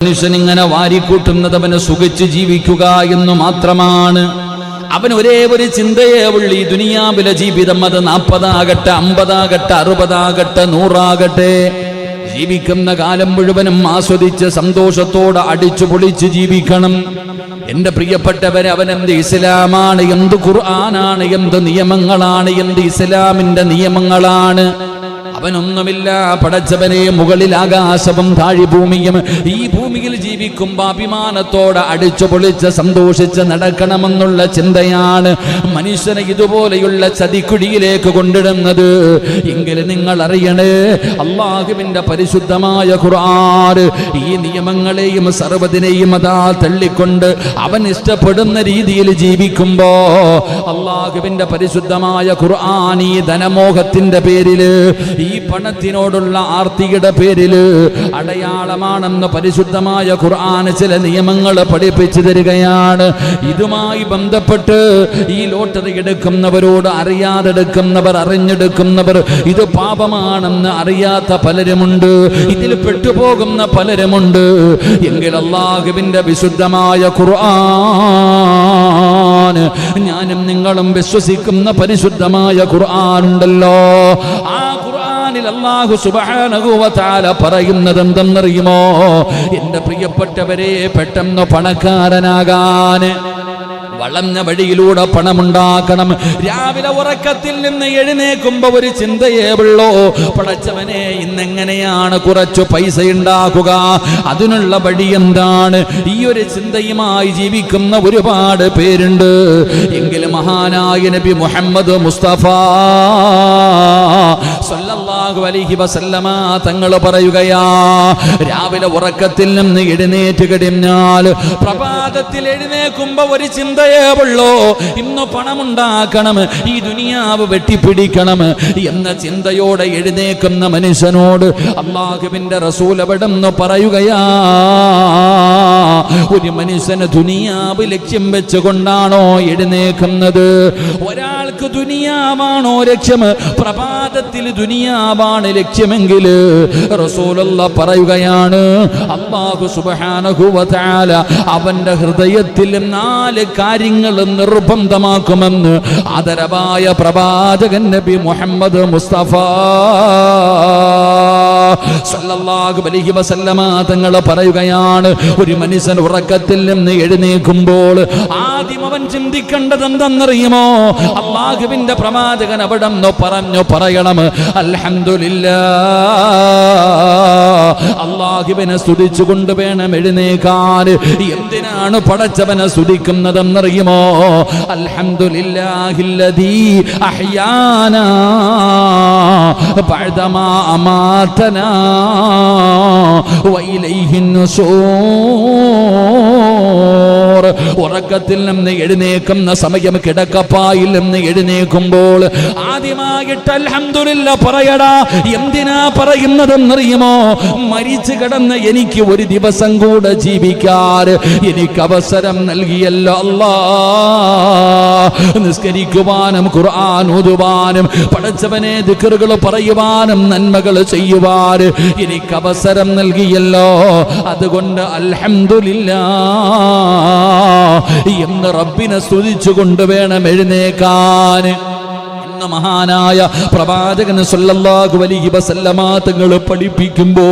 മനുഷ്യനിങ്ങനെ വാരിക്കൂട്ടുന്നത് അവന് സുഖിച്ച് ജീവിക്കുക എന്ന് മാത്രമാണ്. അവൻ ഒരേ ഒരു ചിന്തയേ ഉള്ളൂ, ഈ ദുനിയാവിലെ ജീവിതം അത് 40 ആകട്ടെ, 50 ആകട്ടെ, 60 ആകട്ടെ, 100 ആകട്ടെ, ജീവിക്കുന്ന കാലം മുഴുവനും ആസ്വദിച്ച് സന്തോഷത്തോടെ അടിച്ചു പൊളിച്ച് ജീവിക്കണം. എന്റെ പ്രിയപ്പെട്ടവരെ, അവനെന്ത് ഇസ്ലാമാണ്, എന്ത് ഖുർആനാണ്, എന്ത് നിയമങ്ങളാണ്, എന്ത് ഇസ്ലാമിന്റെ നിയമങ്ങളാണ്. അവനൊന്നുമില്ല. പടച്ചവനെ, മുകളിൽ ആകാശവും താഴെ ഭൂമിയും, ഈ ഭൂമിയിൽ ജീവിക്കുമ്പോൾ അഭിമാനത്തോടെ അടിച്ചു പൊളിച്ച് സന്തോഷിച്ച് നടക്കണമെന്നുള്ള ചിന്തയാണ് മനുഷ്യനെ ഇതുപോലെയുള്ള ചതിക്കുഴിയിലേക്ക് കൊണ്ടിടുന്നത്. എങ്കിലും നിങ്ങൾ അറിയണേ, അല്ലാഹുവിന്റെ പരിശുദ്ധമായ ഖുർആൻ ഈ നിയമങ്ങളെയും സർവ്വതിനെയും അതാ തള്ളിക്കൊണ്ട് അവൻ ഇഷ്ടപ്പെടുന്ന രീതിയിൽ ജീവിക്കുമ്പോ അല്ലാഹുവിന്റെ പരിശുദ്ധമായ ഖുർആൻ ഈ ധനമോഹത്തിന്റെ പേരില്, ഈ പണത്തിനോടുള്ള ആർത്തിയുടെ പേരില് അടയാളമാണെന്ന് പരിശുദ്ധമായ ഖുർആൻ ചില നിയമങ്ങൾ പഠിപ്പിച്ചു തരികയാണ്. ഇതുമായി ബന്ധപ്പെട്ട് ഈ ലോട്ടറി എടുക്കുന്നവരോട്, അറിയാതെ എടുക്കുന്നവർ, അറിഞ്ഞെടുക്കുന്നവർ, ഇത് പാപമാണെന്ന് അറിയാത്ത പലരുമുണ്ട്, ഇതിൽ പെട്ടുപോകുന്ന പലരുമുണ്ട്. എങ്കിൽ അല്ലാഹുവിന്റെ വിശുദ്ധമായ ഖുർആൻ, ഞാനും നിങ്ങളും വിശ്വസിക്കുന്ന പരിശുദ്ധമായ ഖുർആൻ ഉണ്ടല്ലോ, ആ അല്ലാഹു സുബ്ഹാനഹു വ തആല പറയുന്നത് എന്തെന്നറിയുമോ? എന്റെ പ്രിയപ്പെട്ടവരെ, പെട്ടെന്ന് പണക്കാരനാകാൻ വളഞ്ഞ വഴിയിലൂടെ പണമുണ്ടാക്കണം. രാവിലെ ഉറക്കത്തിൽ നിന്ന് എഴുന്നേക്കുമ്പോ ഒരു ചിന്തയേ ഉള്ളൂ, പടച്ചവനെ ഇന്നെങ്ങനെയാണ് കുറച്ചു പൈസ ഉണ്ടാക്കുക, അതിനുള്ള വഴി എന്താണ്? ഈ ഒരു ചിന്തയുമായി ജീവിക്കുന്ന ഒരുപാട് പേരുണ്ട്. എങ്കിലും മഹാനായ നബി മുഹമ്മദ് മുസ്തഫ സല്ലല്ലാഹു അലൈഹി വസല്ലമ തങ്ങൾ പറയുകയാ, രാവിലെ ഉറക്കത്തിൽ നിന്ന് എഴുന്നേറ്റ് കഴിഞ്ഞാൽ പ്രഭാതത്തിൽ എഴുന്നേക്കുമ്പോ ഒരു ചിന്തയേ ഉള്ളൂ, ഇന്ന് പണമുണ്ടാക്കണം, ഈ ദുനിയാവ് വെട്ടിപ്പിടിക്കണം എന്ന ചിന്തയോടെ എഴുന്നേക്കുന്ന മനുഷ്യനോട് അല്ലാഹുവിന്റെ റസൂൽ അവിടെന്ന് പറയുകയാ, ഒരു മനുഷ്യന് ദുനിയാവ് ലക്ഷ്യം വെച്ചുകൊണ്ടാണോ എഴുന്നേക്കുന്നത്? ഒരാൾക്ക് ദുനിയാവാണോ ലക്ഷ്യം, പ്രഭാതത്തിൽ ദുനിയാവാണ് ലക്ഷ്യമെങ്കിൽ റസൂലുള്ളാഹി പറയുകയാണ്, അല്ലാഹു സുബ്ഹാനഹു വ തആല അവന്റെ ഹൃദയത്തിൽ 4 കാര്യങ്ങൾ നിർബന്ധമാക്കുമെന്ന് ആദരവായ പ്രവാചകൻ നബി മുഹമ്മദ് മുസ്തഫ സല്ലല്ലാഹു അലൈഹി വസല്ലമ തങ്ങൾ പറയുകയാണ്, ഒരു മനുഷ്യൻ ഉറക്കത്തിൽ നിന്ന് എഴുന്നേൽക്കുമ്പോൾ ആദ്യം അവൻ ചിന്തിക്കേണ്ടത് എന്തെന്നറിയുമോ? അല്ലാഹുവിന്റെ പ്രവാചകൻ അവിടെ പറയണം, അൽഹംദുലില്ലാഹ്, അല്ലാഹുവിനെ സ്തുതിച്ചുകൊണ്ട് വേണം എഴുന്നേൽക്കാൻ. എന്തിനാണ് പടച്ചവനെ സ്തുതിക്കുന്നതെന്നറിയുമോ? അൽഹംദുലില്ലാഹില്ലദീ അഹ്യാനാ ബഅദമാ അമാതനാ വഇലൈഹിൻ നുശൂർ. ഉറക്കത്തിൽ നിന്ന് എഴുന്നേക്കുന്ന സമയം, കിടക്കപ്പായിൽ നിന്ന് എഴുന്നേക്കുമ്പോൾ ആദ്യമായിട്ട് അൽഹംദുലില്ലാ പറയടാ. എന്തിനാ പറയുന്നതെന്നറിയുമോ? മരിച്ചു കിടന്ന് എനിക്ക് ഒരു ദിവസം കൂടെ ജീവിക്കാൻ എനിക്ക് അവസരം നൽകിയല്ലോ അല്ലാ. നിസ്കരിക്കുവാനും ഖുർആൻ ഓതുവാനും പടച്ചവനെ ദിക്റുകൾ പറയുവാനും നന്മകൾ ചെയ്യുവാൻ എനിക്ക് അവസരം നൽകിയല്ലോ. അതുകൊണ്ട് അൽഹംദുലില്ലാഹ് എന്ന് റബ്ബിനെ സ്തുതിച്ചുകൊണ്ട് വേണം എഴുന്നേക്കാൻ. മഹാനായ പ്രവാചകൻ സല്ലല്ലാഹു അലൈഹി വസല്ലമ തങ്ങൾ പഠിപ്പിക്കുമ്പോ,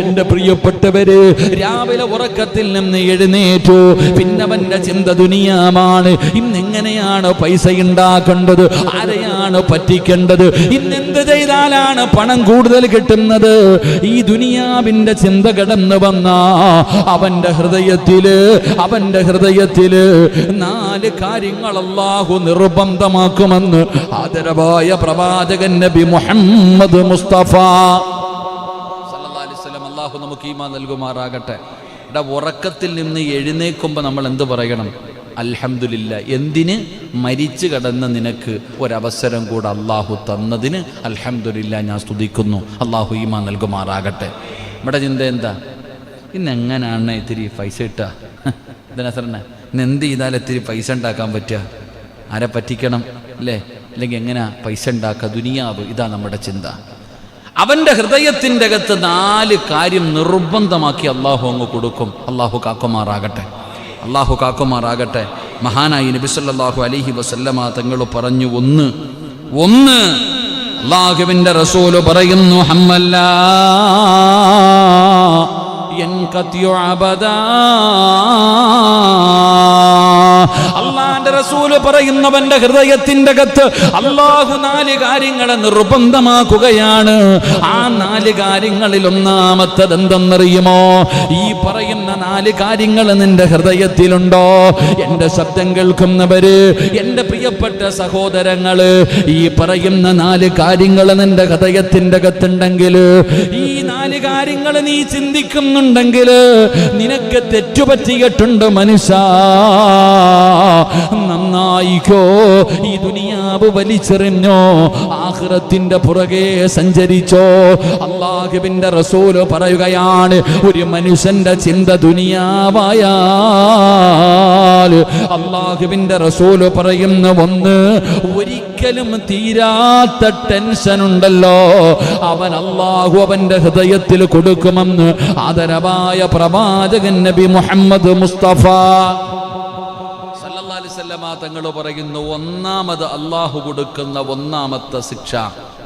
എന്റെ പ്രിയപ്പെട്ടവര്, രാവിലെ ഉറക്കത്തിൽ നിന്ന് എഴുന്നേറ്റു, പിന്നവന്റെ ചിന്ത ദുനിയാവാണ്. ഇന്നെങ്ങനെയാണ് പൈസ ഉണ്ടാക്കേണ്ടത്, ആരെയാണ് പറ്റിക്കേണ്ടത്, ഇന്നെന്ത് ചെയ്താലാണ് പണം കൂടുതൽ കിട്ടുന്നത്, ഈ ദുനിയാവിന്റെ ചിന്ത കടന്നു വന്ന അവന്റെ ഹൃദയത്തില് 4 കാര്യങ്ങൾ അല്ലാഹു നിർബന്ധമാക്കുമെന്ന് ആദരവായ പ്രവാചകൻ നബി മുഹമ്മദ് മുസ്തഫ സല്ലല്ലാഹു അലൈഹി വസല്ലം. അല്ലാഹു നമുക്ക് ഈമാൻ നൽകുമാറാകട്ടെ. ഉറക്കത്തിൽ നിന്ന് എഴുന്നേൽക്കുമ്പോൾ നമ്മൾ എന്ത് പറയണം? അൽഹംദുലില്ലാഹ്. എന്തിന്? മരിച്ചു കിടന്ന നിനക്ക് ഒരവസരം കൂടെ അല്ലാഹു തന്നതിന് അൽഹംദുലില്ലാഹ് ഞാൻ സ്തുതിക്കുന്നു. അല്ലാഹു ഈമാൻ നൽകുമാറാകട്ടെ. നമ്മുടെ ചിന്ത എന്താ? ഇന്നെങ്ങനെയാണ് ഇത്തിരി പൈസ കിട്ടുക, ഇതിനസറിനെ ഇന്ന് എന്ത് ചെയ്താൽ ഇത്തിരി പൈസ ഉണ്ടാക്കാൻ പറ്റുക, ആരെ പറ്റിക്കണം അല്ലേ, അല്ലെങ്കിൽ എങ്ങനെ പൈസ ഉണ്ടാക്കുക, ദുനിയാവ്, ഇതാ നമ്മുടെ ചിന്ത. അവന്റെ ഹൃദയത്തിൻ്റെ അകത്ത് 4 കാര്യം നിർബന്ധമാക്കി അള്ളാഹു അങ്ങ് കൊടുക്കും. അള്ളാഹു കാക്കുമാറാകട്ടെ, അള്ളാഹു കാക്കുമാറാകട്ടെ. മഹാനായി നബി സല്ലല്ലാഹു അലൈഹി വസല്ലമ തങ്ങൾ പറഞ്ഞു, ഒന്ന് അള്ളാഹുവിന്റെ റസൂല് പറയുന്നു, ഹമ്മല്ലാ യൻഖതിഉ അബദാ. അള്ളാന്റെ റസൂല് പറയുന്നവന്റെ ഹൃദയത്തിന്റെ അകത്ത് അള്ളാഹു 4 കാര്യങ്ങളെ നിർബന്ധമാക്കുകയാണ്. ആ 4 കാര്യങ്ങളിൽ ഒന്നാമത്തത് എന്തെന്നറിയുമോ? ഈ പറയുന്ന 4 കാര്യങ്ങൾ നിന്റെ ഹൃദയത്തിലുണ്ടോ? എന്റെ ശബ്ദം കേൾക്കുന്നവര്, എന്റെ പ്രിയപ്പെട്ട സഹോദരങ്ങള്, ഈ പറയുന്ന 4 കാര്യങ്ങൾ നിന്റെ ഹൃദയത്തിന്റെ അകത്തുണ്ടെങ്കിൽ, ഈ 4 കാര്യങ്ങൾ നീ ചിന്തിക്കുന്നുണ്ടെങ്കിൽ, നിനക്ക് തെറ്റുപറ്റിയിട്ടുണ്ട് മനുഷ്യ, നന്നായിക്കോ. ഈ ദുനിയാവ് വലിച്ചെറിഞ്ഞോ, ആഖിറത്തിന്റെ പുറകെ സഞ്ചരിച്ചോ. അല്ലാഹുവിന്റെ റസൂല് പറയുകയാണ്, ഒരു മനുഷ്യന്റെ ചിന്ത ദുനിയാവായാൽ അല്ലാഹുവിന്റെ റസൂല് പറയുന്ന ഒന്ന്, ഒരിക്കലും തീരാത്ത ടെൻഷൻ ഉണ്ടല്ലോ, അവൻ അല്ലാഹു അവന്റെ ഹൃദയത്തിൽ കൊടുക്കുമെന്ന് ആദരവായ പ്രവാചകൻ നബി മുഹമ്മദ് മുസ്തഫ സല്ലല്ലാഹു അലൈഹി വസല്ലമ തങ്ങൾ പറയുന്നു, ഒന്നാമത് അല്ലാഹു കൊടുക്കുന്ന ഒന്നാമത്തെ ശിക്ഷ,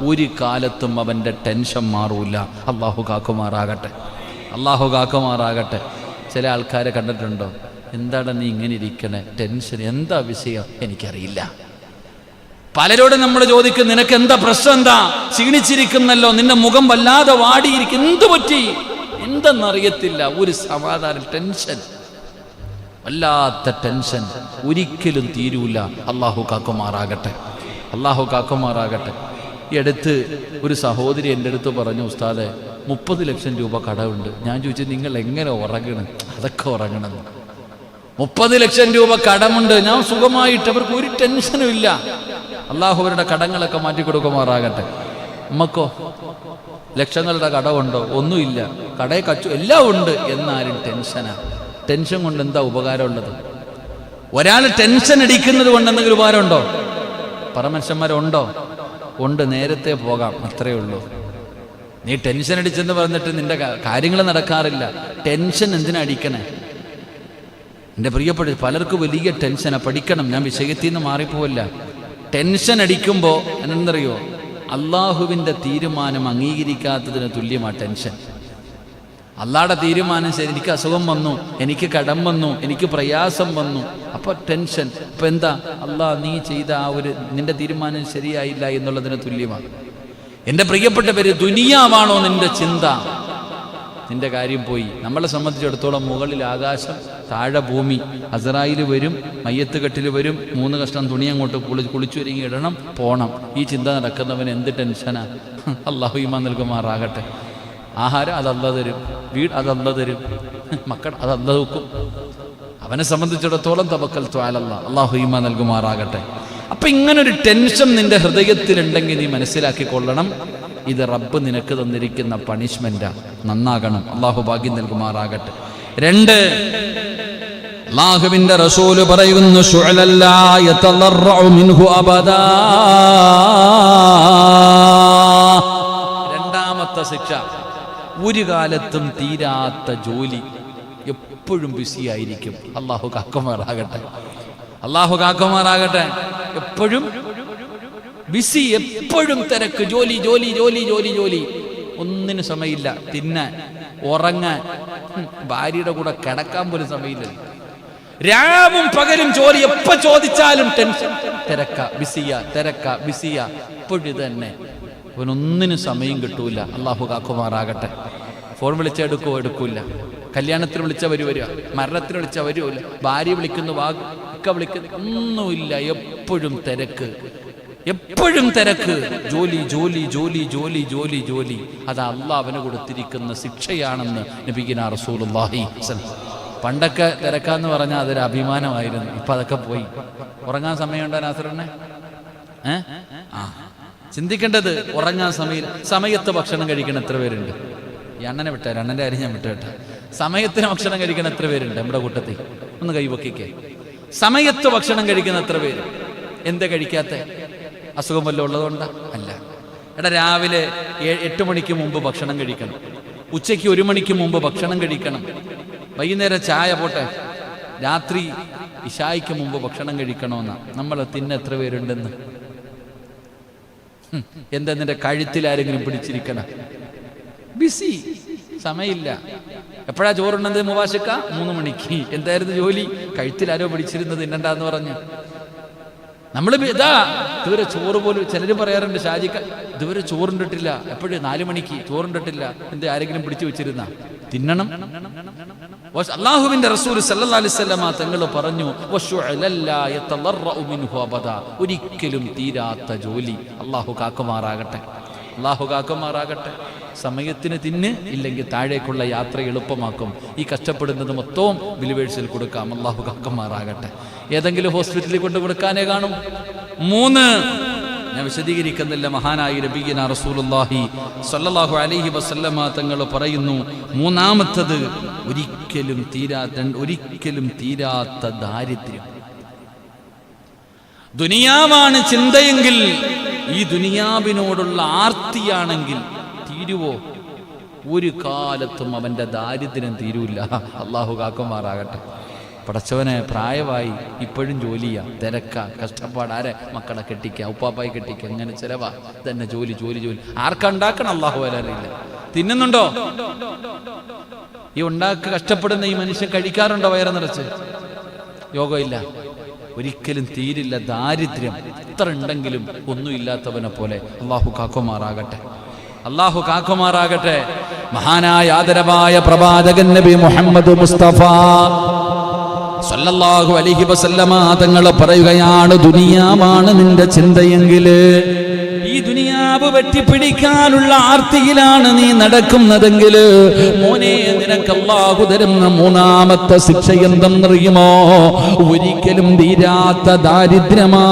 ഒരു കാലത്തും അവന്റെ ടെൻഷൻ മാറൂല. അല്ലാഹു കാക്കുമാറാകട്ടെ, അല്ലാഹു കാക്കുമാറാകട്ടെ. ചില ആൾക്കാരെ കണ്ടിട്ടുണ്ടോ? എന്താണ് നീ ഇങ്ങനെ ഇരിക്കണേ, ടെൻഷൻ എന്താ വിഷയം? എനിക്കറിയില്ല. പലരോടും നമ്മൾ ചോദിക്കും, നിനക്ക് എന്താ പ്രശ്നം, എന്താ ക്ഷീണിച്ചിരിക്കുന്നല്ലോ, നിന്റെ മുഖം വല്ലാതെ വാടിയിരിക്കും, എന്തു പറ്റി? എന്തെന്നറിയത്തില്ല, ഒരു സമാധാനം, ടെൻഷൻ, വല്ലാത്ത ടെൻഷൻ, ഒരിക്കലും തീരൂല. അല്ലാഹു കാക്കുമാറാകട്ടെ, അല്ലാഹു കാക്കുമാറാകട്ടെ. ഈ അടുത്ത് ഒരു സഹോദരി എൻ്റെ അടുത്ത് പറഞ്ഞു, ഉസ്താദെ 30 ലക്ഷം രൂപ കടമുണ്ട്. ഞാൻ ചോദിച്ചു, നിങ്ങൾ എങ്ങനെ ഉറങ്ങണം? അതൊക്കെ ഉറങ്ങണം. 30 ലക്ഷം രൂപ കടമുണ്ട്, ഞാൻ സുഖമായിട്ട്, അവർക്ക് ഒരു ടെൻഷനും ഇല്ല. അള്ളാഹു അവരുടെ കടങ്ങളൊക്കെ മാറ്റി കൊടുക്കുമാറാകട്ടെ. നമ്മക്കോ ലക്ഷങ്ങളുടെ കടമുണ്ടോ? ഒന്നുമില്ല. കടയെ കച്ചു എല്ലാം ഉണ്ട്, എന്നാലും ടെൻഷനാ. ടെൻഷൻ കൊണ്ട് എന്താ ഉപകാരമുള്ളത്? ഒരാൾ ടെൻഷൻ അടിക്കുന്നത് കൊണ്ട് എന്തെങ്കിലും ഉപകാരമുണ്ടോ? പരമനുഷ്യന്മാരുണ്ടോ? ഉണ്ട്, നേരത്തെ പോകാം, അത്രയേ ഉള്ളൂ. നീ ടെൻഷൻ അടിച്ചെന്ന് പറഞ്ഞിട്ട് നിന്റെ കാര്യങ്ങൾ നടക്കാറില്ല. ടെൻഷൻ എന്തിനാ അടിക്കണേ? എൻ്റെ പ്രിയപ്പെട്ട പലർക്കും വലിയ ടെൻഷനാണ്. പഠിക്കണം, ഞാൻ വിഷയത്തിൽ നിന്ന് മാറിപ്പോവില്ല. ടെൻഷൻ അടിക്കുമ്പോൾ എന്തറിയോ, അള്ളാഹുവിൻ്റെ തീരുമാനം അംഗീകരിക്കാത്തതിന് തുല്യമാണ് ടെൻഷൻ. അള്ളാഹുടെ തീരുമാനം ശരി, എനിക്ക് അസുഖം വന്നു, എനിക്ക് കടം വന്നു, എനിക്ക് പ്രയാസം വന്നു, അപ്പോൾ ടെൻഷൻ. ഇപ്പം എന്താ, അള്ളാഹ് നീ ചെയ്ത ആ ഒരു നിന്റെ തീരുമാനം ശരിയായില്ല എന്നുള്ളതിന് തുല്യമാണ്. എൻ്റെ പ്രിയപ്പെട്ടവര്, ദുനിയാവാണോ നിന്റെ ചിന്ത, നിന്റെ കാര്യം പോയി. നമ്മളെ സംബന്ധിച്ചിടത്തോളം മുകളിൽ ആകാശം, താഴെ ഭൂമി. അസ്രായിൽ വരും, മയ്യത്ത് കെട്ടിൽ വരും, 3 കഷ്ണം തുണി അങ്ങോട്ട് കുളിച്ചു ഒരുങ്ങി ഇടണം, പോണം. ഈ ചിന്ത നടക്കുന്നവന് എന്ത് ടെൻഷനാ? അല്ലാഹു ഈമാൻ നൽകുമാറാകട്ടെ. ആഹാരം അത് അല്ലാഹ് തരും, വീട് അത് അല്ലാഹ് തരും, മക്കൾ അത് അല്ലാഹ് വെക്കും. അവനെ സംബന്ധിച്ചിടത്തോളം തവക്കൽതു അലല്ലാഹ്. അല്ലാഹു ഈമാൻ നൽകുമാറാകട്ടെ. അപ്പൊ ഇങ്ങനൊരു ടെൻഷൻ നിന്റെ ഹൃദയത്തിലുണ്ടെങ്കിൽ നീ മനസ്സിലാക്കിക്കൊള്ളണം, ഇത് റബ്ബ് നിനക്ക് തന്നിരിക്കുന്ന പണിഷ്മെന്റാ. നന്നാകണം. അല്ലാഹു ഭാഗ്യം നൽകുമാറാകട്ടെ. 2, അല്ലാഹുവിന്റെ റസൂല് പറയുന്നു, ശുഅലല്ലാ യതളറഉ മിൻഹു അബദാ. രണ്ടാമത്തെ ശിക്ഷ, ഒരു കാലത്തും തീരാത്ത ജോലി, എപ്പോഴും ബിസി ആയിരിക്കും. അല്ലാഹു കാക്കുമാറാകട്ടെ, അല്ലാഹു കാക്കുമാറാകട്ടെ. എപ്പോഴും ബിസി, എപ്പോഴും തിരക്ക്, ജോലി ജോലി ജോലി ജോലി ജോലി, ഒന്നിനും സമയമില്ല. തിന്നാൻ, ഉറങ്ങാൻ, ഭാര്യയുടെ കൂടെ കിടക്കാൻ പോലും സമയമില്ല. രാവും പകലും ജോലി, എപ്പോ ചോദിച്ചാലും ടെൻഷൻ, തിരക്ക ബിസിയ, തിരക്ക ബിസിയ, എപ്പോഴും ഇത് തന്നെ. അവനൊന്നിനും സമയം കിട്ടൂല. അല്ലാഹു കാക്കുമാറാകട്ടെ. ഫോൺ വിളിച്ചാൽ എടുക്കൂല, കല്യാണത്തിന് വിളിച്ചാൽ വരിക, മരണത്തിന് വിളിച്ചാൽ വരില്ല, ഭാര്യ വിളിക്കുന്നു, വാക്ക വിളിക്കുന്നു, ഒന്നുമില്ല. എപ്പോഴും തിരക്ക്, എപ്പോഴും തിരക്ക്, ജോലി ജോലി ജോലി ജോലി ജോലി ജോലി. അത് അല്ലാഹ് അവന് കൊടുത്തിരിക്കുന്ന ശിക്ഷയാണെന്ന് നബിയിന റസൂലുള്ളാഹി. പണ്ടൊക്കെ തിരക്കാന്ന് പറഞ്ഞാൽ അതൊരു അഭിമാനമായിരുന്നു. ഇപ്പൊ അതൊക്കെ പോയി. ഉറങ്ങാൻ സമയമുണ്ടോ നാസറിനെ? ചിന്തിക്കേണ്ടത്, ഉറങ്ങാൻ സമയത്ത് ഭക്ഷണം കഴിക്കണ എത്ര പേരുണ്ട്? ഈ അണ്ണനെ വിട്ടേരെ, അണ്ണൻ്റെ കാര്യം ഞാൻ വിട്ടേട്ടെ. സമയത്തിന് ഭക്ഷണം കഴിക്കണ എത്ര പേരുണ്ട് നമ്മുടെ കൂട്ടത്തിൽ? ഒന്ന് കൈവക്കിക്കേ. സമയത്ത് ഭക്ഷണം കഴിക്കുന്ന എത്ര പേര്? എന്താ കഴിക്കാത്ത? അസുഖം വല്ലതും ഉള്ളതുകൊണ്ടാ? അല്ല. എടാ രാവിലെ 8 മണിക്ക് മുമ്പ് ഭക്ഷണം കഴിക്കണം, ഉച്ചയ്ക്ക് 1 മണിക്ക് മുമ്പ് ഭക്ഷണം കഴിക്കണം, വൈകുന്നേരം ചായ പോട്ടെ, രാത്രി ഇശായിക്ക് മുമ്പ് ഭക്ഷണം കഴിക്കണമെന്നാ. നമ്മൾ എത്ര പേരുണ്ടെന്ന്? എന്താ നിന്റെ കഴുത്തിൽ ആരെങ്കിലും പിടിച്ചിരിക്കണം? ബിസി, സമയമില്ല. എപ്പോഴാ ചോറുണ്ടത് മുബാശക്ക? 3 മണിക്ക്. എന്തായിരുന്നു ജോലി? കഴുത്തിൽ ആരോ പിടിച്ചിരുന്നത് തിന്നണ്ടെന്ന് പറഞ്ഞു. നമ്മൾ ഇതാ ഇതുവരെ ചോറ് പോലും, ചിലര് പറയാറുണ്ട് ഷാജിക്ക ഇതുവരെ ചോറുണ്ടിട്ടില്ല. എപ്പോഴും 4 മണിക്ക് ചോറുണ്ടിട്ടില്ല. എന്ത് ആരെങ്കിലും പിടിച്ചു വെച്ചിരുന്ന തിന്നണം? അല്ലാഹുവിന്റെ റസൂൽ സല്ലല്ലാഹു അലൈഹി വസല്ലമ തങ്ങൾ പറഞ്ഞു, ഒരിക്കലും തീരാത്ത ജോലി. അല്ലാഹു കാക്കുമാറാകട്ടെ, അല്ലാഹു കാക്കുമാറാകട്ടെ. സമയത്തിന് തിന്ന്, ഇല്ലെങ്കിൽ താഴേക്കുള്ള യാത്ര എളുപ്പമാക്കും. ഈ കഷ്ടപ്പെടുന്നത് മൊത്തവും ബിലിവേഴ്സിൽ കൊടുക്കാം. അല്ലാഹു കാക്കുമാറാകട്ടെ. ഏതെങ്കിലും ഹോസ്പിറ്റലിൽ കൊണ്ട് കൊടുക്കാനേ കാണും. 3 ഞാൻ വിശദീകരിക്കുന്നില്ല. മഹാനായ നബിയുനാ റസൂലുള്ളാഹി സ്വല്ലല്ലാഹു അലൈഹി വസല്ലമ തങ്ങൾ പറയുന്നു, 3-മത്തത് ഒരിക്കലും തീരാത്ത ദാരിദ്ര്യം. ദുനിയാവാണ് ചിന്തയെങ്കിൽ, ഈ ദുനിയാവിനോടുള്ള ആർത്തിയാണെങ്കിൽ തീരുവോ? ഒരു കാലത്തും അവന്റെ ദാരിദ്ര്യം തീരൂല്ല. അല്ലാഹു കാക്കുമാറാകട്ടെ. പടച്ചവനെ, പ്രായമായി ഇപ്പോഴും ജോലിയാ, തിരക്ക, കഷ്ടപ്പാട്. ആരെ? മക്കളെ കെട്ടിക്കുക, ഉപ്പാപ്പായി കെട്ടിക്കുക, അങ്ങനെ ചിലവാ. തന്നെ ജോലി. ആർക്കുണ്ടാക്കണം? അല്ലാഹു അറിയില്ല. തിന്നുന്നുണ്ടോ? ഈ കഷ്ടപ്പെടുന്ന ഈ മനുഷ്യൻ കഴിക്കാറുണ്ടോ വയറ് നിറച്ച്? യോഗമില്ല, ഒരിക്കലും തീരില്ല. ദാരിദ്ര്യം എത്ര ഉണ്ടെങ്കിലും ഒന്നുമില്ലാത്തവനെ പോലെ. അല്ലാഹു കാക്കുമാറാകട്ടെ, അല്ലാഹു കാക്കുമാറാകട്ടെ. മഹാനായ ആദരവായ പ്രവാചകൻ നബി മുഹമ്മദ് മുസ്തഫ സല്ലല്ലാഹു അലൈഹി വസല്ലമ തങ്ങൾ പറയുകയാണ്, ദുനിയാവാണ് നിന്റെ ചിന്തയെങ്കിൽ, ഈ ദുനിയാവ് വെട്ടിപ്പിടിക്കാനുള്ള ആർത്തിയിലാണ് നീ നടക്കുന്നതെങ്കിൽ, മോനെ, നിനക്ക് അല്ലാഹു തരുന്ന 3-മത്തെ ശിക്ഷ എന്തെന്നറിയുമോ? ഒരിക്കലും തീരാത്ത ദാരിദ്ര്യമാ.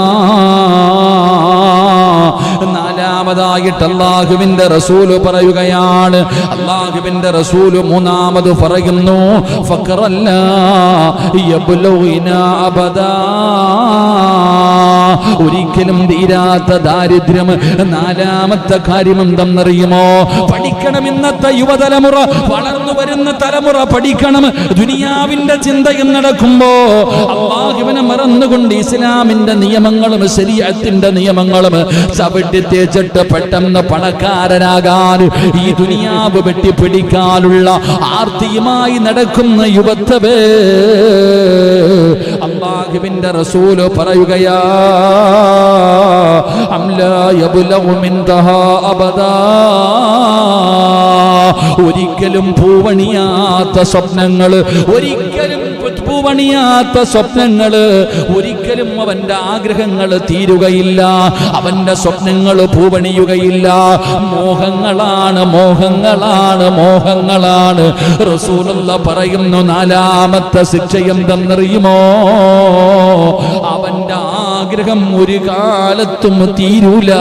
4-മതായിട്ട് അല്ലാഹുവിന്റെ റസൂല് പറയുകയാണ്. അല്ലാഹുവിന്റെ റസൂല് 3-മത് പറയുന്നു, ഫഖറല്ല യബ്ലുഗിനാ അബദാ. ഒരിക്കലും തീരാത്ത ദാരിദ്ര്യം. 4-മത്തെ കാര്യം എന്തെന്നറിയുമോ? പഠിക്കണം. ഇന്നത്തെ യുവതലമുറ, വളർന്നു വരുന്ന തലമുറ പഠിക്കണം. ദുനിയാവിന്റെ ചിന്തയും നടക്കുമ്പോ അല്ലാഹുവിനെ മറന്നുകൊണ്ട് ഇസ്ലാമിന്റെ നിയമങ്ങളും ശരീഅത്തിന്റെ നിയമങ്ങളും ചവിട്ടി തേച്ചിട്ട് പെട്ടെന്ന് പണക്കാരനാകാൻ, ഈ ദുനിയാവ് വെട്ടിപ്പിടിക്കാനുള്ള ആർത്തിയുമായി നടക്കുന്ന യുവത്വേ, അല്ലാഹുവിന്റെ റസൂല് പറയുകയാ, ഒരിക്കലും പൂവണിയാത്ത സ്വപ്നങ്ങള്, ഒരിക്കലും അവന്റെ ആഗ്രഹങ്ങൾ തീരുകയില്ല, അവന്റെ സ്വപ്നങ്ങൾ പൂവണിയുകയില്ല. മോഹങ്ങളാണ്. റസൂലുള്ളാഹി പറയുന്നു, 4-മത്തെ ശിക്ഷ എന്തെന്നറിയുമോ? അവന്റെ ആഗ്രഹം ഒരു കാലത്തും തീരൂല,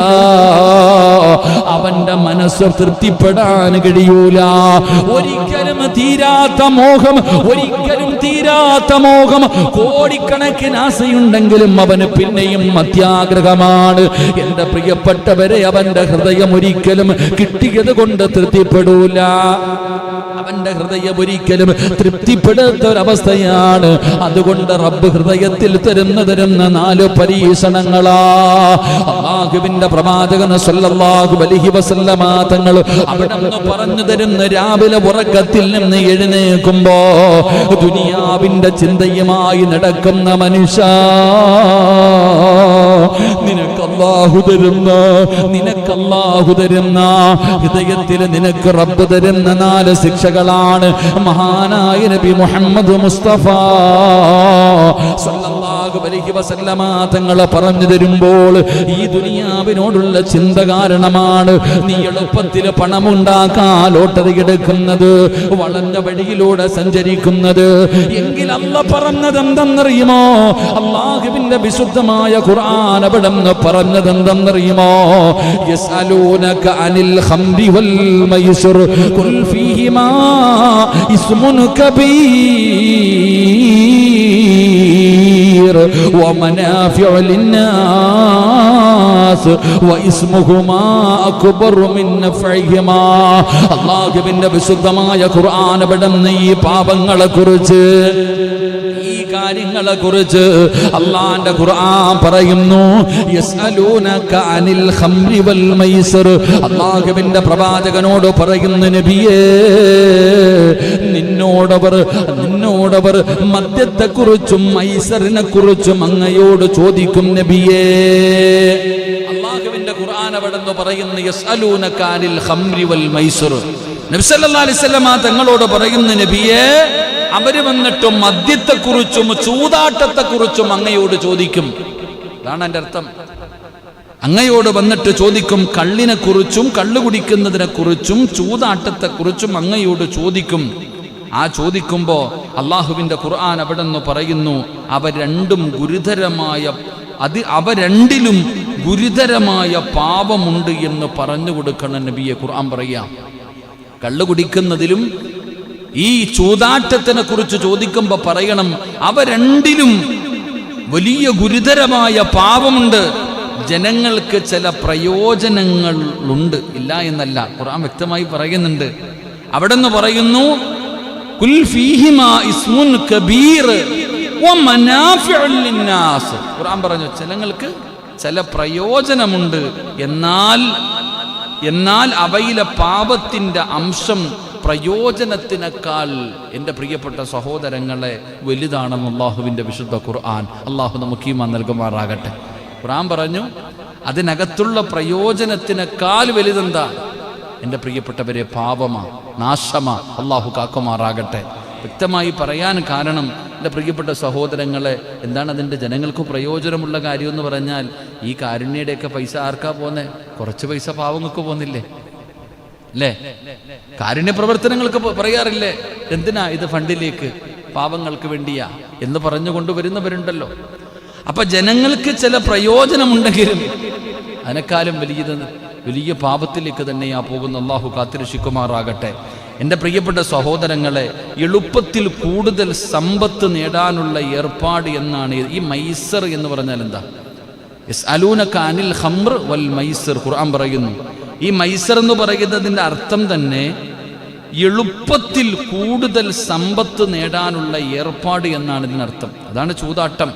അവന്റെ മനസ്സ് തൃപ്തിപ്പെടാൻ കഴിയൂല. ഒരിക്കലും തീരാത്ത മോഹം, കോടിക്കണക്കിന് ആശയുണ്ടെങ്കിലും അവന് പിന്നെയും അത്യാഗ്രഹമാണ്. എന്റെ പ്രിയപ്പെട്ടവരെ, അവന്റെ ഹൃദയം ഒരിക്കലും കിട്ടിയത് കൊണ്ട് തൃപ്തിപ്പെടൂല, അവന്റെ ഹൃദയം ഒരിക്കലും തൃപ്തിപ്പെടാത്ത ഒരവസ്ഥയാണ്. അതുകൊണ്ട് റബ്ബ് ഹൃദയത്തിൽ തരുന്ന 4 പരീക്ഷണങ്ങളാ. അല്ലാഹുവിന്റെ പ്രവാചകൻ സല്ലല്ലാഹു അലൈഹി വസല്ലമ തങ്ങൾ അവിടുന്ന് പറഞ്ഞു തരുന്ന, രാവിലെ ഉറക്കത്തിൽ നിന്ന് എഴുന്നേൽക്കുമ്പോ ദുനിയാവിന്റെ ചിന്തയുമായി നടക്കുന്ന മനുഷ്യ, നിനക്ക് അല്ലാഹു തരുന്ന ഹൃദയത്തിൽ നിനക്ക് റബ്ബ് തരുന്ന 4 ശിക്ഷകളാണ്. മഹാനായ നബി മുഹമ്മദ് മുസ്തഫ സല്ലല്ലാഹു അലൈഹി വസല്ലമ തങ്ങൾ പറഞ്ഞു തരുമ്പോൾ, ഈ ദുനിയാവിനോടുള്ള ചിന്ത കാരണമാണ് നീ എളുപ്പത്തിൽ പണമുണ്ടാക്കാൻ ലോട്ടറി എടുക്കുന്നത്, വളഞ്ഞ വഴിയിലൂടെ സഞ്ചരിക്കുന്നത്. എങ്കിൽ അല്ലാഹ് പറഞ്ഞത് എന്തെന്നറിയുമോ? അല്ലാഹുവിന്റെ വിശുദ്ധമായ ഖുർആൻ അവിടുന്ന് പറഞ്ഞത് എന്തെന്നറിയുമോ? യസ്അലൂനക അനിൽ ഖംരി വൽ മൈസിർ ഖുൽ ഫീഹിമാ ഇസ്മുൻ കബീർ വമനാഫിഉ ലിന്നാസ് വഇസ്മുഹുമാ അക്ബറു മിൻ നഫഇഹിമാ. അല്ലാഹുവിന്റെ വിശുദ്ധമായ ഖുർആൻ പഠിക്കുന്ന ഈ പാപങ്ങളെ കുറിച്ച്, ഈ കാര്യങ്ങളെ കുറിച്ച് അല്ലാഹുവിന്റെ ഖുർആൻ പറയുന്നു, യസ്അലൂനക അനിൽ ഖംരി വൽ മൈസർ. അല്ലാഹുവിന്റെ പ്രവാചകനോട് പറയുന്നു, നബിയേ, നിന്നോടവർ മദ്യത്തെക്കുറിച്ചും മൈസറിനെ കുറിച്ചും അങ്ങയോട് ചോദിക്കും നബിയേ. അല്ലാഹുവിന്റെ ഖുർആൻ അവിടെന്ന് പറയുന്നു, യസ്അലൂനക അനിൽ ഖംരി വൽ മൈസർ. നബി സല്ലല്ലാഹു അലൈഹി വസല്ലം തങ്ങളോട് പറയുന്നു, നബിയേ, അവര് വന്നിട്ട് മദ്യത്തെക്കുറിച്ചും ചൂതാട്ടത്തെക്കുറിച്ചും അങ്ങയോട് ചോദിക്കും. അതാണ് എൻ്റെ അർത്ഥം. അങ്ങയോട് വന്നിട്ട് ചോദിക്കും, കള്ളിനെ കുറിച്ചും കള്ളു കുടിക്കുന്നതിനെ കുറിച്ചും ചൂതാട്ടത്തെക്കുറിച്ചും അങ്ങയോട് ചോദിക്കും. ആ ചോദിക്കുമ്പോ അള്ളാഹുവിന്റെ ഖുർആൻ അവിടെ നിന്ന് പറയുന്നു, അവ രണ്ടിലും ഗുരുതരമായ പാപമുണ്ട് എന്ന് പറഞ്ഞു കൊടുക്കണം നബിയെ. ഖുർആൻ പറയാം, കള്ളു കുടിക്കുന്നതിലും ഈ ചൂതാട്ടത്തിനെ കുറിച്ച് ചോദിക്കുമ്പോ പറയണം, അവ രണ്ടിലും വലിയ ഗുരുതരമായ പാപമുണ്ട്. ജനങ്ങൾക്ക് ചില പ്രയോജനങ്ങളുണ്ട്, ഇല്ല എന്നല്ല, ഖുർആൻ വ്യക്തമായി പറയുന്നുണ്ട്. അവിടെ നിന്ന് പറയുന്നു, കുൽ ഫീഹിമാ ഇസ്മുൻ കബീർ വമനാഫിഉ ലിന്നാസ്. ഖുർആൻ പറഞ്ഞു, ജനങ്ങൾക്ക് ചില പ്രയോജനമുണ്ട്, എന്നാൽ അവയിലെ പാപത്തിന്റെ അംശം പ്രയോജനത്തിനേക്കാൾ എൻ്റെ പ്രിയപ്പെട്ട സഹോദരങ്ങളെ വലുതാണെന്ന് അള്ളാഹുവിൻ്റെ വിശുദ്ധ ഖുർആൻ. അള്ളാഹു നമുക്ക് ഈമാൻ നൽകുമാറാകട്ടെ. ഖുർആൻ പറഞ്ഞു, അതിനകത്തുള്ള പ്രയോജനത്തിനേക്കാൾ വലുതെന്താ? എൻ്റെ പ്രിയപ്പെട്ടവരെ, പാപമാ, നാശമാ. അള്ളാഹു കാക്കുമാറാകട്ടെ. വ്യക്തമായി പറയാൻ കാരണം, എൻ്റെ പ്രിയപ്പെട്ട സഹോദരങ്ങളെ, എന്താണ് അതിൻ്റെ ജനങ്ങൾക്ക് പ്രയോജനമുള്ള കാര്യമെന്ന് പറഞ്ഞാൽ, ഈ കാരുണ്യയുടെയൊക്കെ പൈസ ആർക്കാ പോന്നെ? കുറച്ച് പൈസ പാവങ്ങൾക്ക് പോകുന്നില്ലേ അല്ലേ? കാരുണ്യ പ്രവർത്തനങ്ങൾക്ക് പറയാറില്ലേ, എന്തിനാ ഇത് ഫണ്ടിലേക്ക്, പാവങ്ങൾക്ക് വേണ്ടിയാ എന്ന് പറഞ്ഞുകൊണ്ട് വരുന്നവരുണ്ടല്ലോ. അപ്പൊ ജനങ്ങൾക്ക് ചില പ്രയോജനമുണ്ടെങ്കിലും അതിനേക്കാളും വലിയ പാപത്തിലേക്ക് തന്നെയാ പോകുന്ന. അള്ളാഹു കാത്തിരക്ഷിക്കുമാറാകട്ടെ. എൻ്റെ പ്രിയപ്പെട്ട സഹോദരങ്ങളെ, എളുപ്പത്തിൽ കൂടുതൽ സമ്പത്ത് നേടാനുള്ള ഏർപ്പാട് എന്നാണ് ഈ മൈസർ എന്ന് പറഞ്ഞാൽ എന്താ? യസ്അലൂനക അനിൽ ഖംർ വൽ മൈസർ. ഖുർആൻ പറയുന്നു, ഈ മൈസർ എന്ന് പറയുന്നതിൻ്റെ അർത്ഥം തന്നെ എളുപ്പത്തിൽ കൂടുതൽ സമ്പത്ത് നേടാനുള്ള ഏർപ്പാട് എന്നാണ് ഇതിനർത്ഥം. അതാണ് ചൂതാട്ടം,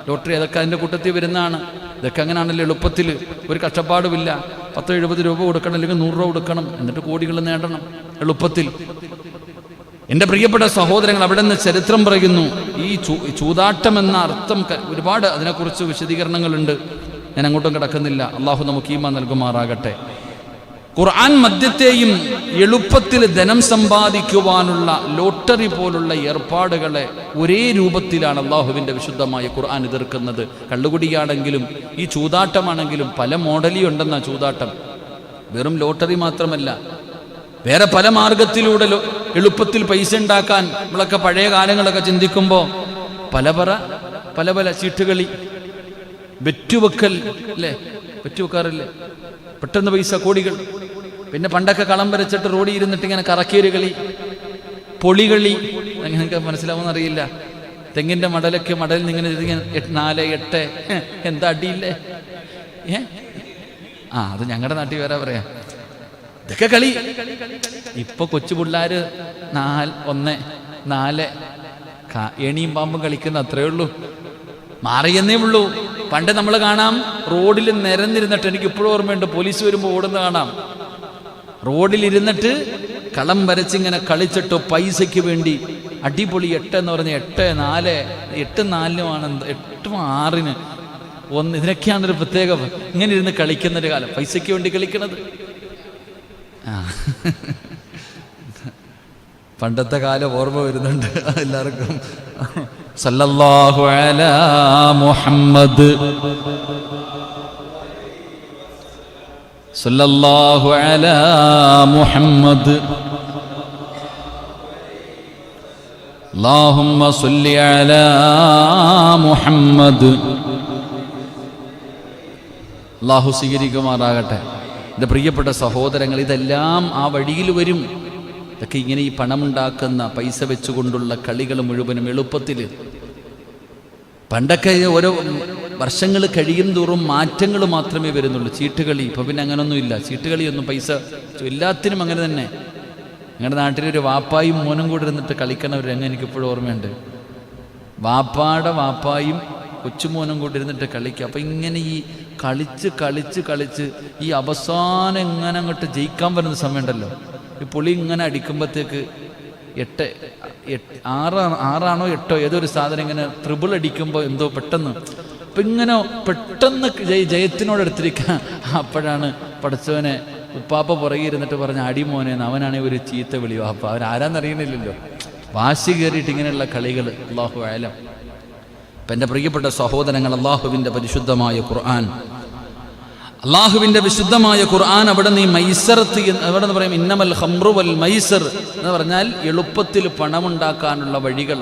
ലോട്ടറി, അതൊക്കെ അതിൻ്റെ കൂട്ടത്തിൽ വരുന്നതാണ്. ഇതൊക്കെ അങ്ങനെയാണല്ലോ, എളുപ്പത്തിൽ ഒരു കഷ്ടപ്പാടുമില്ല. 10-70 രൂപ കൊടുക്കണം, അല്ലെങ്കിൽ 100 രൂപ കൊടുക്കണം, എന്നിട്ട് കോടികൾ നേടണം എളുപ്പത്തിൽ. എൻ്റെ പ്രിയപ്പെട്ട സഹോദരങ്ങൾ, അവിടെ നിന്ന് ചരിത്രം പറയുന്നു, ഈ ചൂതാട്ടം എന്ന അർത്ഥം ഒരുപാട് അതിനെക്കുറിച്ച് വിശദീകരണങ്ങളുണ്ട്, ഞാൻ അങ്ങോട്ടും കിടക്കുന്നില്ല. അള്ളാഹു നമുക്ക് ഈമാൻ നൽകുമാറാകട്ടെ. ഖുർആൻ മദ്യത്തെയും എളുപ്പത്തിൽ ധനം സമ്പാദിക്കുവാനുള്ള ലോട്ടറി പോലുള്ള ഏർപ്പാടുകളെ ഒരേ രൂപത്തിലാണ് അള്ളാഹുവിൻ്റെ വിശുദ്ധമായ ഖുർആൻ എതിർക്കുന്നത്. കള്ളുകുടിയാണെങ്കിലും ഈ ചൂതാട്ടമാണെങ്കിലും പല മോഡലിയുണ്ടെന്നാ ചൂതാട്ടം. വെറും ലോട്ടറി മാത്രമല്ല, വേറെ പല മാർഗത്തിലൂടെ എളുപ്പത്തിൽ പൈസ ഉണ്ടാക്കാൻ നമ്മളൊക്കെ പഴയ കാലങ്ങളൊക്കെ ചിന്തിക്കുമ്പോൾ പല ചീട്ടുകളി, വെറ്റുവെക്കൽ അല്ലേ, വെറ്റുവെക്കാറില്ലേ, പെട്ടെന്ന് പൈസ, കോടികൾ. പിന്നെ പണ്ടൊക്കെ കളം വരച്ചിട്ട് റോഡിൽ ഇരുന്നിട്ട് ഇങ്ങനെ കറക്കിയൊരു കളി, പൊളികളി, നിങ്ങൾക്ക് മനസ്സിലാവുമെന്ന് അറിയില്ല. തെങ്ങിൻ്റെ മടലിൽ നിന്ന് ഇങ്ങനെ 4, 8 എന്താ അടിയില്ലേ? അത് ഞങ്ങളുടെ നാട്ടിൽ വേറെ പറയാം. ഇതൊക്കെ കളി. ഇപ്പൊ കൊച്ചു പിള്ളേര് 1, 4 ഏണിയും പാമ്പും കളിക്കുന്ന അത്രേ ഉള്ളൂ, മാറിയെന്നേ ഉള്ളൂ. പണ്ട് നമ്മൾ കാണാം, റോഡിൽ നിരന്നിരുന്നിട്ട്, എനിക്ക് ഇപ്പോഴും ഓർമ്മയുണ്ട്, പോലീസ് വരുമ്പോൾ ഓടുന്ന കാണാം, റോഡിലിരുന്നിട്ട് കളം വരച്ചിങ്ങനെ കളിച്ചിട്ട് പൈസയ്ക്ക് വേണ്ടി അടിപൊളി 8 എന്ന് പറഞ്ഞ 8, 4, 8, 4 8, 6 1 ഇതിനൊക്കെയാണൊരു പ്രത്യേക ഇങ്ങനെ ഇരുന്ന് കളിക്കുന്നൊരു കാലം, പൈസയ്ക്ക് വേണ്ടി കളിക്കുന്നത്. പണ്ടത്തെ കാലം ഓർമ്മ വരുന്നുണ്ട് എല്ലാവർക്കും. സല്ലല്ലാഹു അലാ മുഹമ്മദ്, സല്ലല്ലാഹു അലാ മുഹമ്മദ്, അല്ലാഹുമ്മ സല്ലി അലാ മുഹമ്മദ്. അല്ലാഹു സ്വീകരിക്കുമാറാകട്ടെ. എൻ്റെ പ്രിയപ്പെട്ട സഹോദരങ്ങൾ, ഇതെല്ലാം ആ വഴിയിൽ വരും. ഇതൊക്കെ ഇങ്ങനെ ഈ പണമുണ്ടാക്കുന്ന പൈസ വെച്ചുകൊണ്ടുള്ള കളികൾ മുഴുവനും എളുപ്പത്തിൽ പണ്ടൊക്കെ ഓരോ വർഷങ്ങൾ കഴിയും തോറും മാറ്റങ്ങൾ മാത്രമേ വരുന്നുള്ളൂ. ചീട്ടുകളി ഇപ്പം പിന്നെ അങ്ങനൊന്നുമില്ല. ചീട്ടുകളിയൊന്നും പൈസ എല്ലാത്തിനും അങ്ങനെ തന്നെ. ഞങ്ങളുടെ നാട്ടിലൊരു വാപ്പായും മോനും കൂടെ ഇരുന്നിട്ട് കളിക്കണ ഒരു രംഗം എനിക്കിപ്പോഴും ഓർമ്മയുണ്ട്. വാപ്പായും കൊച്ചുമോനും കൂടെ ഇരുന്നിട്ട് കളിക്കുക. അപ്പം ഇങ്ങനെ ഈ കളിച്ച് ഈ അവസാനം എങ്ങനെ അങ്ങോട്ട് ജയിക്കാൻ വരുന്ന സമയമുണ്ടല്ലോ, ഈ പുളി ഇങ്ങനെ അടിക്കുമ്പോഴത്തേക്ക് 6 8 ഏതൊരു സാധനം ഇങ്ങനെ ട്രിബിൾ അടിക്കുമ്പോൾ എന്തോ പെട്ടെന്ന് അപ്പം ഇങ്ങനെ പെട്ടെന്ന് ജയത്തിനോടെടുത്തിരിക്കുക. അപ്പോഴാണ് പഠിച്ചവനെ ഉപ്പാപ്പ പുറകെ ഇരുന്നിട്ട് പറഞ്ഞ അടിമോനെന്ന്. അവനാണെങ്കിൽ ഒരു ചീത്ത വിളി. വാപ്പ അവനാരാന്നറിയുന്നില്ലല്ലോ. വാശി കയറിയിട്ട് ഇങ്ങനെയുള്ള കളികൾ. അല്ലാഹു അഅലം. അപ്പം എൻ്റെ പ്രിയപ്പെട്ട സഹോദരങ്ങൾ, അള്ളാഹുവിൻ്റെ പരിശുദ്ധമായ ഖുർആൻ അവിടെ നീ മൈസറത്ത് അവിടെ നിന്ന് പറയും ഇന്നമൽ ഖംറു വൽ മൈസർ എന്ന് പറഞ്ഞാൽ എളുപ്പത്തിൽ പണമുണ്ടാക്കാനുള്ള വഴികൾ.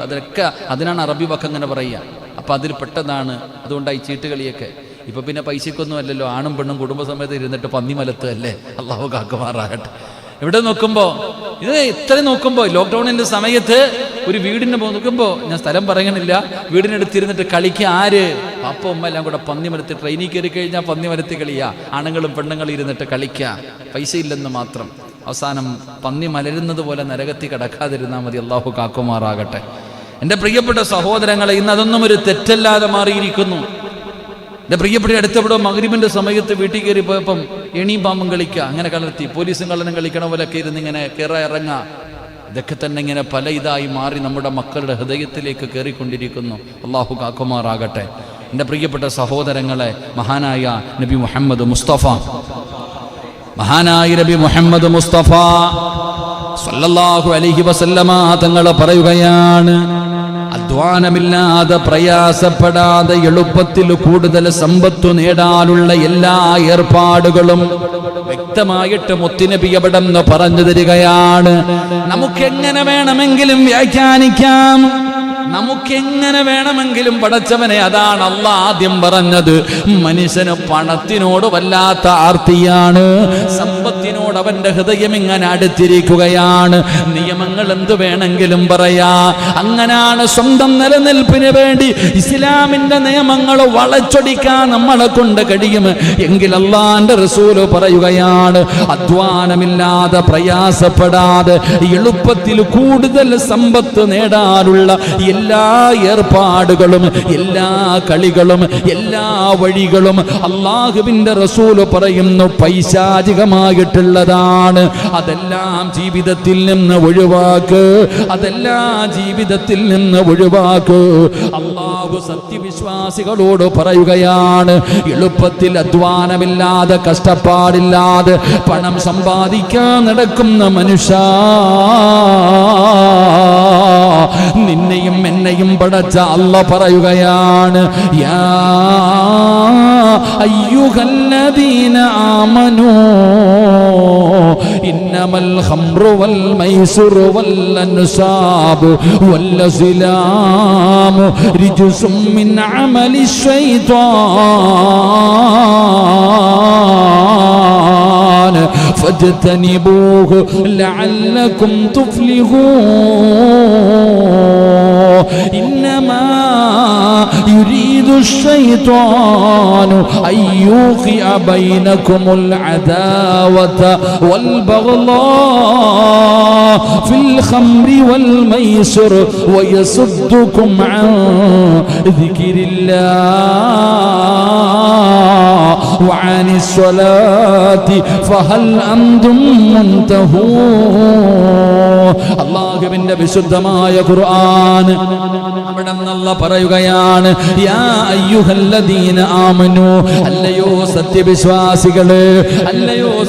അതിനാണ് അറബി വാക്ക് അങ്ങനെ പറയുക. അപ്പം അതിൽ പെട്ടതാണ്. അതുകൊണ്ടായി ചീട്ടുകളിയൊക്കെ. ഇപ്പം പിന്നെ പൈസക്കൊന്നും അല്ലല്ലോ, ആണും പെണ്ണും കുടുംബസമേതം ഇരുന്നിട്ട് പന്നി മലത്ത് അല്ലേ. അള്ളാഹു കാക്കുമാറാകട്ടെ. ഇവിടെ നോക്കുമ്പോൾ ഇത്രയും നോക്കുമ്പോൾ ലോക്ക്ഡൗണിൻ്റെ സമയത്ത് ഒരു വീടിന് നോക്കുമ്പോൾ, ഞാൻ സ്ഥലം പറയണില്ല, വീടിനടുത്തിരുന്നിട്ട് കളിക്കുക ആര്? അപ്പ ഉമ്മ എല്ലാം കൂടെ പന്നി മരത്തി ട്രെയിനിൽ കയറി കഴിഞ്ഞാൽ പന്നി മരത്തി കളിയാ. ആണുങ്ങളും പെണ്ണുങ്ങളും ഇരുന്നിട്ട് കളിക്കുക. പൈസ ഇല്ലെന്ന് മാത്രം. അവസാനം പന്നി മലരുന്നത് പോലെ നരകത്തിൽ കിടക്കാതിരുന്നാൽ മതി. അള്ളാഹു കാക്കുമാറാകട്ടെ. എൻ്റെ പ്രിയപ്പെട്ട സഹോദരങ്ങളെ, ഇന്ന് അതൊന്നും ഒരു തെറ്റല്ലാതെ മാറിയിരിക്കുന്നു. എൻ്റെ പ്രിയപ്പെട്ട അടുത്തവിടെ മഗ്രിബിൻ്റെ സമയത്ത് വീട്ടിൽ കയറി പോയപ്പം എണിയും പാമ്പും കളിക്കുക. അങ്ങനെ കലർത്തി പോലീസും കള്ളനും കളിക്കണ പോലെയൊക്കെ ഇരുന്ന് ഇങ്ങനെ ഇറങ്ങുക. ഇതൊക്കെ തന്നെ ഇങ്ങനെ പല ഇതായി മാറി നമ്മുടെ മക്കളുടെ ഹൃദയത്തിലേക്ക് കയറിക്കൊണ്ടിരിക്കുന്നു. അള്ളാഹു കാക്കുമാറാകട്ടെ. എൻ്റെ പ്രിയപ്പെട്ട സഹോദരങ്ങളെ, മഹാനായ നബി മുഹമ്മദ് മുസ്തഫ സല്ലല്ലാഹു അലൈഹി വസല്ലമ തങ്ങൾ പറയുകയാണ്, അധ്വാനമില്ലാതെ പ്രയാസപ്പെടാതെ എളുപ്പത്തിൽ കൂടുതൽ സമ്പത്ത് നേടാനുള്ള എല്ലാ ഏർപ്പാടുകളും വ്യക്തമായിട്ട് മുത്തുനബി അവിടെ നിന്ന് പറഞ്ഞു തരികയാണ്. നമുക്കെങ്ങനെ വേണമെങ്കിലും വ്യാഖ്യാനിക്കാം, നമുക്കെങ്ങനെ വേണമെങ്കിലും പടച്ചവനെ. അതാണ് അല്ലാഹ് ആദ്യം പറഞ്ഞത്. മനുഷ്യന് പണത്തിനോട് വല്ലാത്ത ആർത്തിയാണ്, സമ്പത്തിനോട് അവന്റെ ഹൃദയം ഇങ്ങനെ അടുത്തിരിക്കുകയാണ്. നിയമങ്ങൾ എന്ത് വേണമെങ്കിലും പറയാ. അങ്ങനാണ് സ്വന്തം നിലനിൽപ്പിന് വേണ്ടി ഇസ്ലാമിന്റെ നിയമങ്ങൾ വളച്ചൊടിക്കാൻ നമ്മളെ കൊണ്ട് കഴിയും എങ്കിൽ അല്ലാഹുവിന്റെ റസൂൽ പറയുകയാണ്, അധ്വാനമില്ലാതെ പ്രയാസപ്പെടാതെ എളുപ്പത്തിൽ കൂടുതൽ സമ്പത്ത് നേടാനുള്ള എല്ലാ ഏർപ്പാടുകളും എല്ലാ കളികളും എല്ലാ വഴികളും അല്ലാഹുവിന്റെ റസൂൽ പറയുന്നു പൈശാചികമായിട്ടുള്ളതാണ്. അതെല്ലാം ജീവിതത്തിൽ നിന്ന് ഒഴിവാക്ക്, അല്ലാഹു സത്യവിശ്വാസികളോട് പറയുകയാണ്, എളുപ്പത്തിൽ അധ്വാനമില്ലാതെ കഷ്ടപ്പാടില്ലാതെ പണം സമ്പാദിക്കാൻ നടക്കുന്ന മനുഷ്യ, നിന്നെയും എന്നെയും പടച്ച അല്ലാഹ് പറയുകയാണ്, യാ അയ്യുഹല്ലദീന ആമനൂ ഇന്നമൽ ഖംറു വൽ മൈസിറു വൽ അൻസാബു വൽ അസ്ലാമു റിജ്സും മിൻ അമലി ശൈത്വാൻ ഫജ്തനിബൂഹു ലഅല്ലകും തുഫ്ലിഹൂൻ. ഇന്നമാ യുരീദു الشيطان أن يوقع بينكم العداوة والبغضاء في الخمر والميسر ويصدكم عن ذكر الله وعن الصلاة فهل أنتم منتهون. അല്ലാഹുവിന്റെ വിശുദ്ധമായ ഖുർആൻ അവിടെ നിന്ന് പറയുകയാണ്, യാ അയ്യുഹല്ലദീന ആമനൂ, അല്ലയോ സത്യവിശ്വാസികളെ, അല്ലാഹുവിനെ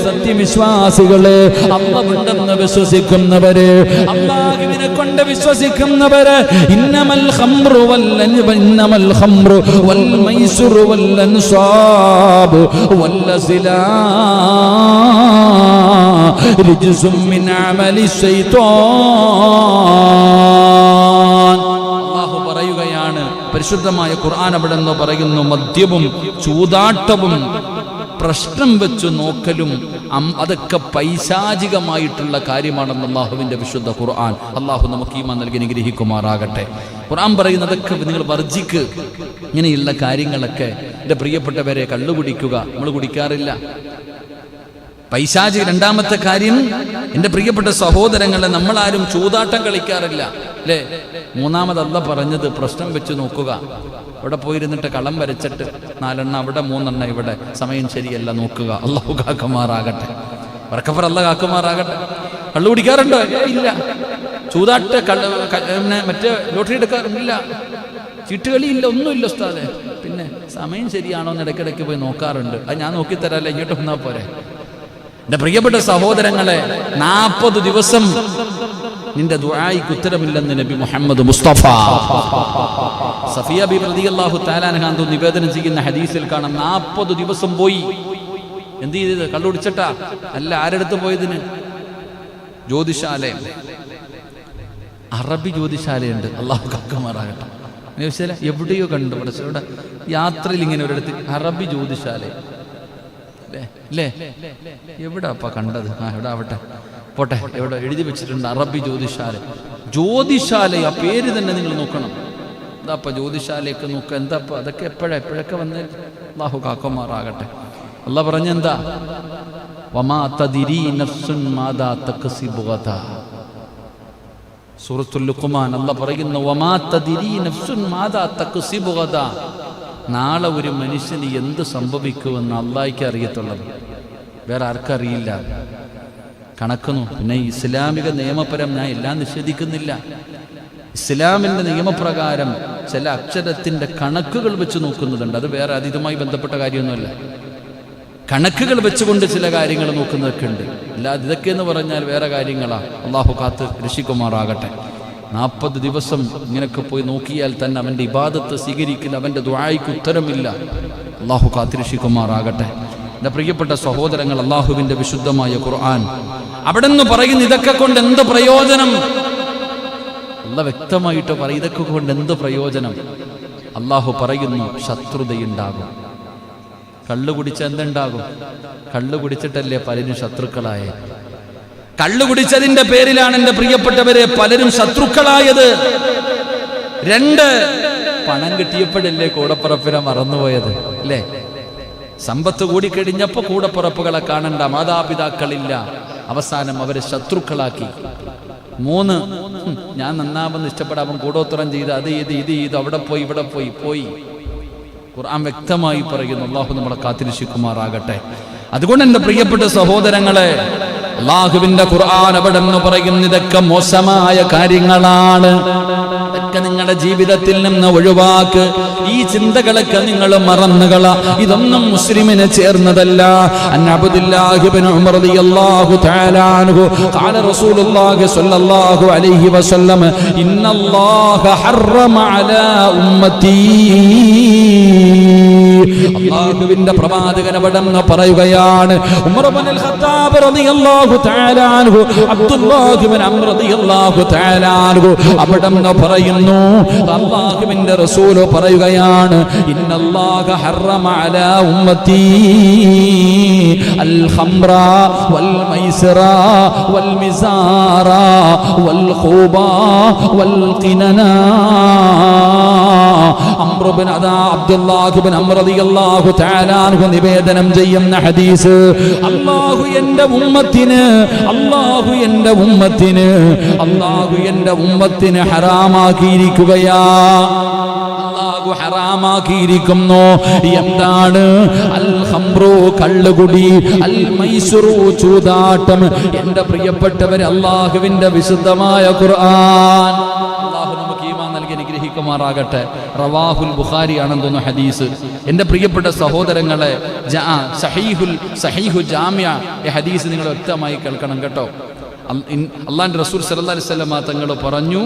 വിശ്വസിക്കുന്നവരെ, അല്ലാഹുവിനെ കൊണ്ട് വിശ്വസിക്കുന്നവരെ, ഇന്നമൽ ഖംറു വൽ മൈസിറു വൽ അൻസാബ് വൽ അസ്ലാം റിജ്സും മിൻ അമലി ശൈത്വാൻ. അല്ലാഹു പറയുകയാണ്, പരിശുദ്ധമായ ഖുർആൻ അവിടെ നിന്ന് പറയുന്നു, മദ്യവും ചൂതാട്ടവും പ്രശ്നം വെച്ചു നോക്കലും അതൊക്കെ പൈശാചികമായിട്ടുള്ള കാര്യമാണെന്ന് അള്ളാഹുവിൻ്റെ വിശുദ്ധ ഖുർആൻ. അള്ളാഹു നമുക്ക് ഈമാൻ നൽകി അനുഗ്രഹിക്കുമാറാകട്ടെ. ഖുർആൻ പറയുന്നതൊക്കെ നിങ്ങൾ വർജിക്ക്. ഇങ്ങനെയുള്ള കാര്യങ്ങളൊക്കെ എൻ്റെ പ്രിയപ്പെട്ടവരെ, കള്ളു കുടിക്കുക, നമ്മൾ കുടിക്കാറില്ല. പൈശാചിക. രണ്ടാമത്തെ കാര്യം, എൻ്റെ പ്രിയപ്പെട്ട സഹോദരങ്ങളെ, നമ്മളാരും ചൂതാട്ടം കളിക്കാറില്ല അല്ലേ? മൂന്നാമത് അല്ലാഹ് പറഞ്ഞത് പ്രശ്നം വെച്ച് നോക്കുക. അവിടെ പോയിരുന്നിട്ട് കളം വരച്ചിട്ട് 4 എണ്ണം അവിടെ 3 എണ്ണം ഇവിടെ, സമയം ശരിയല്ല നോക്കുക. അല്ലാഹു കാക്കുമാറാകട്ടെ. വറക്കഫർ അല്ലാഹ് കാക്കുമാറാകട്ടെ. കള്ളു കുടിക്കാറുണ്ടോ? ഇല്ല. ചൂതാട്ട മറ്റേ ലോട്ടറി എടുക്കാറില്ല, ചീട്ടുകളിയില്ല, ഒന്നുമില്ല ഉസ്താദേ. പിന്നെ സമയം ശരിയാണോ എന്ന് ഇടയ്ക്കിടയ്ക്ക് പോയി നോക്കാറുണ്ട്. അത് ഞാൻ നോക്കിത്തരാല്ലേ, ഇങ്ങോട്ട് വന്നാൽ പോരെ. എൻ്റെ പ്രിയപ്പെട്ട സഹോദരങ്ങളെ, 40 ദിവസം നിന്റെ ദുആയിക്ക് ഉത്തരമില്ലെന്ന് നബി മുഹമ്മദ് മുസ്തഫ. സഫിയ ബിബി റളിയല്ലാഹു തആല അൻഹാ നിവേദനം ചെയ്യുന്ന ഹദീസിൽ കാണാം, 40 ദിവസം പോയി. എന്ത് ചെയ്തത്? കള്ളുടിച്ചിട്ടാ? അല്ല. ആരെടുത്ത് പോയതിന്? ജ്യോതിശാലയം. അറബി ജ്യോതിശാലയുണ്ട്. അള്ളാഹു കാക്കുമാറാകട്ടെ. എവിടെയോ കണ്ടു. ഇവിടെ യാത്രയിൽ ഇങ്ങനെ ഒരിടത്ത് അറബി ജ്യോതിശാലയം അല്ലേ? എവിടെ അപ്പ കണ്ടത്? എവിടെ ആവട്ടെ, പോട്ടെ. എവിടെ എഴുതി വെച്ചിട്ടുണ്ട് അറബി ജ്യോതിശാല. ജ്യോതിശാല, ആ പേര് തന്നെ നിങ്ങൾ നോക്കണം. എന്താപ്പ ജ്യോതിശാലയൊക്കെ നോക്കുക? എന്താപ്പ അതൊക്കെ എപ്പോഴൊക്കെ വന്ന്? അല്ലാഹു കാക്കുമാറാകട്ടെ. അല്ലാഹ് പറഞ്ഞെന്താ? വമാ തദ്രീ നഫ്സുൻ മാദാ തക്സിബു ഗദാ. സൂറത്തുൽ ലുഖ്മാൻ അല്ലാഹ് പറയുന്നു, വമാ തദ്രീ നഫ്സുൻ മാദാ തക്സിബു ഗദാ. നാളെ ഒരു മനുഷ്യന് എന്ത് സംഭവിക്കുമെന്ന് അള്ളാഹിക്ക് അറിയത്തുള്ളത്, വേറെ ആർക്കറിയില്ല. കണക്കുന്നു. പിന്നെ ഇസ്ലാമിക നിയമപരം ഞാൻ എല്ലാം നിഷേധിക്കുന്നില്ല. ഇസ്ലാമിൻ്റെ നിയമപ്രകാരം ചില അക്ഷരത്തിൻ്റെ കണക്കുകൾ വെച്ച് നോക്കുന്നതുണ്ട്. അത് വേറെ അതുമായി ബന്ധപ്പെട്ട കാര്യമൊന്നുമല്ല. കണക്കുകൾ വെച്ചുകൊണ്ട് ചില കാര്യങ്ങൾ നോക്കുന്നതൊക്കെ ഉണ്ട്. അല്ലാതെ ഇതൊക്കെ എന്ന് പറഞ്ഞാൽ വേറെ കാര്യങ്ങളാ. അള്ളാഹു കാത്ത് രക്ഷിക്കുമാറാകട്ടെ. 40 ദിവസം ഇങ്ങനെയൊക്കെ പോയി നോക്കിയാൽ തന്നെ അവൻ്റെ ഇബാദത്ത് സ്വീകരിക്കില്ല, അവൻ്റെ ദുആയിക്ക് ഉത്തരമില്ല. അള്ളാഹു കാത്തിരക്ഷിക്കുമാറാകട്ടെ. എൻ്റെ പ്രിയപ്പെട്ട സഹോദരങ്ങൾ, അള്ളാഹുവിൻ്റെ വിശുദ്ധമായ ഖുർആൻ അവിടെ നിന്ന് പറയുന്നു, ഇതൊക്കെ കൊണ്ട് എന്ത് പ്രയോജനം? അള്ളാഹ് വ്യക്തമായിട്ട് പറയും, ഇതൊക്കെ കൊണ്ട് എന്ത് പ്രയോജനം? അള്ളാഹു പറയുന്നു, ശത്രുതയുണ്ടാകും. കള്ളു കുടിച്ച എന്തുണ്ടാകും? കള്ളു കുടിച്ചിട്ടല്ലേ പലരും ശത്രുക്കളായ. കള്ളു കുടിച്ചതിന്റെ പേരിലാണ് എൻ്റെ പ്രിയപ്പെട്ടവരെ പലരും ശത്രുക്കളായത്. 2, പണം കിട്ടിയപ്പോഴല്ലേ കൂടപ്പുറപ്പിനെ മറന്നുപോയത് അല്ലേ? സമ്പത്ത് കൂടിക്കഴിഞ്ഞപ്പോൾ കൂടപ്പുറപ്പുകളെ കാണണ്ട, മാതാപിതാക്കളില്ല, അവസാനം അവരെ ശത്രുക്കളാക്കി. 3, ഞാൻ നന്നാമെന്ന് ഇഷ്ടപ്പെടാൻ കൂടോത്തരം ചെയ്ത് അത് ചെയ്ത് അവിടെ പോയി ഇവിടെ പോയി. ഖുർആൻ വ്യക്തമായി പറയുന്നു. അല്ലാഹു നമ്മളെ കാത്തിരക്ഷിക്കുമാറാകട്ടെ. അതുകൊണ്ട് എൻ്റെ പ്രിയപ്പെട്ട സഹോദരങ്ങളെ, അല്ലാഹുവിന്റെ ഖുർആൻ അവിടെ നിന്ന് പറയുന്നു, ഇതൊക്കെ മോശമായ കാര്യങ്ങളാണ്. ഇതൊക്കെ നിങ്ങളുടെ ജീവിതത്തിൽ നിന്ന് ഒഴിവാക്ക്. ഈ ചിന്തകളൊക്കെ നിങ്ങൾ മറന്നുകള. ഇതൊന്നും മുസ്ലിമിന് ചേർന്നതല്ല. അൻ അബ്ദുല്ലാഹി ഇബ്നു ഉമർ റളിയല്ലാഹു തആല അൻഹു ഖാല റസൂലുള്ളാഹി സ്വല്ലല്ലാഹു അലൈഹി വസല്ലം ഇന്നല്ലാഹ ഹറമ അലാ ഉമ്മത്തി. അല്ലാഹുവിന്റെ പ്രവാചകൻ അവിടെ നിന്ന് പറയുകയാണ്, ഉമർ ഇബ്നുൽ ഖത്താബ് റളിയല്ലാഹു തആല അൻഹു, അബ്ദുല്ലാഹി ഇബ്നു അംർ റളിയല്ലാഹു തആല അൻഹു അവിടെ നിന്ന് പറയുന്നു, അല്ലാഹുവിന്റെ റസൂൽ പറയുകയാണ്, ഇന്നല്ലാഹ ഹറമ അലാ ഉമ്മത്തി അൽ ഖംറ വൽ മൈസിറ വൽ മിസാറ വൽ ഖൂബ വൽ ഖിനന. അബ്ദുല്ലാഹി ഇബ്നു അംർ റളിയല്ലാഹു തആല അൻഹു നിവേദനം ചെയ്യുന്ന ഹദീസ്, അല്ലാഹു എൻ്റെ ഉമ്മത്തിന് ഹറാമാക്കിയിരിക്കുകയാ. അല്ലാഹു ഹറാമാക്കിയിരിക്കുന്നു. എന്താണ്? അൽ ഖംറു, കള്ളുകുടി, അൽ മൈസുറു, ചൂതാട്ടം. എൻ്റെ പ്രിയപ്പെട്ടവരെ, അല്ലാഹുവിൻ്റെ വിശുദ്ധമായ ഖുർആൻ, അല്ലാഹു നമുക്ക് ഈമാൻ നൽകി അനുഗ്രഹിക്കുമാറാകട്ടെ. റവാഹുൽ ബുഖാരി ആണെന്ന് തോന്നുന്നു ഹദീസ്. എൻ്റെ പ്രിയപ്പെട്ട സഹോദരങ്ങളെ, സഹീഹു ജാമിഅ ഈ ഹദീസ് നിങ്ങൾ വ്യക്തമായി കേൾക്കണം കേട്ടോ. അല്ലാഹുവിൻ്റെ റസൂൽ സല്ലല്ലാഹു അലൈഹി വസല്ലം തങ്ങൾ പറഞ്ഞു,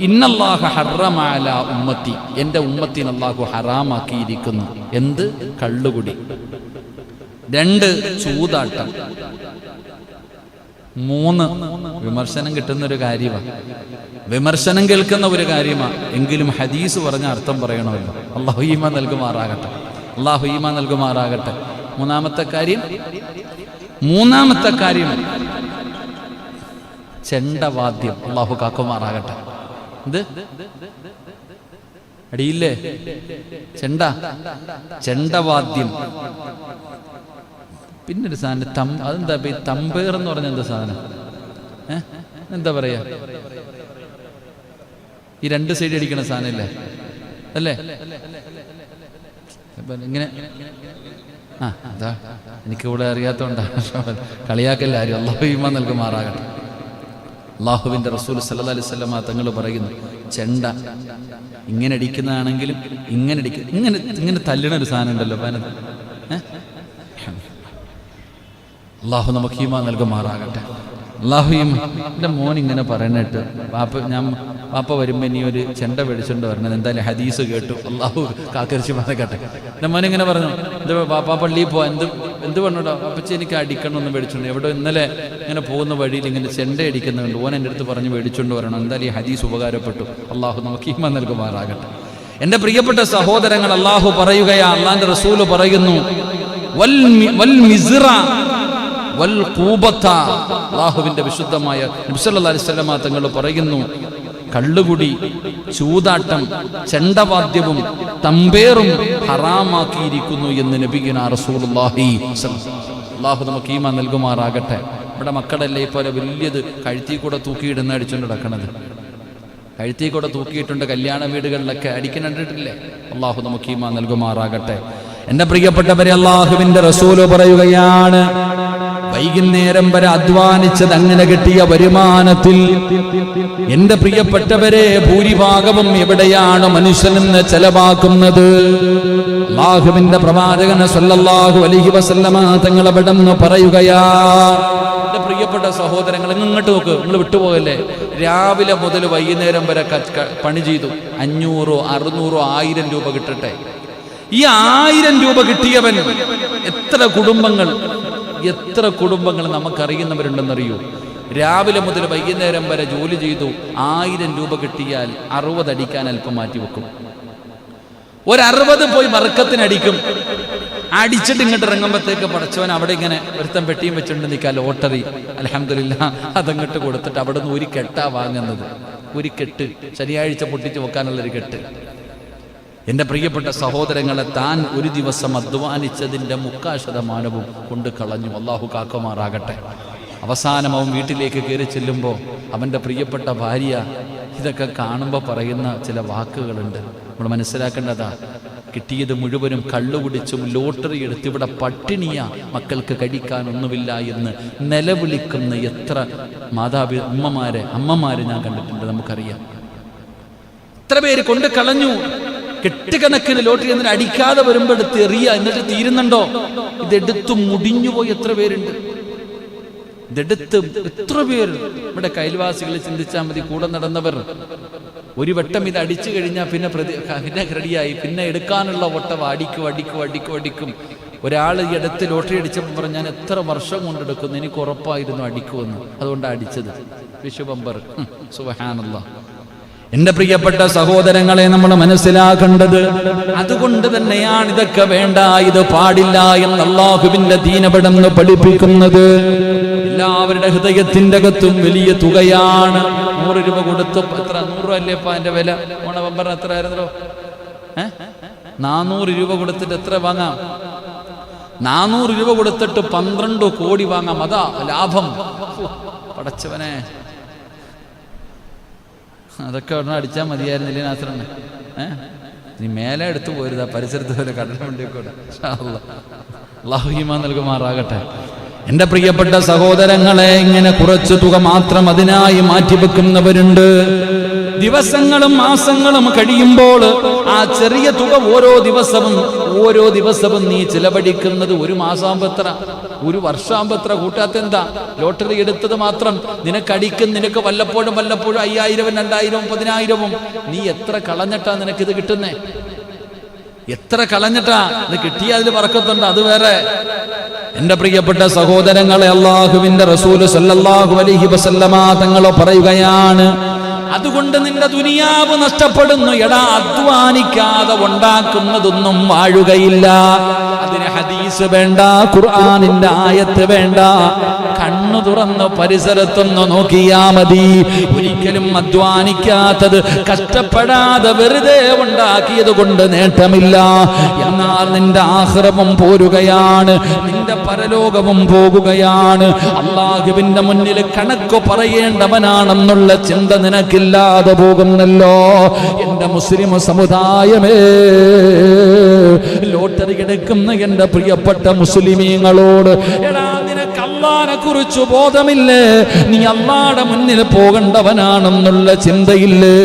ഇന്നല്ലാഹ ഹറമ അലാ ഉമ്മത്തി, എൻ്റെ ഉമ്മത്തിന് അല്ലാഹു ഹറാമാക്കിയിരിക്കുന്നു. എന്ത്? കള്ളുകുടി. 2, ചൂതാട്ടം. 3, വിമർശനം കിട്ടുന്നൊരു കാര്യമാണ്, വിമർശനം കേൾക്കുന്ന ഒരു കാര്യമാണ്. എങ്കിലും ഹദീസ് പറഞ്ഞ അർത്ഥം പറയണമല്ലോ. അല്ലാഹു ഈമാൻ നൽകുമാറാകട്ടെ. 3-ാമത്തെ കാര്യം, മൂന്നാമത്തെ കാര്യം ചെണ്ടവാദ്യം. അള്ളാഹു കാക്കുമാറാകട്ടെ. എന്ത് അടിയില്ലേ? ചെണ്ടവാദ്യം. പിന്നൊരു സാധനം അതെന്താ ഈ തമ്പേർ എന്ന് പറഞ്ഞ എന്താ സാധനം? എന്താ പറയാ? ഈ രണ്ട് സൈഡ് അടിക്കണ സാധനം ഇല്ലേ? അല്ലേ? ഇങ്ങനെ അതാ എനിക്കിവിടെ അറിയാത്തോണ്ടാ. കളിയാക്കല്ല ആരും. അള്ളാഹു ഈമാൻ നൽകുമാറാകട്ടെ. അള്ളാഹുവിന്റെ റസൂൽ സല്ലല്ലാഹു അലൈഹി വസല്ലം തങ്ങൾ പറയുന്നു, ചെണ്ട ഇങ്ങനെ അടിക്കുന്നതാണെങ്കിലും ഇങ്ങനെ തല്ലണ ഒരു സാധനം ഉണ്ടല്ലോ. അള്ളാഹു നമുക്ക് ഈമാൻ നൽകുമാറാകട്ടെ. അള്ളാഹു എൻ്റെ മോൻ ഇങ്ങനെ പറയണിട്ട് വാപ്പ വരുമ്പോൾ ഇനി ഒരു ചെണ്ട മേടിച്ചുകൊണ്ട് വരണത്. എന്തായാലും ഹദീസ് കേട്ടു. അള്ളാഹു കാക്കരിച്ച് പറഞ്ഞേക്കട്ടെ. എൻ്റെ മോൻ ഇങ്ങനെ പറഞ്ഞു, വാപ്പ പള്ളിയിൽ പോവാ, എന്ത് പറഞ്ഞോട്ടോ അപ്പച്ചി എനിക്ക് അടിക്കണമെന്ന് മേടിച്ചുകൊണ്ട്. എവിടെ ഇന്നലെ ഇങ്ങനെ പോകുന്ന വഴിയിൽ ഇങ്ങനെ ചെണ്ട അടിക്കുന്നുണ്ട്. ഓൻ എൻ്റെ അടുത്ത് പറഞ്ഞ് മേടിച്ചുകൊണ്ട് വരണം. എന്തായാലും ഈ ഹദീസ് ഉപകാരപ്പെട്ടു. അള്ളാഹു നമുക്ക് ഈമാൻ നൽകുമാറാകട്ടെ. എൻ്റെ പ്രിയപ്പെട്ട സഹോദരങ്ങൾ, അള്ളാഹു പറയുകയാ, അള്ളാന്റെ റസൂല് പറയുന്നു, അള്ളാഹുവിന്റെ വിശുദ്ധമായ നബി സല്ലല്ലാഹു അലൈഹി വസല്ലം തങ്ങൾ പറയുന്നു, കള്ളുകുടി, ചൂതാട്ടം, ചെണ്ടവാദ്യവും തമ്പേറും ഹറാമാക്കിയിരിക്കുന്നു എന്ന് നബിയുനാ റസൂലുള്ളാഹി. അള്ളാഹു നമുക്ക് ഈമാൻ നൽകുമാറാകട്ടെ. ഇവിടെ മക്കളല്ലേ പോലെ വലിയത് കഴുത്തിൽ കൂടെ തൂക്കിയിടുന്ന അടിച്ചുകൊണ്ട് നടക്കണത്. കഴുത്തിൽ കൂടെ തൂക്കിയിട്ടുണ്ട് കല്യാണ വീടുകളിലൊക്കെ അടിക്കണ്ടിട്ടില്ലേ? അള്ളാഹു നമുക്ക് ഈമാൻ നൽകുമാറാകട്ടെ. എന്റെ പ്രിയപ്പെട്ടവരെ, അള്ളാഹുവിന്റെ റസൂല് പറയുകയാണ്, വൈകുന്നേരം വരെ അധ്വാനിച്ചത് അങ്ങനെ കിട്ടിയ വരുമാനത്തിൽ എന്റെ പ്രിയപ്പെട്ടവരെ ഭൂരിഭാഗവും എവിടെയാണ് മനുഷ്യനെന്ന് ചെലവാക്കുന്നത്? അല്ലാഹുവിന്റെ പ്രവാചകൻ സല്ലല്ലാഹു അലൈഹി വസല്ലമ തങ്ങൾ അവിടെന്ന് പറയുകയാ, എന്റെ പ്രിയപ്പെട്ട സഹോദരങ്ങൾ, ഇങ്ങോട്ട് നോക്ക്, നിങ്ങൾ വിട്ടുപോകല്ലേ. രാവിലെ മുതൽ വൈകുന്നേരം വരെ പണി ചെയ്തു. 500, 600, 1000 രൂപ കിട്ടട്ടെ. ഈ 1000 രൂപ കിട്ടിയവൻ എത്ര കുടുംബങ്ങൾ നമുക്കറിയുന്നവരുണ്ടെന്നറിയൂ? രാവിലെ മുതൽ വൈകുന്നേരം വരെ ജോലി ചെയ്തു. 1000 രൂപ കിട്ടിയാൽ 60 അടിക്കാൻ അല്പം മാറ്റി വെക്കും. 60 പോയി വർക്കത്തിനടിക്കും. അടിച്ചിട്ട് ഇങ്ങോട്ട് ഇറങ്ങുമ്പോഴത്തേക്ക് പടച്ചവൻ അവിടെ ഇങ്ങനെ ഒരുത്തം പെട്ടിയും വെച്ചിട്ടുണ്ട് നിൽക്കുക, ലോട്ടറി. അൽഹംദുലില്ലാ അതങ്ങോട്ട് കൊടുത്തിട്ട് അവിടെ നിന്ന് ഒരു കെട്ടാ വാങ്ങുന്നത്. ഒരു കെട്ട് ശനിയാഴ്ച പൊട്ടിച്ച് വെക്കാനുള്ളൊരു കെട്ട്. എൻ്റെ പ്രിയപ്പെട്ട സഹോദരങ്ങളെ, താൻ ഒരു ദിവസം അധ്വാനിച്ചതിൻ്റെ 3% കൊണ്ട് കളഞ്ഞു. അള്ളാഹു കാക്കുമാറാകട്ടെ. അവസാനം അവൻ വീട്ടിലേക്ക് കയറി ചെല്ലുമ്പോൾ അവൻ്റെ പ്രിയപ്പെട്ട ഭാര്യ ഇതൊക്കെ കാണുമ്പോൾ പറയുന്ന ചില വാക്കുകളുണ്ട്. നമ്മൾ മനസ്സിലാക്കേണ്ടതാ, കിട്ടിയത് മുഴുവനും കള്ളുകുടിച്ചും ലോട്ടറി എടുത്ത് ഇവിടെ പട്ടിണിയാ, മക്കൾക്ക് കഴിക്കാനൊന്നുമില്ല എന്ന് നിലവിളിക്കുന്ന എത്ര അമ്മമാരെ ഞാൻ കണ്ടിട്ടുണ്ട്. നമുക്കറിയാം എത്ര പേര് കൊണ്ട് കളഞ്ഞു. കെട്ടുകണക്കിന് ലോട്ടറി എന്നിട്ട് അടിക്കാതെ വരുമ്പോൾ എടുത്ത് എറിയ, എന്നിട്ട് തീരുന്നുണ്ടോ? ഇതെടുത്ത് മുടിഞ്ഞുപോയി എത്ര പേരുണ്ട്. ഇതെടുത്ത് എത്ര പേര് ഇവിടെ അയൽവാസികൾ ചിന്തിച്ചാൽ മതി. കൂടെ നടന്നവർ ഒരു വട്ടം ഇത് അടിച്ചു കഴിഞ്ഞാൽ പിന്നെ റെഡിയായി. പിന്നെ എടുക്കാനുള്ള വട്ടം അടിക്കും. ഒരാൾ ഈ അടുത്ത് ലോട്ടറി അടിച്ചപ്പോൾ പറഞ്ഞു, ഞാൻ എത്ര വർഷം കൊണ്ടെടുക്കുന്നു, എനിക്ക് ഉറപ്പായിരുന്നു അടിക്കുമെന്ന്, അതുകൊണ്ടാണ് അടിച്ചത്. വിഷുബമ്പർ. സുബ്ഹാനല്ലാഹ്. എന്റെ പ്രിയപ്പെട്ട സഹോദരങ്ങളെ, നമ്മൾ മനസ്സിലാക്കേണ്ടത് അതുകൊണ്ട് തന്നെയാണ് ഇതൊക്കെ വേണ്ട, ഇത് പാടില്ല എന്ന് അല്ലാഹുവിന്റെ ദീനപടന്ന് പഠിപ്പിക്കുന്നത്. എല്ലാവരുടെ ഹൃദയത്തിന്റെ അകത്തും വലിയ തുകയാണ്. 100 രൂപ കൊടുത്ത് എത്ര 100 രൂപ അല്ലേ ഇപ്പൊ അതിന്റെ വില? ഓണബമ്പറിന് എത്ര ആയിരുന്നല്ലോ? 400 രൂപ കൊടുത്തിട്ട് എത്ര വാങ്ങാം? 400 രൂപ കൊടുത്തിട്ട് 12 കോടി വാങ്ങാം. അതാ ലാഭം. പടച്ചവനെ, അതൊക്കെ ഉടനെ അടിച്ചാൽ മതിയായിരുന്നില്ലേ നാസറന്നെ? നീ മേലെ എടുത്തു പോരുത്, ആ പരിസരത്ത് പോലെ കടൽ വണ്ടിയൊക്കെ. അല്ലാഹു ഈമാൻ നൽകുമാറാകട്ടെ. എന്റെ പ്രിയപ്പെട്ട സഹോദരങ്ങളെ, ഇങ്ങനെ കുറച്ചു തുക മാത്രം അതിനായി മാറ്റിവെക്കുന്നവരുണ്ട്. ദിവസങ്ങളും മാസങ്ങളും കഴിയുമ്പോൾ ആ ചെറിയ തുക ഓരോ ദിവസവും നീ ചിലവഴിക്കുന്നത് ഒരു മാസമാകുമ്പോ എത്ര, ഒരു വർഷമാകുമ്പോ എത്ര കൂട്ടാത്തെന്താ? ലോട്ടറി എടുത്തത് മാത്രം നിനക്ക് വല്ലപ്പോഴും 5000, 2000, 10000 നീ എത്ര കളഞ്ഞിട്ടാ നിനക്കിത് കിട്ടുന്നേ? എത്ര കളഞ്ഞിട്ടാ ഇത് കിട്ടിയ? അതിൽ പറക്കത്തുണ്ട്, അത് വേറെ. എന്റെ പ്രിയപ്പെട്ട സഹോദരങ്ങളെ, അല്ലാഹുവിന്റെ റസൂല് സല്ലല്ലാഹു അലൈഹി വസല്ലമ തങ്ങൾ പറയുകയാണ്, അതുകൊണ്ട് നിന്റെ ദുനിയാവ് നഷ്ടപ്പെടുന്നു. എടാ, അധ്വാനിക്കാതെ ഉണ്ടാക്കുന്നതൊന്നും വാഴുകയില്ല. അതിന് ഹദീസ് ഹദീസ് വേണ്ട, ഖുർആനിന്റെ ആയത്ത് വേണ്ട, കണ്ണു തുറന്ന് പരിസരത്തൊന്ന് നോക്കിയാ മതി. ഒരിക്കലും അധ്വാനിക്കാത്തത്, കഷ്ടപ്പെടാതെ വെറുതെ ഉണ്ടാക്കിയത് കൊണ്ട് നേട്ടമില്ല. എന്നാൽ നിന്റെ ആഖിറവും പോരുകയാണ്, നിന്റെ പരലോകവും പോകുകയാണ്. അല്ലാഹുവിന്റെ മുന്നിൽ കണക്ക് പറയേണ്ടവനാണെന്നുള്ള ചിന്ത നിനക്കില്ലാതെ പോകുന്നല്ലോ. എന്റെ മുസ്ലിം സമുദായമേ, ലോട്ടറി കിടക്കുന്ന എന്റെ പ്രിയപ്പെട്ട മുസ്ലിമീങ്ങളോട്, എടാ നിനക്ക് അല്ലാഹുവിനെ കുറിച്ച് ബോധമില്ലേ? നീ അല്ലാഹുവിന്റെ മുന്നിൽ പോകേണ്ടവനാണെന്നുള്ള ചിന്തയില്ലേ?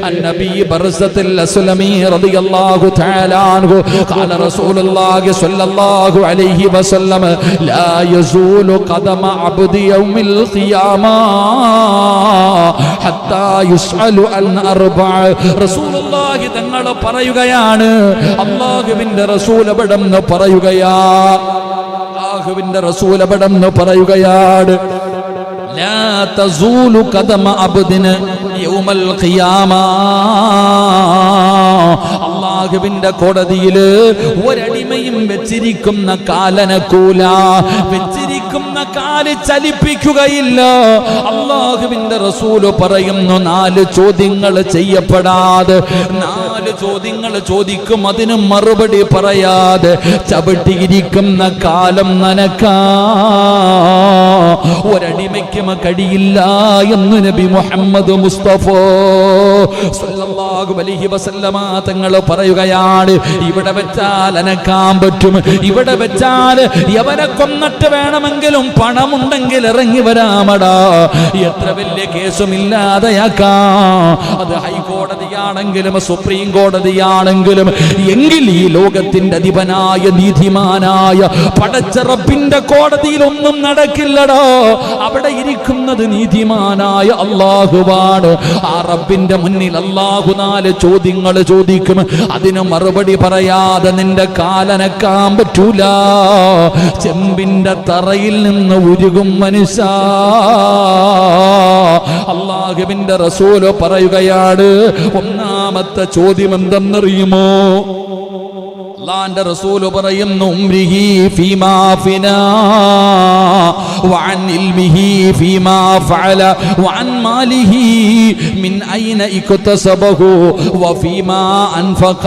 അന്നബി ബർസത്തുൽ അസ്ലമി റളിയല്ലാഹു തആല അൻഹു ഖാല റസൂലുള്ളാഹി സ്വല്ലല്ലാഹു അലൈഹി വസല്ലം ലാ യസൂലു ഖദമ അബ്ദി യൗമിൽ ഖിയാമ ഹത്താ യുസ്അലു അൻ അർബഅ. റസൂലുള്ളാഹി തങ്ങൾ പറയുകയാണ്, അല്ലാഹുവിന്റെ റസൂൽ അവിടെന്ന് പറയുകയാ, അല്ലാഹുവിന്റെ റസൂൽ അവിടെന്ന് പറയുകയാണ്, ലാ തസൂലു ഖദമ അബ്ദിന യൗമൽ ഖിയാമ. അല്ലാഹുവിന്റെ കോടതിയില് ഒരടിമയും വെച്ചിരിക്കുന്ന കാലനക്കൂല, വെച്ചിരിക്കുന്ന കാല് ചലിപ്പിക്കുകയില്ല. അല്ലാഹുവിന്റെ റസൂല് പറയുന്നു, 4 ചോദ്യങ്ങൾ ചെയ്യപ്പെടാതെ, 4 ചോദ്യങ്ങൾ ചോദിക്കും, അതിന് മറുപടി പറയാതെ ചവിട്ടിയിരിക്കുന്ന കാലം നനക്കാ ഒരടിമയ്ക്കും കഴിയില്ല എന്ന് നബി മുഹമ്മദ് മുസ്തഫ സല്ലല്ലാഹു അലൈഹി വസല്ലമ തങ്ങൾ പറയുകയാണ്. ഇവിടെ വെച്ചാൽ അനക്കാൻ പറ്റും, ഇവിടെ വെച്ചാൽ എവനെ കൊന്നിട്ട് വേണമെങ്കിലും പണമുണ്ടെങ്കിൽ ഇറങ്ങി വരാമടാ, എത്ര വലിയ കേസും ഇല്ലാതെയാക്കാം. അത് ഹൈക്കോടതിയാണെങ്കിലും സുപ്രീം കോടതിയാണെങ്കിലും, എങ്കിൽ ഈ ലോകത്തിന്റെ അധിപനായ നീതിമാനായ പടച്ച റബ്ബിന്റെ കോടതിയിൽ ഒന്നും നടക്കില്ലടോ. അവിടെ ഇരിക്കുന്നത് നീതിമാനായ അല്ലാഹുവാണ്. ആ റബ്ബിന്റെ മുന്നിൽ അല്ലാഹു 4 ചോദ്യങ്ങൾ ചോദിക്കും, അതിന് മറുപടി പറയാതെ നിന്റെ കാലനക്കാൻ പറ്റൂല. ചെമ്പിന്റെ തറയിൽ നിന്ന് ഉരുകും മനുഷ്യ. അല്ലാഹുവിന്റെ റസൂല് പറയുകയാണ്, ഒന്നാമത്തെ ചോദ്യം എന്തെന്നറിയുമോ? അല്ലാഹുവിന്റെ റസൂല് പറയുന്നു, ഉംരിഹി ഫീമാ ഫിനാ വഅൻ ഇൽമിഹി ഫീമാ ഫഅല വഅൻ മാലിഹി മിൻ ഐന ഇക്തസബഹു വഫീമാ അൻഫഖ.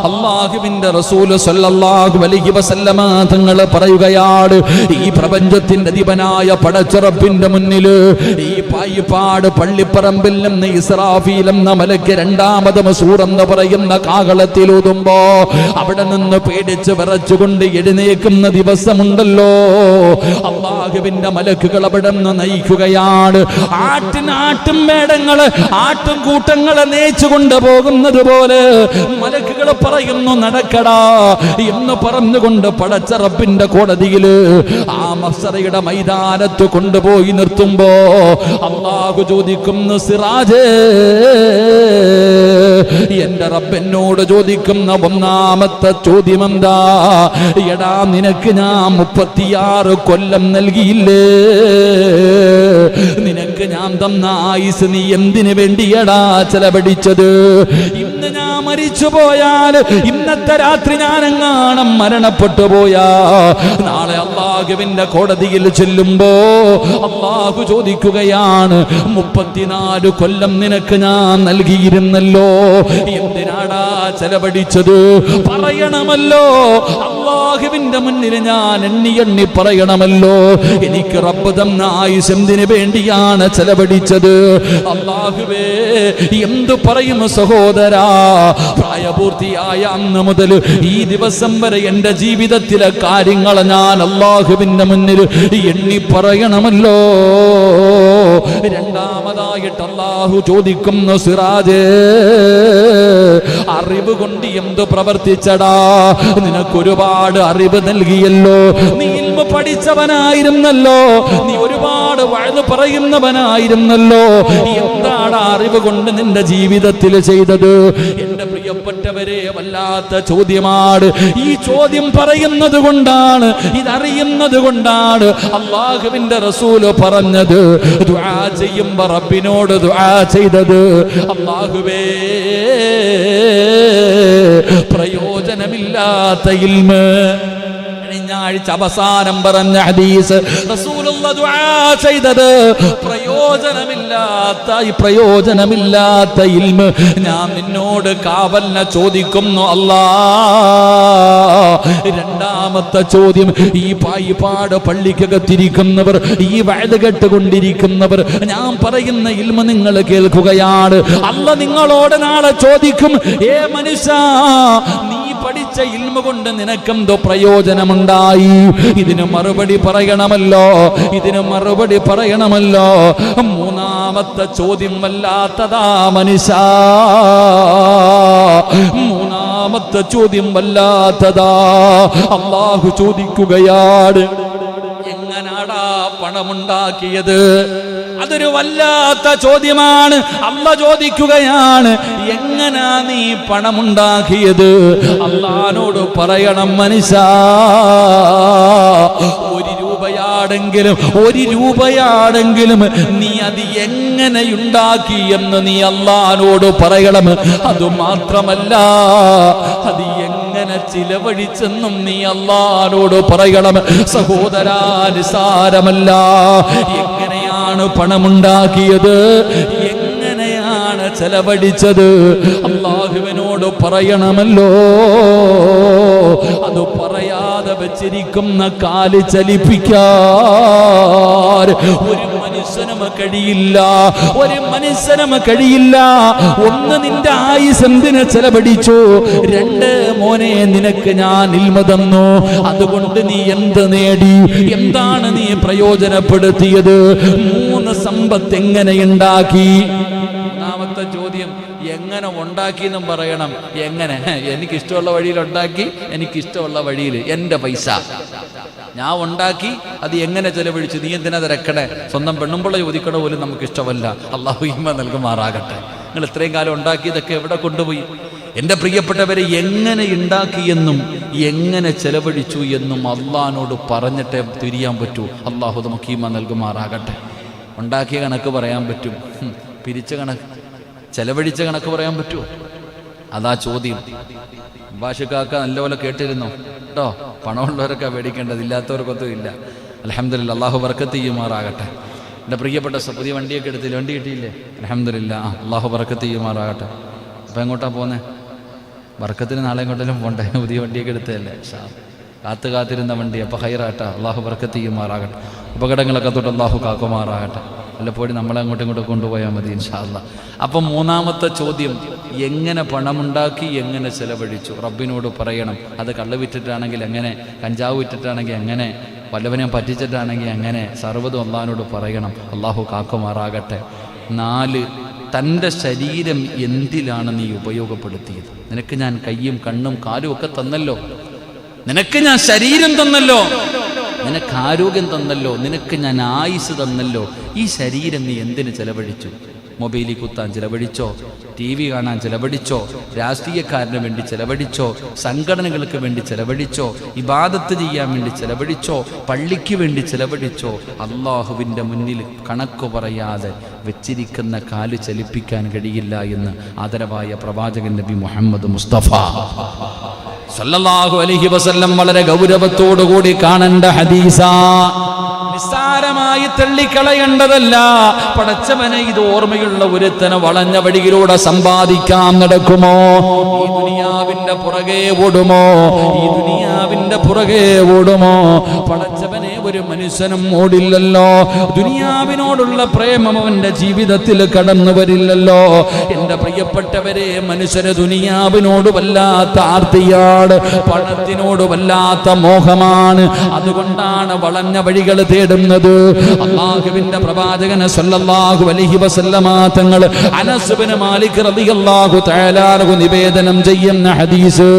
അല്ലാഹുവിന്റെ റസൂല് സ്വല്ലല്ലാഹു അലൈഹി വസല്ലമ തങ്ങൾ പറയുകയാണ്, ഈ പ്രപഞ്ചത്തിന്റെ അധിപനായ പടച്ച റബ്ബിന്റെ മുന്നിൽ ഈ പായിപ്പാട് പള്ളിപ്പറമ്പിൽ നിന്ന് ഇസ്രാഫീൽ എന്ന മലക്ക് രണ്ടാമത് മസൂർ എന്ന് പറയുന്ന കാഹളത്തിൽ ഊതുമ്പോ അവിടെ നിന്ന് പേടിച്ച് വിറച്ചുകൊണ്ട് എഴുന്നേൽക്കുന്ന ദിവസമുണ്ടല്ലോ, അല്ലാഹുവിന്റെ മലക്കുകൾ അവിടെ നിന്ന് നയിക്കുകയാണ്. ആട്ടും മേടങ്ങള് ആട്ടും കൂട്ടങ്ങളെ നയിച്ചു കൊണ്ടുപോകുന്നത് പോലെ മലക്കുകൾ പറയുന്നു, നടക്കടാ എന്ന് പറഞ്ഞുകൊണ്ട് പടച്ച റബ്ബിന്റെ കോടതിയില് ആ മഹ്ശറയുടെ മൈതാനത്ത് കൊണ്ടുപോയി നിർത്തുമ്പോ അല്ലാഹു ചോദിക്കുന്നു, സിറാജേ, എന്റെ റബ്ബെന്നോട് ചോദിക്കുന്ന ഒന്നാമത്തെ ചോദ്യം എന്താ? എടാ നിനക്ക് ഞാൻ 36 കൊല്ലം നൽകിയില്ലേ? നിനക്ക് ഞാൻ തന്ന ആയുസ് നീ എന്തിനു വേണ്ടിയടാ ചെലവഴിച്ചത്? ഇന്ന് ഞാൻ മരിച്ചു പോയാൽ, ഇന്നത്തെ രാത്രി ഞാനെങ്ങാനും മരണപ്പെട്ടു പോയാ, നാളെ അല്ലാഹുവിന്റെ കോടതിയിൽ ചെല്ലുമ്പോ അല്ലാഹു ചോദിക്കുകയാണ്, 34 കൊല്ലം നിനക്ക് ഞാൻ നൽകിയിരുന്നല്ലോ, എന്തിനാടാ ചെലവഴിച്ചത്? പറയണമല്ലോ, അല്ലാഹുവിന്റെ മുന്നിൽ ഞാൻ എണ്ണി പറയണമല്ലോ, എനിക്ക് റബ്ബ് തന്ന ആയുസ് എന്തിനു വേണ്ടിയാണ് ചെലവഴിച്ചത്? അല്ലാഹുവേ, എന്തു പറയും സഹോദരാ? പ്രായപൂർത്തിയായ അന്ന് മുതൽ ഈ ദിവസം വരെ എന്റെ ജീവിതത്തിലെ കാര്യങ്ങൾ ഞാൻ അല്ലാഹുവിന്റെ മുന്നിൽ എണ്ണി പറയണമല്ലോ. രണ്ടാമതായിട്ട് അല്ലാഹു ചോദിക്കുന്നു, സിറാജേ, അറിവ് കൊണ്ട് എന്തു പ്രവർത്തിച്ചടാ? നിനക്കൊരുപാട് അറിവ് നൽകിയല്ലോ, നീ ഇൽമു പഠിച്ചവനായിരുന്നല്ലോ, നീ ഒരുപാട് വഅദ് പറയുന്നവനായിരുന്നല്ലോ, എന്താണ് അറിവ് കൊണ്ട് നിന്റെ ജീവിതത്തിൽ ചെയ്തത്? എന്റെ പ്രിയപ്പെട്ടവരെ, വല്ലാത്ത ചോദ്യമാണ്. ഈ ചോദ്യം പറയുന്നത് കൊണ്ടാണ്, ഇതറിയുന്നത് കൊണ്ടാണ് അല്ലാഹുവിന്റെ റസൂല് പറഞ്ഞത്, ദുആ ചെയ്യുമ്പോ റബ്ബിനോട് ദുആ ചെയ്തത്, അല്ലാഹുവേ, പ്രയോജനമില്ലാത്ത ഇൽമ് ആഴ്ച അവസാനം പറഞ്ഞ ഹദീസ്, റസൂലുള്ളാഹി ദുആ ചെയ്തത് പ്രയോജനമില്ലാത്ത ഇൽമ് ഞാൻ നിന്നോട് കാവലിനെ ചോദിക്കുന്നു അല്ലാ. രണ്ടാമത്തെ ചോദ്യം, ഈ പായിപ്പാട് പള്ളിക്കകത്തിരിക്കുന്നവർ, ഈ വഅദ് കേട്ടുകൊണ്ടിരിക്കുന്നവർ, ഞാൻ പറയുന്ന ഇൽമ നിങ്ങൾ കേൾക്കുകയാണ്. അല്ലാഹ് നിങ്ങളോട് നാളെ ചോദിക്കും, ഏ മനുഷ്യ, നീ പഠിച്ച ഇൽമ കൊണ്ട് നിനക്കെന്തോ പ്രയോജനമുണ്ടായി? ഇതിന് മറുപടി പറയണമല്ലോ. മൂന്നാമത്തെ ചോദ്യം വല്ലാത്തതാ മനുഷ്യ, മൂന്നാമത്തെ ചോദ്യം വല്ലാത്തതാ. അല്ലാഹു ചോദിക്കുകയാണ്, എങ്ങനാടാ പണമുണ്ടാക്കിയത്? അതൊരു വല്ലാത്ത ചോദ്യമാണ്. അല്ലാഹ് ചോദിക്കുകയാണ്, എങ്ങനാ നീ പണമുണ്ടാക്കിയത്? അല്ലാഹുവോട് പറയണം, മനുഷ്യ, ഒരു രൂപയാണെങ്കിലും നീ അത് എങ്ങനെയുണ്ടാക്കി എന്ന് നീ അല്ലാഹുവോട് പറയണം. അതുമാത്രമല്ല, അത് എങ്ങനെ ചിലവഴിച്ചെന്നും നീ അല്ലാഹുവോട് പറയണം. സഹോദരാ, നിസാരമല്ല. എങ്ങനെയാണ് പണമുണ്ടാക്കിയത്? എങ്ങനെയാണ് ചെലവഴിച്ചത്? അല്ലാഹുവിനോട് പറയണമല്ലോ. അത് പറയാതെ വെച്ചിരിക്കുന്ന കാല് ചലിപ്പിക്കാൻ ഒരു മനുഷ്യനും കഴിയില്ല. ഒന്ന്, നിന്റെ ആയുസ് എന്തിനെ ചെലവഴിച്ചു? രണ്ട്, മോനെ, നിനക്ക് ഞാൻ ഇൽമ തന്നു, അതുകൊണ്ട് നീ എന്ത് നേടി? എന്താണ് നീ പ്രയോജനപ്പെടുത്തിയത്? മൂന്ന്, സമ്പത്ത് എങ്ങനെ ഉണ്ടാക്കി? ഒന്നാമത്തെ ചോദ്യം, എങ്ങനെ ഉണ്ടാക്കി എന്നും പറയണം. എങ്ങനെ? എനിക്കിഷ്ടമുള്ള വഴിയിൽ ഉണ്ടാക്കി, എനിക്കിഷ്ടമുള്ള വഴിയിൽ, എൻ്റെ പൈസ ഞാൻ ഉണ്ടാക്കി, അത് എങ്ങനെ ചെലവഴിച്ചു? നീ എന്തിനാ തിരക്കണേ? സ്വന്തം പെണ്ണുമ്പിള്ള ചോദിക്കണ പോലും നമുക്ക് ഇഷ്ടമല്ല. അല്ലാഹു ഈമാൻ നൽകുമാറാകട്ടെ. നിങ്ങൾ ഇത്രയും കാലം ഉണ്ടാക്കിയതൊക്കെ എവിടെ കൊണ്ടുപോയി? എൻ്റെ പ്രിയപ്പെട്ടവരെ, എങ്ങനെ ഉണ്ടാക്കിയെന്നും എങ്ങനെ ചെലവഴിച്ചു എന്നും അള്ളാഹിനോട് പറഞ്ഞിട്ടേ തിരിയാൻ പറ്റൂ. അള്ളാഹു നമുക്ക് ഈമാൻ നൽകുമാറാകട്ടെ. ഉണ്ടാക്കിയ കണക്ക് പറയാൻ പറ്റും, പിരിച്ച കണക്ക്, ചെലവഴിച്ച കണക്ക് പറയാൻ പറ്റുമോ? അതാ ചോദ്യം. ഭാഷക്കാക്ക നല്ലപോലെ കേട്ടിരുന്നോ കേട്ടോ? പണമുള്ളവരൊക്കെ പേടിക്കേണ്ടത്, ഇല്ലാത്തവർക്കൊന്നും ഇല്ല. അൽഹംദുലില്ലാ, അള്ളാഹു ബർക്കത്ത് ചെയ്യുമാറാകട്ടെ. എൻ്റെ പ്രിയപ്പെട്ട പുതിയ വണ്ടിയൊക്കെ എടുത്തില്ല, വണ്ടി കിട്ടിയില്ലേ? അൽഹംദുലില്ലാ, അള്ളാഹു ബർക്കത്ത് ചെയ്യുമാറാകട്ടെ. അപ്പം എങ്ങോട്ടാ പോകുന്നത്? ബർക്കത്തിന് നാളെ എങ്ങോട്ടെങ്കിലും പോണ്ടേ? പുതിയ വണ്ടിയൊക്കെ എടുത്തതല്ലേ? കാത്തിരുന്ന വണ്ടി. അപ്പോൾ ഹൈറാട്ടെ, അള്ളാഹു ബർക്കത്ത് ചെയ്യുമാറാകട്ടെ. അപകടങ്ങളൊക്കെ തൊട്ട് അള്ളാഹു കാക്കുമാറാകട്ടെ. വല്ലപ്പോഴും നമ്മളെ അങ്ങോട്ടും കൊണ്ടുപോയാൽ മതി ഇൻഷാ അല്ലാഹ്. അപ്പം മൂന്നാമത്തെ ചോദ്യം, എങ്ങനെ പണമുണ്ടാക്കി, എങ്ങനെ ചെലവഴിച്ചു? റബ്ബിനോട് പറയണം. അത് കള്ള് വിറ്റിട്ടാണെങ്കിൽ എങ്ങനെ, കഞ്ചാവ് വിറ്റിട്ടാണെങ്കിൽ എങ്ങനെ, വല്ലവനെയും പറ്റിച്ചിട്ടാണെങ്കിൽ എങ്ങനെ, സർവ്വതും അള്ളാഹിനോട് പറയണം. അള്ളാഹു കാക്കുമാറാകട്ടെ. 4, തൻ്റെ ശരീരം എന്തിലാണ് നീ ഉപയോഗപ്പെടുത്തിയത്? നിനക്ക് ഞാൻ കയ്യും കണ്ണും കാലും ഒക്കെ തന്നല്ലോ, നിനക്ക് ഞാൻ ശരീരം തന്നല്ലോ, നിനക്ക് ആരോഗ്യം തന്നല്ലോ, നിനക്ക് ഞാൻ ആയുസ് തന്നല്ലോ. ഈ ശരീരം നീ എന്തിന് ചെലവഴിച്ചു? മൊബൈലിൽ കുത്താൻ ചെലവഴിച്ചോ? TV കാണാൻ ചെലവഴിച്ചോ? രാഷ്ട്രീയക്കാരന് വേണ്ടി ചെലവഴിച്ചോ? സംഘടനകൾക്ക് വേണ്ടി ചെലവഴിച്ചോ? ഇബാദത്ത് ചെയ്യാൻ വേണ്ടി ചെലവഴിച്ചോ? പള്ളിക്ക് വേണ്ടി ചെലവഴിച്ചോ? അള്ളാഹുവിൻ്റെ മുന്നിൽ കണക്ക് പറയാതെ വെച്ചിരിക്കുന്ന കാല് ചലിപ്പിക്കാൻ കഴിയില്ല എന്ന് ആദരവായ പ്രവാചകൻ നബി മുഹമ്മദ് മുസ്തഫ സല്ലല്ലാഹു അലൈഹി വസല്ലം വളരെ ഗൗരവത്തോടുകൂടി കാണേണ്ട ഹദീസാ. നിസ്സാരമായി തള്ളിക്കളയേണ്ടതല്ല. പടച്ചവനെ, ഇത് ഓർമ്മയുള്ള ഒരുത്തനെ വളഞ്ഞ വഴിയിലൂടെ സമ്പാദിക്കാൻ നടക്കുമോ? ഈ ദുനിയാവിന്റെ പുറകെ ഓടുമോ? പടച്ചവനെ, ഒരു മനുഷ്യനും ഓടില്ലല്ലോ. ദുനിയാവിനോടുള്ള പ്രേമം അവന്റെ ജീവിതത്തിൽ കടന്നു വരില്ലല്ലോ. എൻ്റെ പ്രിയപ്പെട്ടവരെ, മനുഷ്യന് ദുനിയാവിനോട് വല്ലാത്ത ആർത്തിയാണ്, പണത്തിനോട് വല്ലാത്ത മോഹമാണ്. അതുകൊണ്ടാണ് വളഞ്ഞ വഴികൾ തേടുന്നത്. അല്ലാഹുവിന്റെ പ്രവാചകൻ സല്ലല്ലാഹു അലൈഹി വസല്ലമ തങ്ങൾ അനസ് ഇബ്നു മാലിക് റളിയല്ലാഹു തആല അൻഹു നിവേദനം ചെയ്യുന്ന ഹദീസ്,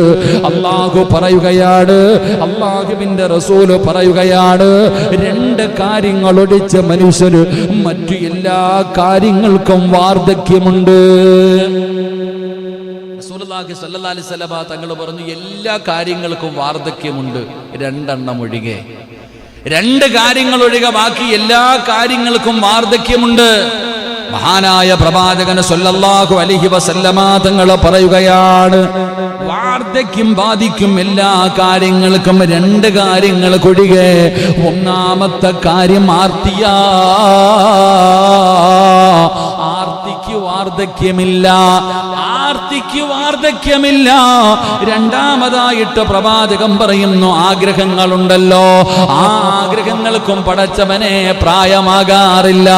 അല്ലാഹു പറയുകയാണ്, അല്ലാഹുവിന്റെ റസൂൽ പറയുകയാണ്, 2 കാര്യങ്ങൾ ഒഴിച്ച മനുഷ്യന് മറ്റു എല്ലാ കാര്യങ്ങൾക്കും വാർദ്ധക്യമുണ്ട്. റസൂലുള്ളാഹി സ്വല്ലല്ലാഹു അലൈഹി വസല്ലമ തങ്ങൾ പറഞ്ഞു, എല്ലാ കാര്യങ്ങൾക്കും വാർദ്ധക്യമുണ്ട്, 2 എണ്ണം ഒഴികെ. 2 കാര്യങ്ങൾ ഒഴികെ ബാക്കി എല്ലാ കാര്യങ്ങൾക്കും വാർദ്ധക്യമുണ്ട്. മഹാനായ പ്രവാചകൻ സല്ലല്ലാഹു അലൈഹി വസല്ലമ തങ്ങൾ പറയുകയാണ്, വാർദ്ധക്യം ബാധിക്കും എല്ലാ കാര്യങ്ങൾക്കും രണ്ട് കാര്യങ്ങൾ ഒഴികെ. ഒന്നാമത്തെ കാര്യം ആർത്തിക്ക് വാർദ്ധക്യമില്ല, ആർത്തിക്ക് വാർദ്ധക്യമില്ല. രണ്ടാമതായിട്ട് പ്രവാചകൻ പറയുന്നു, ആഗ്രഹങ്ങളുണ്ടല്ലോ, ആ ആഗ്രഹങ്ങൾക്കും പടച്ചവനെ പ്രായമാകാറില്ല.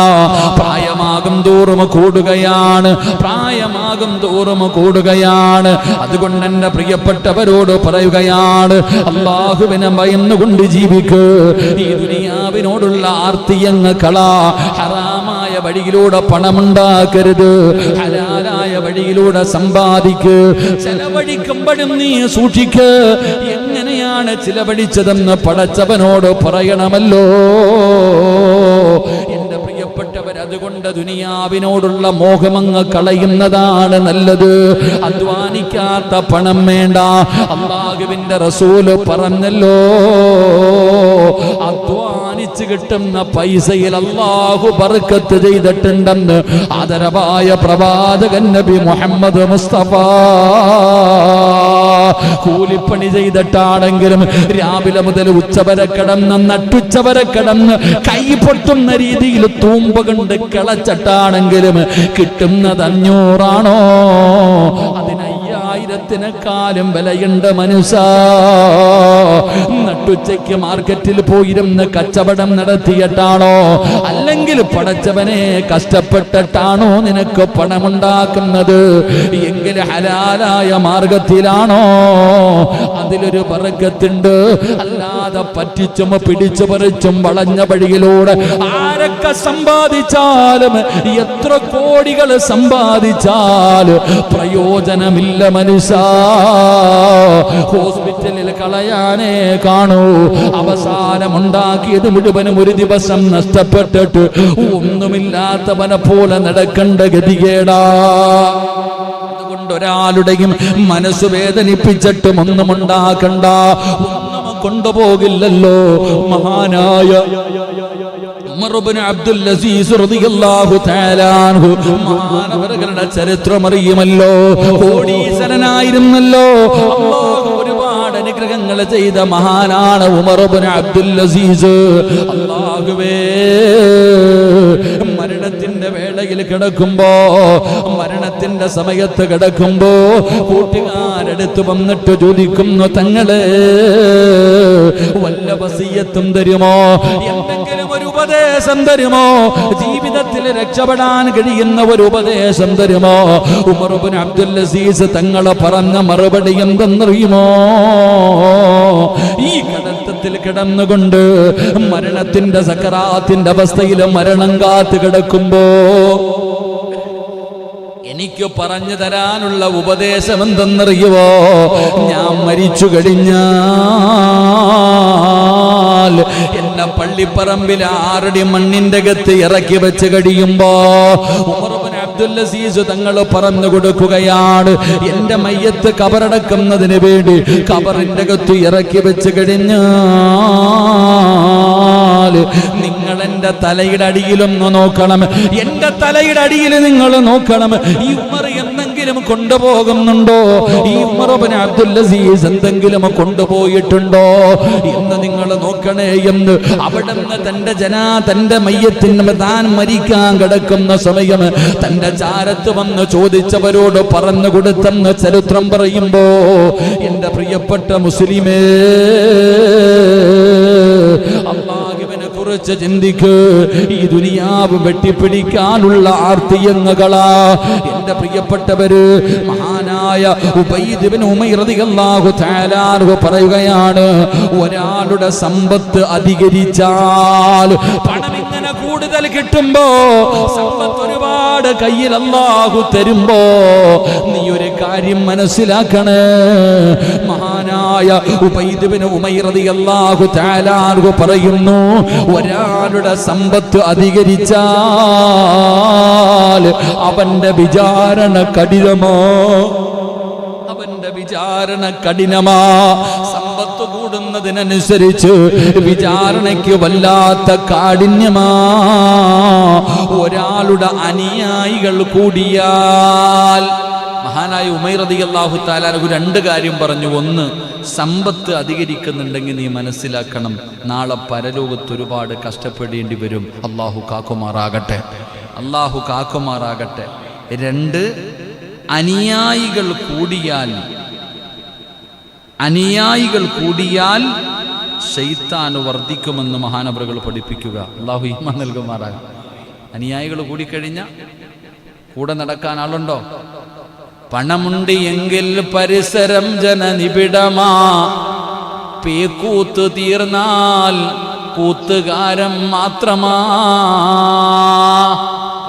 പ്രായമാകും തോറും കൂടുകയാണ്, പ്രായമാകും തോറും കൂടുകയാണ്. അതുകൊണ്ട് എന്റെ പ്രിയപ്പെട്ടവരോട് പറയുകയാണ്, അല്ലാഹുവിനെ ഭയന്നുകൊണ്ട് ജീവിക്ക്. ഈ ദുനിയാവിനോടുള്ള ആർത്തിയങ്ങ് കളാ. ഹറാമായ വഴിയിലൂടെ പണമുണ്ടാക്കരുത്, ഹലാലായ വഴിയിലൂടെ സമ്പാദിക്ക്. ചെലവഴിക്കുമ്പോഴും നീ സൂക്ഷിക്ക്. എങ്ങനെയാണ് ചിലവഴിച്ചതെന്ന് പടച്ചവനോട് പറയണമല്ലോ എന്റെ പ്രിയപ്പെട്ടവർ. അതുകൊണ്ട് ദുനിയാവിനോടുള്ള മോഹമങ്ങ് കളയുന്നതാണ് നല്ലത്. അധ്വാനിക്കാത്ത പണം വേണ്ട. അല്ലാഹുവിന്റെ റസൂല് പറഞ്ഞല്ലോ, അധ്വാനിച്ച് കിട്ടുന്ന പൈസയിൽ അല്ലാഹു ബർക്കത്ത് ചെയ്തിട്ടുണ്ടെന്ന് ആദരവായ പ്രവാചകൻ നബി മുഹമ്മദ് മുസ്തഫ. കൂലിപ്പണി ചെയ്തിട്ടാണെങ്കിലും രാവിലെ മുതൽ ഉച്ചവരെ കിടന്ന് നട്ടുച്ചവരെ കിടന്ന് കൈ പൊട്ടുന്ന രീതിയിൽ തൂമ്പ കൊണ്ട് കിളച്ചിട്ടാണെങ്കിലും കിട്ടുന്നത് 500 അതിന് 5000-നെക്കാളും വിലയുണ്ട് മനുഷ്യ. നട്ടുച്ചയ്ക്ക് മാർക്കറ്റിൽ പോയിരുന്ന് കച്ചവടം നടത്തിയിട്ടാണോ, അല്ലെങ്കിൽ പടച്ചവനെ കഷ്ടപ്പെട്ടിട്ടാണോ നിനക്ക് പണമുണ്ടാക്കുന്നത്? എങ്കിൽ ഹലാലായ മാർഗത്തിലാണോ, അതിലൊരു ബർക്കത്തുണ്ട്. അല്ലാതെ പറ്റിച്ചും പിടിച്ചു പറിച്ചും വളഞ്ഞ വഴിയിലൂടെ ആരൊക്കെ സമ്പാദിച്ചാലും, എത്ര കോടികൾ സമ്പാദിച്ചാലും പ്രയോജനമില്ല മനുഷ്യ. ഹോസ്പിറ്റലിൽ കളയാനേ കാണൂ. അവസാനം ഉണ്ടാക്കിയത് മുഴുവനും ഒരു ദിവസം നഷ്ടപ്പെട്ടിട്ട് ഒന്നുമില്ലാത്തവനെ പോലെ നടക്കേണ്ട ഗതികേടാ. അതുകൊണ്ട് ഒരാളുടെയും മനസ്സ് വേദനിപ്പിച്ചിട്ടും ഒന്നും ഉണ്ടാക്കണ്ട. ഒന്നും കൊണ്ടുപോകില്ലല്ലോ. മഹാനായ ഉമർ ഇബ്നു അബ്ദുൽ അസീസ് റളിയല്ലാഹു തആല അൻഹു മഹാനവറുകളുടെ ചരിത്രം അറിയുമല്ലോ. കോടീശ്വരനായിരുന്നല്ലോ. അല്ലാഹു ഒരുപാട് അനുഗ്രഹങ്ങൾ ചെയ്ത മഹാനാണ് ഉമർ ഇബ്നു അബ്ദുൽ അസീസ്. അല്ലാഹുവേ, മരണത്തിന്റെ വേളയിൽ കിടക്കുമ്പോ, മരണത്തിന്റെ സമയത്ത് കിടക്കുമ്പോ കൂട്ടുകാരെടുത്ത് വന്നിട്ട് ചോദിക്കുന്നു, തങ്ങളെ വല്ല വസിയത്തും തരുമോ, എന്തെങ്കിലും ഒരു ഉപദേശം തരുമോ, ജീവിതത്തിൽ രക്ഷപ്പെടാൻ കഴിയുന്ന ഒരു ഉപദേശം തരുമോ? ഉമർ ഇബ്നു അബ്ദുൽ അസീസ് തങ്ങളെ പറഞ്ഞ മറുപടി എന്തെന്നറിയുമോ? ഈ കടത്തത്തിൽ കിടന്നുകൊണ്ട് മരണത്തിന്റെ സക്കറാത്തിന്റെ അവസ്ഥയിൽ മരണം കാത്ത് കിടക്കുമ്പോ എനിക്ക് പറഞ്ഞു തരാനുള്ള ഉപദേശം എന്തെന്നറിയുവോ? ഞാൻ മരിച്ചു കഴിഞ്ഞാൽ എന്നെ പള്ളിപ്പറമ്പിൽ 6 അടി മണ്ണിന്റെ അകത്ത് ഇറക്കി വെച്ച് കഴിയുമ്പോ ഉമർ ഇബ്നു അബ്ദുൽ അസീസ് തങ്ങൾ പറഞ്ഞു കൊടുക്കുകയാണ്, എന്റെ മയ്യത്ത് കബറടക്കുന്നതിന് വേണ്ടി കബറിന്റെ അകത്ത് ഇറക്കി വെച്ച് കഴിഞ്ഞാൽ നിങ്ങൾ എന്റെ തലയുടെ അടിയിലൊന്ന് നോക്കണം, എന്റെ തലയുടെ അടിയിൽ നിങ്ങൾ നോക്കണം. ഈ ഉമർ എന്തെങ്കിലും കൊണ്ടുപോകുന്നുണ്ടോ? ഈ ഉമർ ഇബ്നു അബ്ദുൽ അസീസ് എന്തെങ്കിലും കൊണ്ടുപോയിട്ടുണ്ടോ എന്ന് നിങ്ങൾ നോക്കണേ എന്ന് അവിടുന്ന് തന്റെ മയ്യത്തിന് താൻ മരിക്കാൻ കിടക്കുന്ന സമയം തന്റെ ചാരത്ത് വന്ന് ചോദിച്ചവരോട് പറഞ്ഞു കൊടുത്തെന്ന് ചരിത്രം പറയുമ്പോ, എന്റെ പ്രിയപ്പെട്ട മുസ്ലിമേ, അല്ലാഹുവിനെ കുറിച്ച് ചിന്തിക്ക്. ഈ ദുനിയാവ് വെട്ടിപ്പിടിക്കാനുള്ള ആർത്തിയങ്ങളാ എന്റെ പ്രിയപ്പെട്ടവര്. മഹാനായ ഉബൈദ് ഇബ്നു ഉമൈർ റളിയല്ലാഹു തആല അൻഹു പറയുകയാണ്, ഒരാളുടെ സമ്പത്ത് അധികരിച്ചാൽ, പണം ഇങ്ങനെ കൂടുതൽ കിട്ടുമ്പോ, സമ്പത്ത് ഒരുപാട് കയ്യിൽ അല്ലാഹു തരുമ്പോ, നീ ഒരു കാര്യം മനസ്സിലാക്കണേ. മഹാനായ ഉബൈദ് ഇബ്നു ഉമൈർ റളിയല്ലാഹു തആല അൻഹു പറയുന്നു, ഒരാളുടെ സമ്പത്ത് അധികരിച്ചാൽ അവന്റെ വിചാരണ കഠിനമോ, അവന്റെ വിചാരണ കഠിനമാ. സമ്പത്ത് കൂടുന്നതിനനുസരിച്ച് വിചാരണയ്ക്ക് വല്ലാത്ത കാഠിന്യമാ. ഒരാളുടെ അനുയായികൾ കൂടിയാൽ, മഹാനായ ഉമൈർ റളിയല്ലാഹു തആല അൻഹു രണ്ട് കാര്യം പറഞ്ഞു. ഒന്ന്, സമ്പത്ത് അധികരിക്കുന്നുണ്ടെങ്കിൽ നീ മനസ്സിലാക്കണം, നാളെ പരലോകത്ത് ഒരുപാട് കഷ്ടപ്പെടേണ്ടി വരും. അള്ളാഹു കാക്കുമാറാകട്ടെ, അള്ളാഹു കാക്കുമാറാകട്ടെ. രണ്ട്, അനുയായികൾ കൂടിയാൽ ശൈത്താന് വർദ്ധിക്കുമെന്ന് മഹാനവറുകൾ പഠിപ്പിക്കുക. അള്ളാഹു ഈമാൻ നൽകുമാറാകും. അനുയായികൾ കൂടിക്കഴിഞ്ഞാൽ കൂടെ നടക്കാൻ ആളുണ്ടോ? പണമുണ്ട് എങ്കിൽ പരിസരം ജനനിബിഡമാ, പേക്കൂത്ത് തീർന്നാൽ കൂത്തുകാരം മാത്രമാ.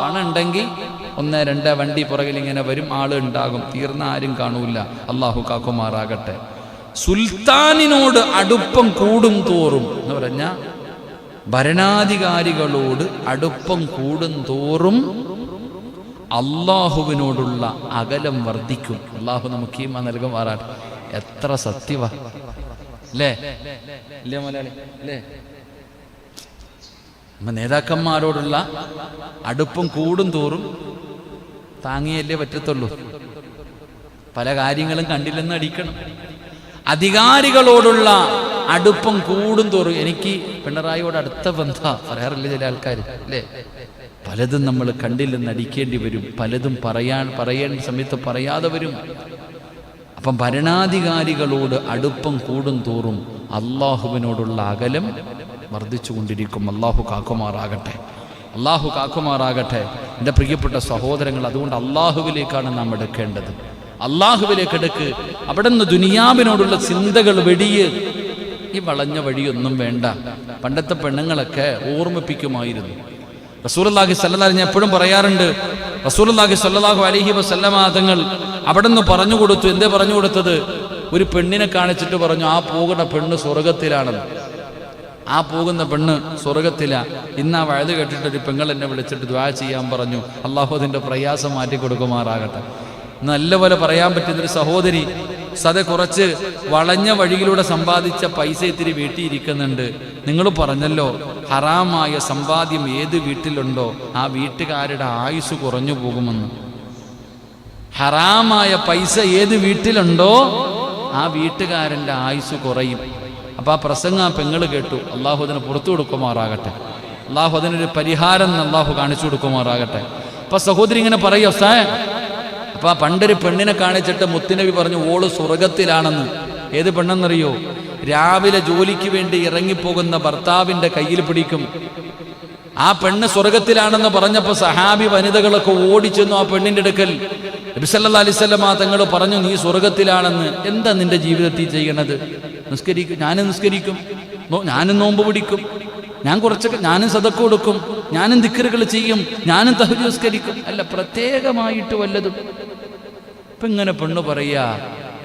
പണുണ്ടെങ്കിൽ 1-2 വണ്ടി പുറകിൽ ഇങ്ങനെ വരും, ആള് ഉണ്ടാകും, തീർന്ന ആരും കാണൂല. അള്ളാഹു കാക്കുമാറാകട്ടെ. സുൽത്താനിനോട് അടുപ്പം കൂടും തോറും എന്ന് പറഞ്ഞ ഭരണാധികാരികളോട് അടുപ്പം കൂടും തോറും അള്ളാഹുവിനോടുള്ള അകലം വർദ്ധിക്കും. അള്ളാഹു നമുക്ക് ഈമാൻ നൽകുമാറാകട്ടെ. എത്ര സത്യവാ അല്ലേ, ഇല്ലേ മലയാളി അല്ലേ? നേതാക്കന്മാരോടുള്ള അടുപ്പം കൂടും തോറും താങ്ങിയല്ലേ പറ്റത്തുള്ളൂ. പല കാര്യങ്ങളും കണ്ടില്ലെന്ന് അടിക്കണം. അധികാരികളോടുള്ള അടുപ്പം കൂടും തോറും, എനിക്ക് പിണറായിയോട് അടുത്ത ബന്ധ പറയാറില്ല ചില ആൾക്കാർ അല്ലേ? പലതും നമ്മൾ കണ്ടില്ലെന്ന് അടിക്കേണ്ടി വരും, പലതും പറയേണ്ട സമയത്ത് പറയാതെ വരും. അപ്പം ഭരണാധികാരികളോട് അടുപ്പം കൂടും തോറും അള്ളാഹുവിനോടുള്ള അകലം വർദ്ധിച്ചു കൊണ്ടിരിക്കും. അള്ളാഹു കാക്കുമാറാകട്ടെ, അള്ളാഹു കാക്കുമാറാകട്ടെ. എൻ്റെ പ്രിയപ്പെട്ട സഹോദരങ്ങൾ, അതുകൊണ്ട് അള്ളാഹുവിലേക്കാണ് നാം എടുക്കേണ്ടത്. അള്ളാഹുവിലേക്ക് എടുക്ക്. അവിടെ നിന്ന് ദുനിയാവിനോടുള്ള ചിന്തകൾ വെടിയ്. ഈ വളഞ്ഞ വഴിയൊന്നും വേണ്ട. പണ്ടത്തെ പെണ്ണുങ്ങളൊക്കെ ഓർമ്മിപ്പിക്കുമായിരുന്നു. റസൂലുള്ളാഹി സ്വല്ലല്ലാഹു അലൈഹി വസല്ലം എപ്പോഴും പറയാറുണ്ട്, റസൂലുള്ളാഹി സ്വല്ലല്ലാഹു അലൈഹി വസല്ലം തങ്ങൾ അവിടെ നിന്ന് പറഞ്ഞു കൊടുത്തു. എന്തേ പറഞ്ഞു കൊടുത്തത്? ഒരു പെണ്ണിനെ കാണിച്ചിട്ട് പറഞ്ഞു, ആ പോകുന്ന പെണ്ണ് സ്വർഗത്തിലാണെന്ന്. ആ പോകുന്ന പെണ്ണ് സ്വർഗത്തിലാ. ഇന്ന് ആ വഴുത് കേട്ടിട്ടൊരു പെങ്ങൾ എന്നെ വിളിച്ചിട്ട് ദുആ ചെയ്യാൻ പറഞ്ഞു. അള്ളാഹു അതിൻ്റെ പ്രയാസം മാറ്റി കൊടുക്കുമാറാകട്ടെ. നല്ലപോലെ പറയാൻ പറ്റുന്നൊരു സഹോദരി സതെ കുറച്ച് വളഞ്ഞ വഴിയിലൂടെ സമ്പാദിച്ച പൈസ ഇത്തിരി വീട്ടിയിരിക്കുന്നുണ്ട്. നിങ്ങൾ പറഞ്ഞല്ലോ ഹറാമായ സമ്പാദ്യം ഏത് വീട്ടിലുണ്ടോ ആ വീട്ടുകാരുടെ ആയുസ് കുറഞ്ഞു പോകുമെന്ന്. ഹറാമായ പൈസ ഏത് വീട്ടിലുണ്ടോ ആ വീട്ടുകാരൻ്റെ ആയുസ് കുറയും. അപ്പോൾ ആ പ്രസംഗം ആ പെങ്ങൾ കേട്ടു. അള്ളാഹു അതിന് പുറത്തു കൊടുക്കുമാറാകട്ടെ. അള്ളാഹു അതിനൊരു പരിഹാരം അള്ളാഹു കാണിച്ചു കൊടുക്കുമാറാകട്ടെ. അപ്പം സഹോദരി ഇങ്ങനെ പറയോ സാ. അപ്പം ആ പണ്ടൊരു പെണ്ണിനെ കാണിച്ചിട്ട് മുത്തുനബി പറഞ്ഞു ഓള് സ്വർഗത്തിലാണെന്ന്. ഏത് പെണ്ണെന്നറിയോ? രാവിലെ ജോലിക്ക് വേണ്ടി ഇറങ്ങിപ്പോകുന്ന ഭർത്താവിൻ്റെ കയ്യിൽ പിടിക്കും. ആ പെണ്ണ് സ്വർഗത്തിലാണെന്ന് പറഞ്ഞപ്പോൾ സഹാബി വനിതകളൊക്കെ ഓടിച്ചെന്നു ആ പെണ്ണിൻ്റെ അടുക്കൽ. നബി സല്ലല്ലാഹു അലൈഹി വസല്ലം തങ്ങൾ പറഞ്ഞു, നീ സ്വർഗത്തിലാണെന്ന്. എന്താ നിന്റെ ജീവിതത്തിൽ ചെയ്യണത്? നിസ്കരിക്കും, ഞാനും നിസ്കരിക്കും, ഞാനും നോമ്പ് പിടിക്കും, ഞാനും സദഖ കൊടുക്കും, ഞാനും ദിക്റുകൾ ചെയ്യും, ഞാനും തഹജ്ജുദ് നിസ്കരിക്കും. അല്ല, പ്രത്യേകമായിട്ട് വല്ലതും. ഇപ്പം ഇങ്ങനെ പെണ്ണ് പറയാ,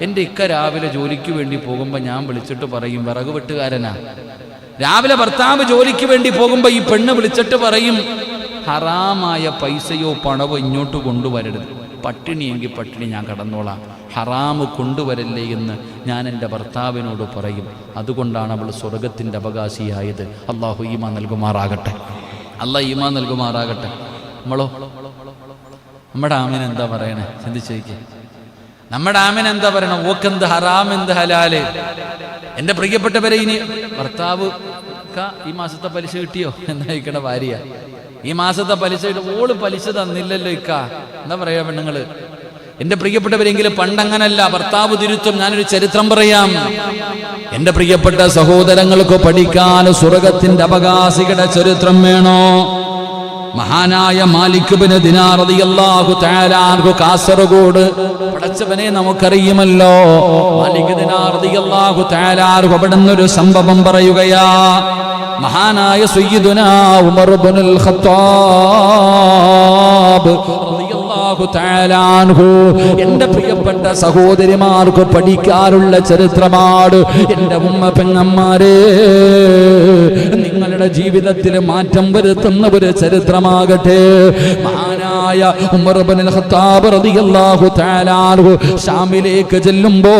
എൻ്റെ ഇക്ക രാവിലെ ജോലിക്ക് വേണ്ടി പോകുമ്പോൾ ഞാൻ വിളിച്ചിട്ട് പറയും വിറക് വെട്ടുകാരനാ. രാവിലെ ഭർത്താവ് ജോലിക്ക് വേണ്ടി പോകുമ്പോൾ ഈ പെണ്ണ് വിളിച്ചിട്ട് പറയും ഹറാമായ പൈസയോ പണവോ ഇങ്ങോട്ട് കൊണ്ടുവരരുത്, പട്ടിണിയെങ്കിൽ പട്ടിണി ഞാൻ കടന്നോളാം, ഹറാമ് കൊണ്ടുവരല്ലേ എന്ന് ഞാൻ എൻ്റെ ഭർത്താവിനോട് പറയും. അതുകൊണ്ടാണ് അവൾ സ്വർഗത്തിൻ്റെ അവകാശിയായത്. അള്ളാഹു ഈമാൻ നൽകുമാറാകട്ടെ, അള്ളാഹ് ഈമാൻ നൽകുമാറാകട്ടെ. നമ്മളോ, നമ്മുടെ ആമിന് എന്താ പറയണേ? ചിന്തിച്ചേക്ക്. നമ്മുടെ ആമിന് എന്താ പറയണം? ഓക്കെന്ത് ഹറാം, എന്ത് ഹലാല്. എൻ്റെ പ്രിയപ്പെട്ടവരെ, ഇനി ഭർത്താവ് ഈ മാസത്തെ പലിശ കിട്ടിയോ എന്നായിക്കണ ഭാര്യ, ഈ മാസത്തെ പലിശ ഓള് പലിശ തന്നില്ലല്ലോ ഇക്ക, എന്താ പറയാ പെണ്ണുങ്ങള്? എന്റെ പ്രിയപ്പെട്ടവരെങ്കിലും പണ്ടങ്ങനല്ല, ഭർത്താവ് തിരുത്തും. ഞാനൊരു ചരിത്രം പറയാം. എന്റെ പ്രിയപ്പെട്ട സഹോദരങ്ങൾക്ക് പഠിക്കാൻ സ്വർഗത്തിന്റെ അവകാശികളുടെ ചരിത്രം വേണോ? മഹാനായ മാലിക് ഇബ്നു ദിനാർ റളിയല്ലാഹു തആല അൻഹു കാസർഗോഡ്. പടച്ചവനെ നമുക്കറിയുമല്ലോ, മാലിക് ദിനാർ റളിയല്ലാഹു തആല അൻഹു അവിടുന്നൊരു സംഭവം പറയുകയാ. മഹാനായ സയ്യിദുനാ ഉമർ ഇബ്നുൽ ഖത്താബ് റളിയല്ലാഹു റളിയല്ലാഹു തആല അൻഹു. എന്റെ പ്രിയപ്പെട്ട സഹോദരിമാർക്ക് പഠിക്കാനുള്ള ചരിത്രമാണ്. എന്റെ ഉമ്മ പെങ്ങന്മാരെ, നിങ്ങളുടെ ജീവിതത്തിൽ മാറ്റം വരുത്തുന്ന ഒരു ചരിത്രമാകട്ടെ. മഹാനായ ഉമർ ഇബ്നുൽ ഖത്താബ് റളിയല്ലാഹു തആല അൻഹു ഷാമിലേക്ക് ചെല്ലുമ്പോ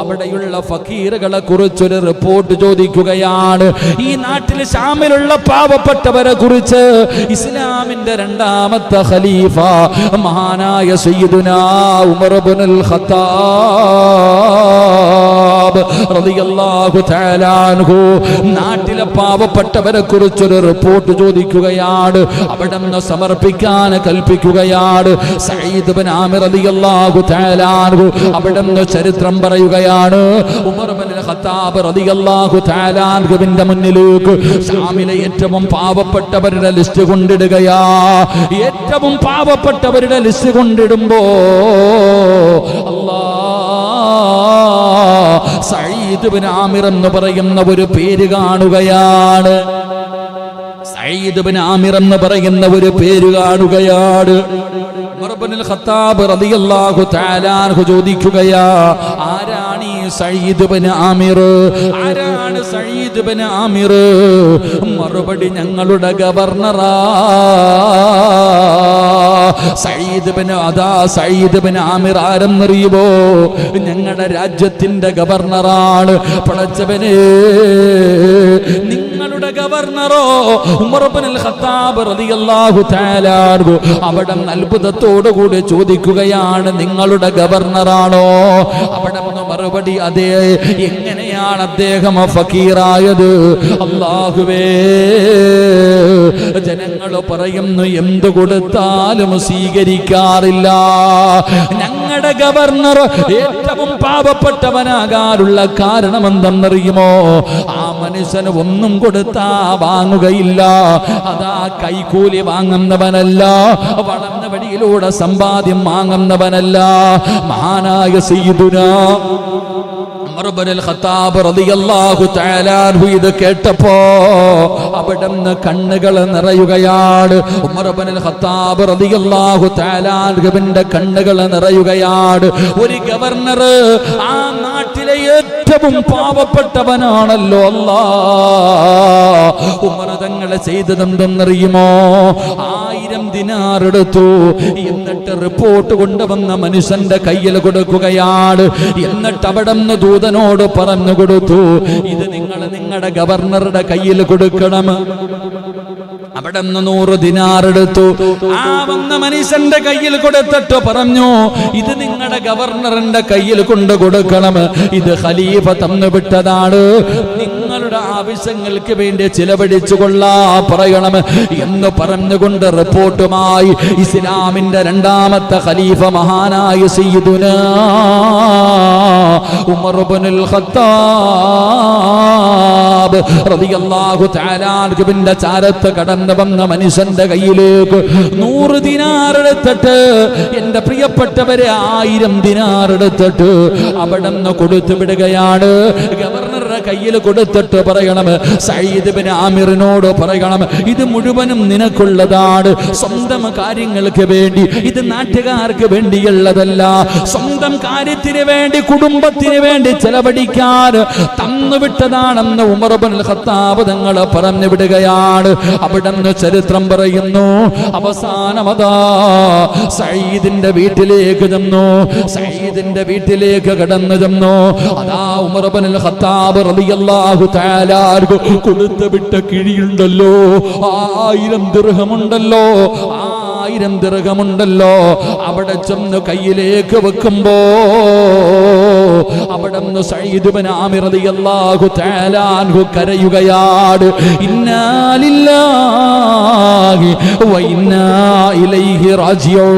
അവിടെയുള്ള ഫക്കീറുകളെ കുറിച്ചൊരു റിപ്പോർട്ട് ചോദിക്കുകയാണ്. ഈ നാട്ടിൽ ഷാമിലുള്ള പാവപ്പെട്ടവരെ കുറിച്ച് ഇസ്ലാമിന്റെ രണ്ടാമത്തെ ഖലീഫ മഹാനായ സയ്യിദുനാ ഉമർ ഇബ്നുൽ ഖത്താബ് റളിയല്ലാഹു തആല അൻഹു നാട്ടിലെ പാവപ്പെട്ടവരെ കുറിച്ചൊരു റിപ്പോർട്ട് ചോദിക്കുകയാണ്. അവിടുന്ന് സമർപ്പിക്കാൻ കൽപ്പിക്കുകയാണ്. സഈദ് ഇബ്നു ആമിർ റളിയല്ലാഹു തആല അൻഹു അവിടുന്ന് ചരിത്രം പറയുകയാണ്. ഉമർ ഇബ്നുൽ ഖത്താബ് റളിയല്ലാഹു തആല അൻഹുവിന്റെ മുന്നിലേക്ക് ഷാമിലെ ഏറ്റവും പാവപ്പെട്ടവരുടെ ലിസ്റ്റ് കൊണ്ടിടുകയാ. ഏറ്റവും പാവപ്പെട്ടവരുടെ ലിസ്റ്റ് കൊണ്ടിടുമ്പോ സഈദ് ഇബ്നു ആമിർ എന്ന് പറയുന്ന ഒരു പേര് കാണുകയാണ്. സഈദ് ഇബ്നു ആമിർ എന്ന് പറയുന്ന ഒരു പേര് കാണുകയാണ്. ഉമർ ഇബ്നുൽ ഖത്താബ് റളിയല്ലാഹു തആല അൻഹു ചോദിക്കുകയാ, ആരാണ് ഈ സഈദ് ഇബ്നു ആമിർ? ആരാണ് സഈദ് ഇബ്നു ആമിർ? മറുപടി, ഞങ്ങളുടെ ഗവർണറാ. സഈദ് ഇബ്നു ആമിർ ആരെന്നറിയുമോ? ഞങ്ങളുടെ രാജ്യത്തിന്റെ ഗവർണറാണ്. പടച്ചവനെ, നിങ്ങളുടെ ഗവർണറോ ഉമർ ഇബ്നുൽ ഖത്താബ് റളിയല്ലാഹു തആല അൻഹു അവിടെ അത്ഭുതത്തോടുകൂടി ചോദിക്കുകയാണ്, നിങ്ങളുടെ ഗവർണറാണോ? അവിടെ മറുപടി, അതെ. എങ്ങനെയാണ് അദ്ദേഹം ഫക്കീറായത്? അല്ലാഹുവേ, ജനങ്ങൾ പറയുന്നു എന്തു കൊടുത്താലും സ്വീകരിക്കാറില്ല. ഞങ്ങളുടെ ഗവർണർ ഏറ്റവും പാവപ്പെട്ടവനാകാനുള്ള കാരണം എന്തെന്നറിയുമോ? ആ മനുഷ്യന് ഒന്നും കൊടുത്താ വാങ്ങുകയില്ല. അതാ കൈക്കൂലി വാങ്ങുന്നവനല്ല, വളർന്ന വഴിയിലൂടെ സമ്പാദ്യം വാങ്ങുന്നവനല്ല. മഹാനായ സയ്യിദുനാ ഉമർ ഇബ്നുൽ ഖത്താബ് റളിയല്ലാഹു തആല അൻഹു ഇത് കേട്ടപ്പോ അവിടുന്ന് കണ്ണുകൾ നിറയുകയാണ്. ഉമർ ഇബ്നുൽ ഖത്താബ് റളിയല്ലാഹു തആല അൻഹുവിന്റെ കണ്ണുകൾ നിറയുകയാണ്. ഒരു ഗവർണർ ആ നാട്ടിലെ ഏറ്റവും പാവപ്പെട്ടവനാണല്ലോ. അല്ലാഹ്, ഉമർ തങ്ങളെ ചെയ്തതെന്തെന്നറിയുമോ? 1000 ദിനാർ എടുത്തു. എന്നിട്ട് റിപ്പോർട്ട് കൊണ്ടുവന്ന മനുഷ്യന്റെ കയ്യിൽ കൊടുക്കുകയാണ്. എന്നിട്ട് അവിടെ നിന്ന് ദൂതനോട് പറഞ്ഞു കൊടുത്തു, ഇത് നിങ്ങൾ നിങ്ങളുടെ ഗവർണറുടെ കയ്യിൽ കൊടുക്കണം. അവിടെ നിന്ന് 100 ദിനാർ എടുത്തു. ആ വന്ന മനുഷ്യന്റെ കയ്യിൽ കൊടുത്തിട്ട് പറഞ്ഞു, ഇത് നിങ്ങളുടെ ഗവർണറിന്റെ കയ്യിൽ കൊണ്ട് കൊടുക്കണം. ഇത് ഖലീഫ തന്നുവിട്ടതാണ്. നിങ്ങളുടെ ആവശ്യങ്ങൾക്ക് വേണ്ടി ചിലവഴിച്ചു കൊള്ളാ പറയണം എന്ന് പറഞ്ഞുകൊണ്ട് റിപ്പോർട്ടുമായി ഇസ്ലാമിന്റെ രണ്ടാമത്തെ ഖലീഫ മഹാനായ സയ്യിദുനാ ഉമർ ഇബ്നുൽ ഖത്താബ് റളിയല്ലാഹു തആല അൻഹുവിന്റെ ചാരത്ത് കടന്നു വന്ന മനുഷ്യന്റെ കയ്യിലേക്ക് 100 ദിനാർ എടുത്തിട്ട്, എന്റെ പ്രിയപ്പെട്ടവരെ 1000 ദിനാർ എടുത്തിട്ട് അവിടെ നിന്ന് കൊടുത്തു വിടുകയാണ്. ഗവർണറുടെ കയ്യിൽ കൊടുത്തിട്ട് പറയണം, സഈദ് ഇബ്നു ആമിറിനോട് പറയണം, ഇത് മുഴുവനും നിനക്കുള്ളതാണ്. സ്വന്തം കാര്യങ്ങൾക്ക് വേണ്ടി, ഇത് നാട്ടുകാർക്ക് വേണ്ടിയുള്ളതല്ല. സ്വന്തം കാര്യത്തിന് വേണ്ടി, കുടുംബത്തിന് വേണ്ടി ചെലവഴിക്കാൻ തന്നുവിട്ടതാണെന്ന് ഉമർ ഇബ്നുൽ ഖത്താബ് തങ്ങൾ പറഞ്ഞു വിടുകയാണ്. അവിടെ നിന്ന് ചരിത്രം പറയുന്നു, അവസാനമതാ സഈദിന്റെ വീട്ടിലേക്ക് ചെന്നു. സഈദിന്റെ വീട്ടിലേക്ക് കടന്നു ചെന്നു. അതാ ഉമർ ഇബ്നുൽ ഖത്താബ് റളിയല്ലാഹു തആല കൊടുത്തു വിട്ട കിഴിയുണ്ടല്ലോ, 1000 ദിർഹമുണ്ടല്ലോ, 1000 ദിർഹമുണ്ടല്ലോ. അവിടെ ചെന്ന് കയ്യിലേക്ക് വെക്കുമ്പോ അവിടെ നിന്ന് സഈദ് ഇബ്നു ആമിർ റളിയല്ലാഹു തആല അൻഹു കരയുകയാണ്. ഇന്നാ ലില്ലാഹി വ ഇന്നാ ഇലൈഹി റാജിഊൻ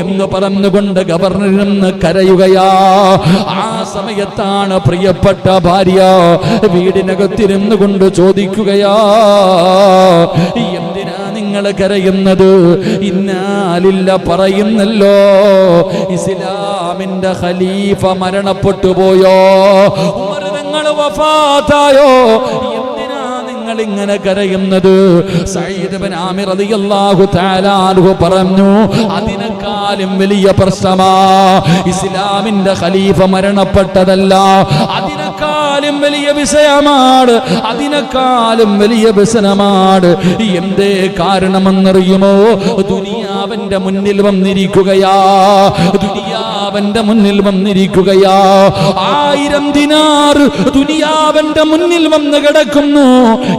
എന്ന് പറഞ്ഞുകൊണ്ട് ഗവർണറിന് കരയുകയാ. ആ സമയത്താണ് പ്രിയപ്പെട്ട ഭാര്യ വീടിനകത്തിരുന്നു കൊണ്ട് ചോദിക്കുകയാ, എന്തിനാ നിങ്ങൾ കരയുന്നത്? ഇന്നാലില്ല പറയുന്നല്ലോ, ഇസ്ലാമിന്റെ ഖലീഫ മരണപ്പെട്ടു പോയോ, ഉമർ തങ്ങൾ വഫാത്തായോ, എന്തിനാ നിങ്ങൾ ഇങ്ങനെ കരയുന്നത്? സഈദ് ബിൻ ആമിർ റളിയല്ലാഹു തആല അൻഹു പറഞ്ഞു, അതിനേക്കാളും വലിയ പ്രശ്നമാ ഇസ്ലാമിന്റെ ഖലീഫ മരണപ്പെട്ടതല്ല, അതിനേക്കാളും വലിയ വിഷയമാണ്, അതിനേക്കാളും വലിയ വ്യസനമാണ്. എന്തേ കാരണമെന്നറിയുമോ? ദുനിയാവന്റെ മുന്നിൽ വന്നിരിക്കുകയാ, ദുനിയാവന്റെ മുന്നിൽ വന്നിരിക്കുകയാ. 1000 ദിനാർ ദുനിയാവന്റെ മുന്നിൽ വന്ന് കിടക്കുന്നു.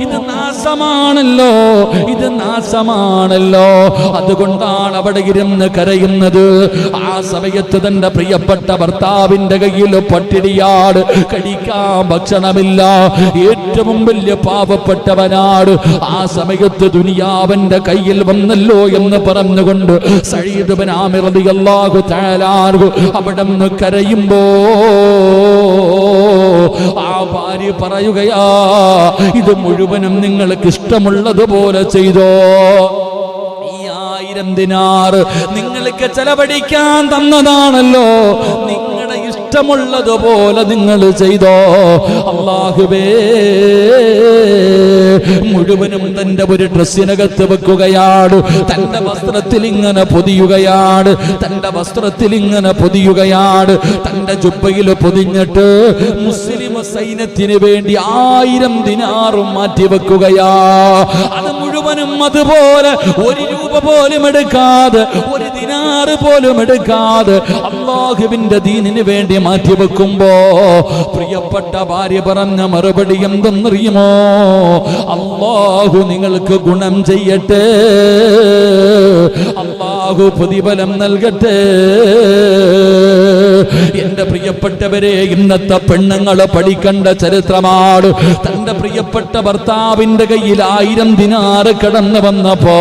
ഇത് നാശമാണല്ലോ, ഇത് നാശമാണല്ലോ. അതുകൊണ്ടാണ് അവിടെ ഇരുന്ന് കരയുന്നത്. ആ സമയത്ത് തന്റെ പ്രിയപ്പെട്ട ഭർത്താവിന്റെ കയ്യിൽ പട്ടിണിയാണ്, കഴിക്കാൻ ഭക്ഷണമില്ല, ഏറ്റവും വലിയ പാവപ്പെട്ടവനാണ്. ആ സമയത്ത് ദുനിയാവന്റെ കയ്യിൽ വന്നല്ലോ എന്ന് പറഞ്ഞുകൊണ്ട് സഈദ് ബിൻ ആമിർ റളിയല്ലാഹു തആല അവിടെ നിന്ന് കരയുമ്പോ ആ ഭാര്യ പറയുകയാ, ഇത് മുഴുവനും നിങ്ങൾക്ക് ഇഷ്ടമുള്ളതുപോലെ ചെയ്തോ. 1000 ദിനാർ നിങ്ങൾക്ക് ചെലവഴിക്കാൻ തന്നതാണല്ലോ, നിങ്ങളുടെ ഇഷ്ടമുള്ളതുപോലെ നിങ്ങൾ ചെയ്തോ. അല്ലാഹുവേ, മുഴുവനും തന്റെ ഒരു ഡ്രസ്സിനകത്ത് വെക്കുകയാണ്, തന്റെ വസ്ത്രത്തിൽ ഇങ്ങനെ പൊതിയുകയാണ്, തന്റെ വസ്ത്രത്തിൽ ഇങ്ങനെ പൊതിയുകയാണ്, തന്റെ ജുബ്ബയിൽ പൊതിഞ്ഞിട്ട് മുസ്ലിം സൈന്യത്തിന് വേണ്ടി 1000 ദിനാറും മാറ്റിവെക്കുകയാ. അത് മുഴുവനും അതുപോലെ 1 രൂപ പോലും എടുക്കാതെ, 1 ദിനാറ് പോലും എടുക്കാതെ അല്ലാഹുവിന്റെ ദീനിന് വേണ്ടി മാറ്റിവെക്കുമ്പോ പ്രിയപ്പെട്ട ഭാര്യ പറഞ്ഞ മറുപടി എന്തെന്നറിയുമോ? അല്ലാഹു നിങ്ങൾക്ക് ഗുണം ചെയ്യട്ടെ, അല്ലാഹു പ്രതിഫലം നൽകട്ടെ. എന്റെ പ്രിയപ്പെട്ടവരെ, ഇന്നത്തെ പെണ്ണുങ്ങൾ പഠിക്കേണ്ട ചരിത്രമാണ്. തന്റെ പ്രിയപ്പെട്ട ഭർത്താവിന്റെ കയ്യിൽ 1000 ദിനാറ് കടന്നു വന്നപ്പോ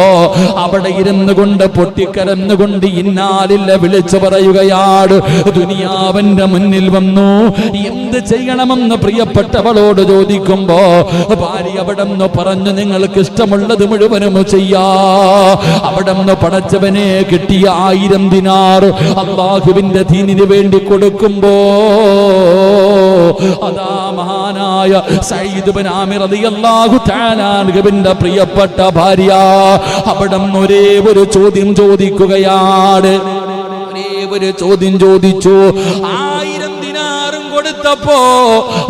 അവിടെ ഇരുന്നു കൊണ്ട് പൊട്ടിക്കരന്നുകൊണ്ട് ഇന്നാലില്ല വിളിച്ചു പറയുകയാണ്. ദുനിയാവന്റെ മുന്നിൽ വന്നു, എന്ത് ചെയ്യണമെന്ന് പ്രിയപ്പെട്ടവളോട് ചോദിക്കുമ്പോ ഭാര്യ അവിടെ നിന്ന് പറഞ്ഞു, നിങ്ങൾക്ക് ഇഷ്ടമുള്ളത് മുഴുവനും ചെയ്യാ. അവിടെ നിന്ന് പടച്ചവനെ കിട്ടിയ 1000 ദിനാറ് അല്ലാഹുവിന്റെ ദീനിന് വേണ്ടി കൊടുക്കുമ്പോ അതാ മഹാനായ സഈദ് ബിൻ ആമിർ റളിയല്ലാഹു തആല അൻഹുവിന്റെ പ്രിയപ്പെട്ട ഭാര്യ അവിടെ ഒരേ ഒരു ചോദ്യം ചോദിക്കുകയാണ്. ഒരേ ഒരു ചോദ്യം ചോദിച്ചു. 1000 ദിനാറും കൊടുത്തപ്പോ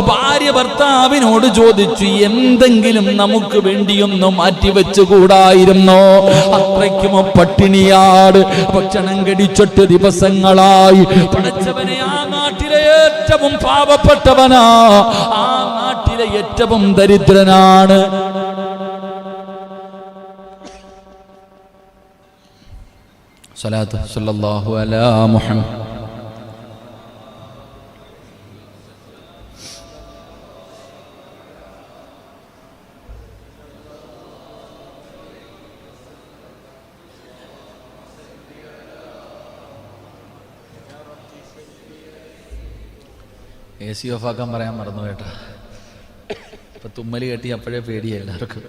ഭാര്യ ഭർത്താവിനോട് ചോദിച്ചു, എന്തെങ്കിലും നമുക്ക് വേണ്ടിയൊന്നും മാറ്റിവെച്ചുകൂടായിരുന്നോ? അത്രയ്ക്കും പട്ടിണിയാണ്, ഭക്ഷണം കടിച്ചിട്ട് ദിവസങ്ങളായി. പടച്ചവനെ, ആ നാട്ടിലെ ഏറ്റവും പാവപ്പെട്ടവനാ, ആ നാട്ടിലെ ഏറ്റവും ദരിദ്രനാണ്. സ്വലാത്ത് സല്ലല്ലാഹു അലാ മുഹമ്മദ്. AC ഓഫാക്കാൻ പറയാൻ മറന്നു കേട്ടാ. ഇപ്പൊ തുമ്മല് കെട്ടി അപ്പോഴേ പേടിയ എല്ലാവർക്കും.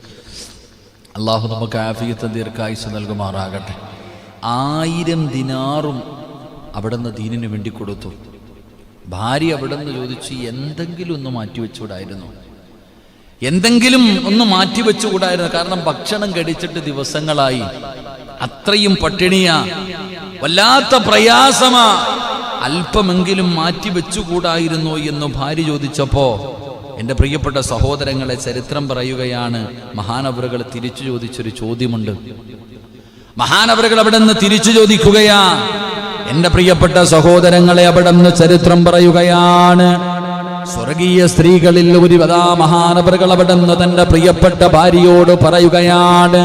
അള്ളാഹു നമുക്ക് ആഫിയത്തും ദീർഘായുസ്സ് നൽകുമാറാകട്ടെ. 1000 ദിനാറും അവിടെ നിന്ന് ദീനിന് വേണ്ടി കൊടുത്തു. ഭാര്യ അവിടെ നിന്ന് ചോദിച്ചു, എന്തെങ്കിലും ഒന്ന് മാറ്റിവെച്ചുകൂടായിരുന്നു, എന്തെങ്കിലും ഒന്ന് മാറ്റിവെച്ചുകൂടായിരുന്നു. കാരണം ഭക്ഷണം കടിച്ചിട്ട് ദിവസങ്ങളായി, അത്രയും പട്ടിണിയാ, വല്ലാത്ത പ്രയാസമാ, അല്പമെങ്കിലും മാറ്റിവെച്ചുകൂടായിരുന്നോ എന്ന് ഭാര്യ ചോദിച്ചപ്പോ എൻ്റെ പ്രിയപ്പെട്ട സഹോദരങ്ങളെ, ചരിത്രം പറയുകയാണ്, മഹാനവറുകൾ തിരിച്ചു ചോദിച്ചൊരു ചോദ്യമുണ്ട്. മഹാനവറുകൾ അവിടെ നിന്ന് തിരിച്ചു ചോദിക്കുകയാ. എൻ്റെ പ്രിയപ്പെട്ട സഹോദരങ്ങളെ, അവിടെ നിന്ന് ചരിത്രം പറയുകയാണ്. സ്വർഗീയ സ്ത്രീകളിൽ ഒരു മഹാനവറുകൾ അവിടെ നിന്ന് തന്റെ പ്രിയപ്പെട്ട ഭാര്യയോട് പറയുകയാണ്.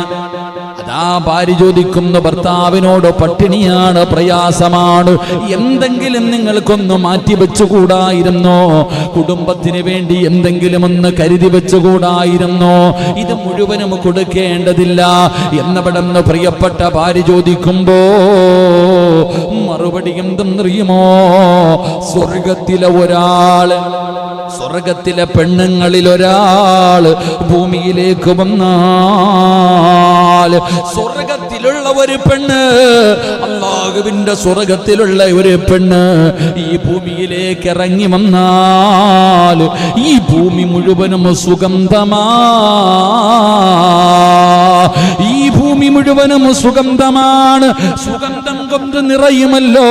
അതാ ഭാര്യ ചോദിക്കുന്നു ഭർത്താവിനോട്, പട്ടിണിയാണ്, പ്രയാസമാണ്, എന്തെങ്കിലും നിങ്ങൾക്കൊന്ന് മാറ്റി വെച്ചുകൂടായിരുന്നോ? കുടുംബത്തിന് വേണ്ടി എന്തെങ്കിലും ഒന്ന് കരുതി വെച്ചുകൂടായിരുന്നോ? ഇത് മുഴുവനും കൊടുക്കേണ്ടതില്ല എന്നവിടെന്ന് പ്രിയപ്പെട്ട ഭാര്യ ചോദിക്കുമ്പോ മറുപടി എന്തെന്നറിയുമോ? സ്വർഗത്തിലെ ഒരാള് സ്വർഗത്തിലെ പെണ്ണുങ്ങളിൽ ഒരാൾ ഭൂമിയിലേക്ക് വന്നാൽ, സ്വർഗത്തിലുള്ള ഒരു പെണ്ണ്, അല്ലാഹുവിന്റെ സ്വർഗത്തിലുള്ള ഒരു പെണ്ണ് ഈ ഭൂമിയിലേക്ക് ഇറങ്ങി വന്നാൽ ഈ ഭൂമി മുഴുവനും സുഗന്ധമാ, ഈ ഭൂമി മുഴുവനും സുഗന്ധമാണ്. സുഗന്ധം കൊണ്ട് നിറയുമല്ലോ,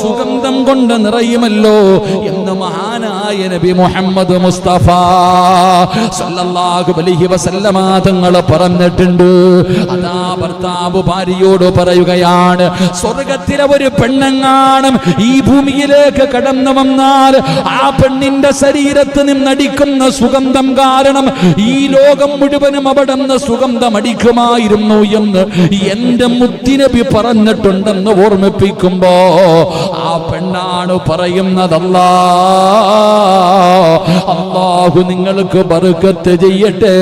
സുഗന്ധം കൊണ്ട് നിറയുമല്ലോ എന്ന് മഹാനായ നബി മുഹമ്മദ് മുസ്തഫ സല്ലല്ലാഹു അലൈഹി വസല്ലമ തങ്ങൾ പറഞ്ഞിട്ടുണ്ട്. അതാ ഭർത്താവ് ഭാര്യയോട് പറയുകയാണ്, സ്വർഗത്തിലെ ഒരു പെണ്ണങ്ങാണം ഈ ഭൂമിയിലേക്ക് കടന്നു വന്നാൽ ആ പെണ്ണിന്റെ ശരീരത്ത് നിന്നടിക്കുന്ന സുഗന്ധം കാരണം ഈ ലോകം മുഴുവനും അവിടുന്ന് സുഗന്ധം അടിക്കുമായിരുന്നു എന്ന് എന്റെ മുത്തുനബി പറഞ്ഞിട്ടുണ്ടെന്ന് ഓർമ്മിപ്പിക്കുമ്പോ ആ പെണ്ണാണ് പറയുന്നത്, അല്ലാഹു നിങ്ങൾക്ക് ബർക്കത്ത് ചെയ്യട്ടെ,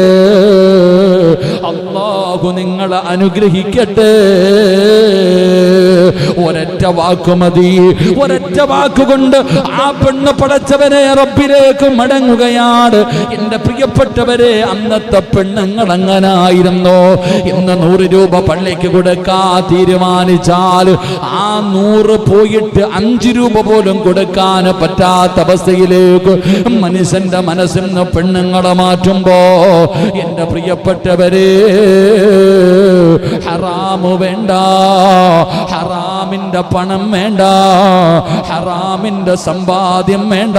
അല്ലാഹു നിങ്ങളെ അനുഗ്രഹിക്കട്ടെ. ഒരൊറ്റ വാക്കുമതി, ഒരൊറ്റ വാക്കുകൊണ്ട് ആ പെണ്ണ് പടച്ചവനെ റബ്ബിലേക്ക് മടങ്ങുകയാണ്. എന്റെ പ്രിയപ്പെട്ടവരെ, അന്നത്തെ പെണ്ണുങ്ങൾ അങ്ങനായിരുന്നു. ഇന്ന് 100 രൂപ പള്ളിക്ക് കൊടുക്കാൻ തീരുമാനിച്ചാൽ ആ 100 പോയിട്ട് 5 രൂപ പോലും കൊടുക്കാൻ പറ്റാത്ത അവസ്ഥയിലേക്ക് മനുഷ്യന്റെ മനസ്സിൽ നിന്ന് പെണ്ണുങ്ങളെ മാറ്റുമ്പോ എന്റെ പ്രിയപ്പെട്ടവരെ, ഹറാമു വേണ്ട, ഹറാമിന്റെ പണം വേണ്ട, ഹറാമിന്റെ സമ്പാദ്യം വേണ്ട,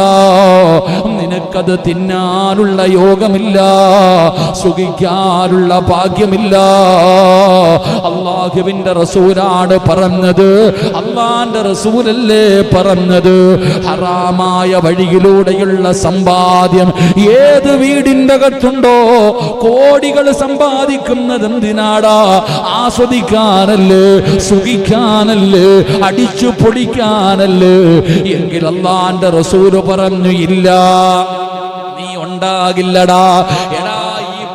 നിനക്കത് തിന്നാനുള്ള യോഗമില്ല, സുഖിക്കാനുള്ള ഭാഗ്യമില്ല. അല്ലാഹുവിന്റെ റസൂലാണ് പറഞ്ഞത്, അല്ലാഹുവിന്റെ റസൂലല്ലേ പറഞ്ഞത്, ഹറാമായ വഴിയിലൂടെയുള്ള സമ്പാദ്യം ഏത് വീടിന്റെ അകത്തുണ്ടോ കോടികൾ സമ്പാദിക്കുന്നത് എന്തിനാടാ? ആസ്വദിക്കാനല്ലേ, സുഖിക്കാനല്ലേ, അടിച്ചു പൊടിക്കാനല്ലേ? എങ്കിൽ അല്ലാഹുവിന്റെ റസൂല് പറഞ്ഞു, ഇല്ല, നീ ഉണ്ടാകില്ലടാ. എടാ,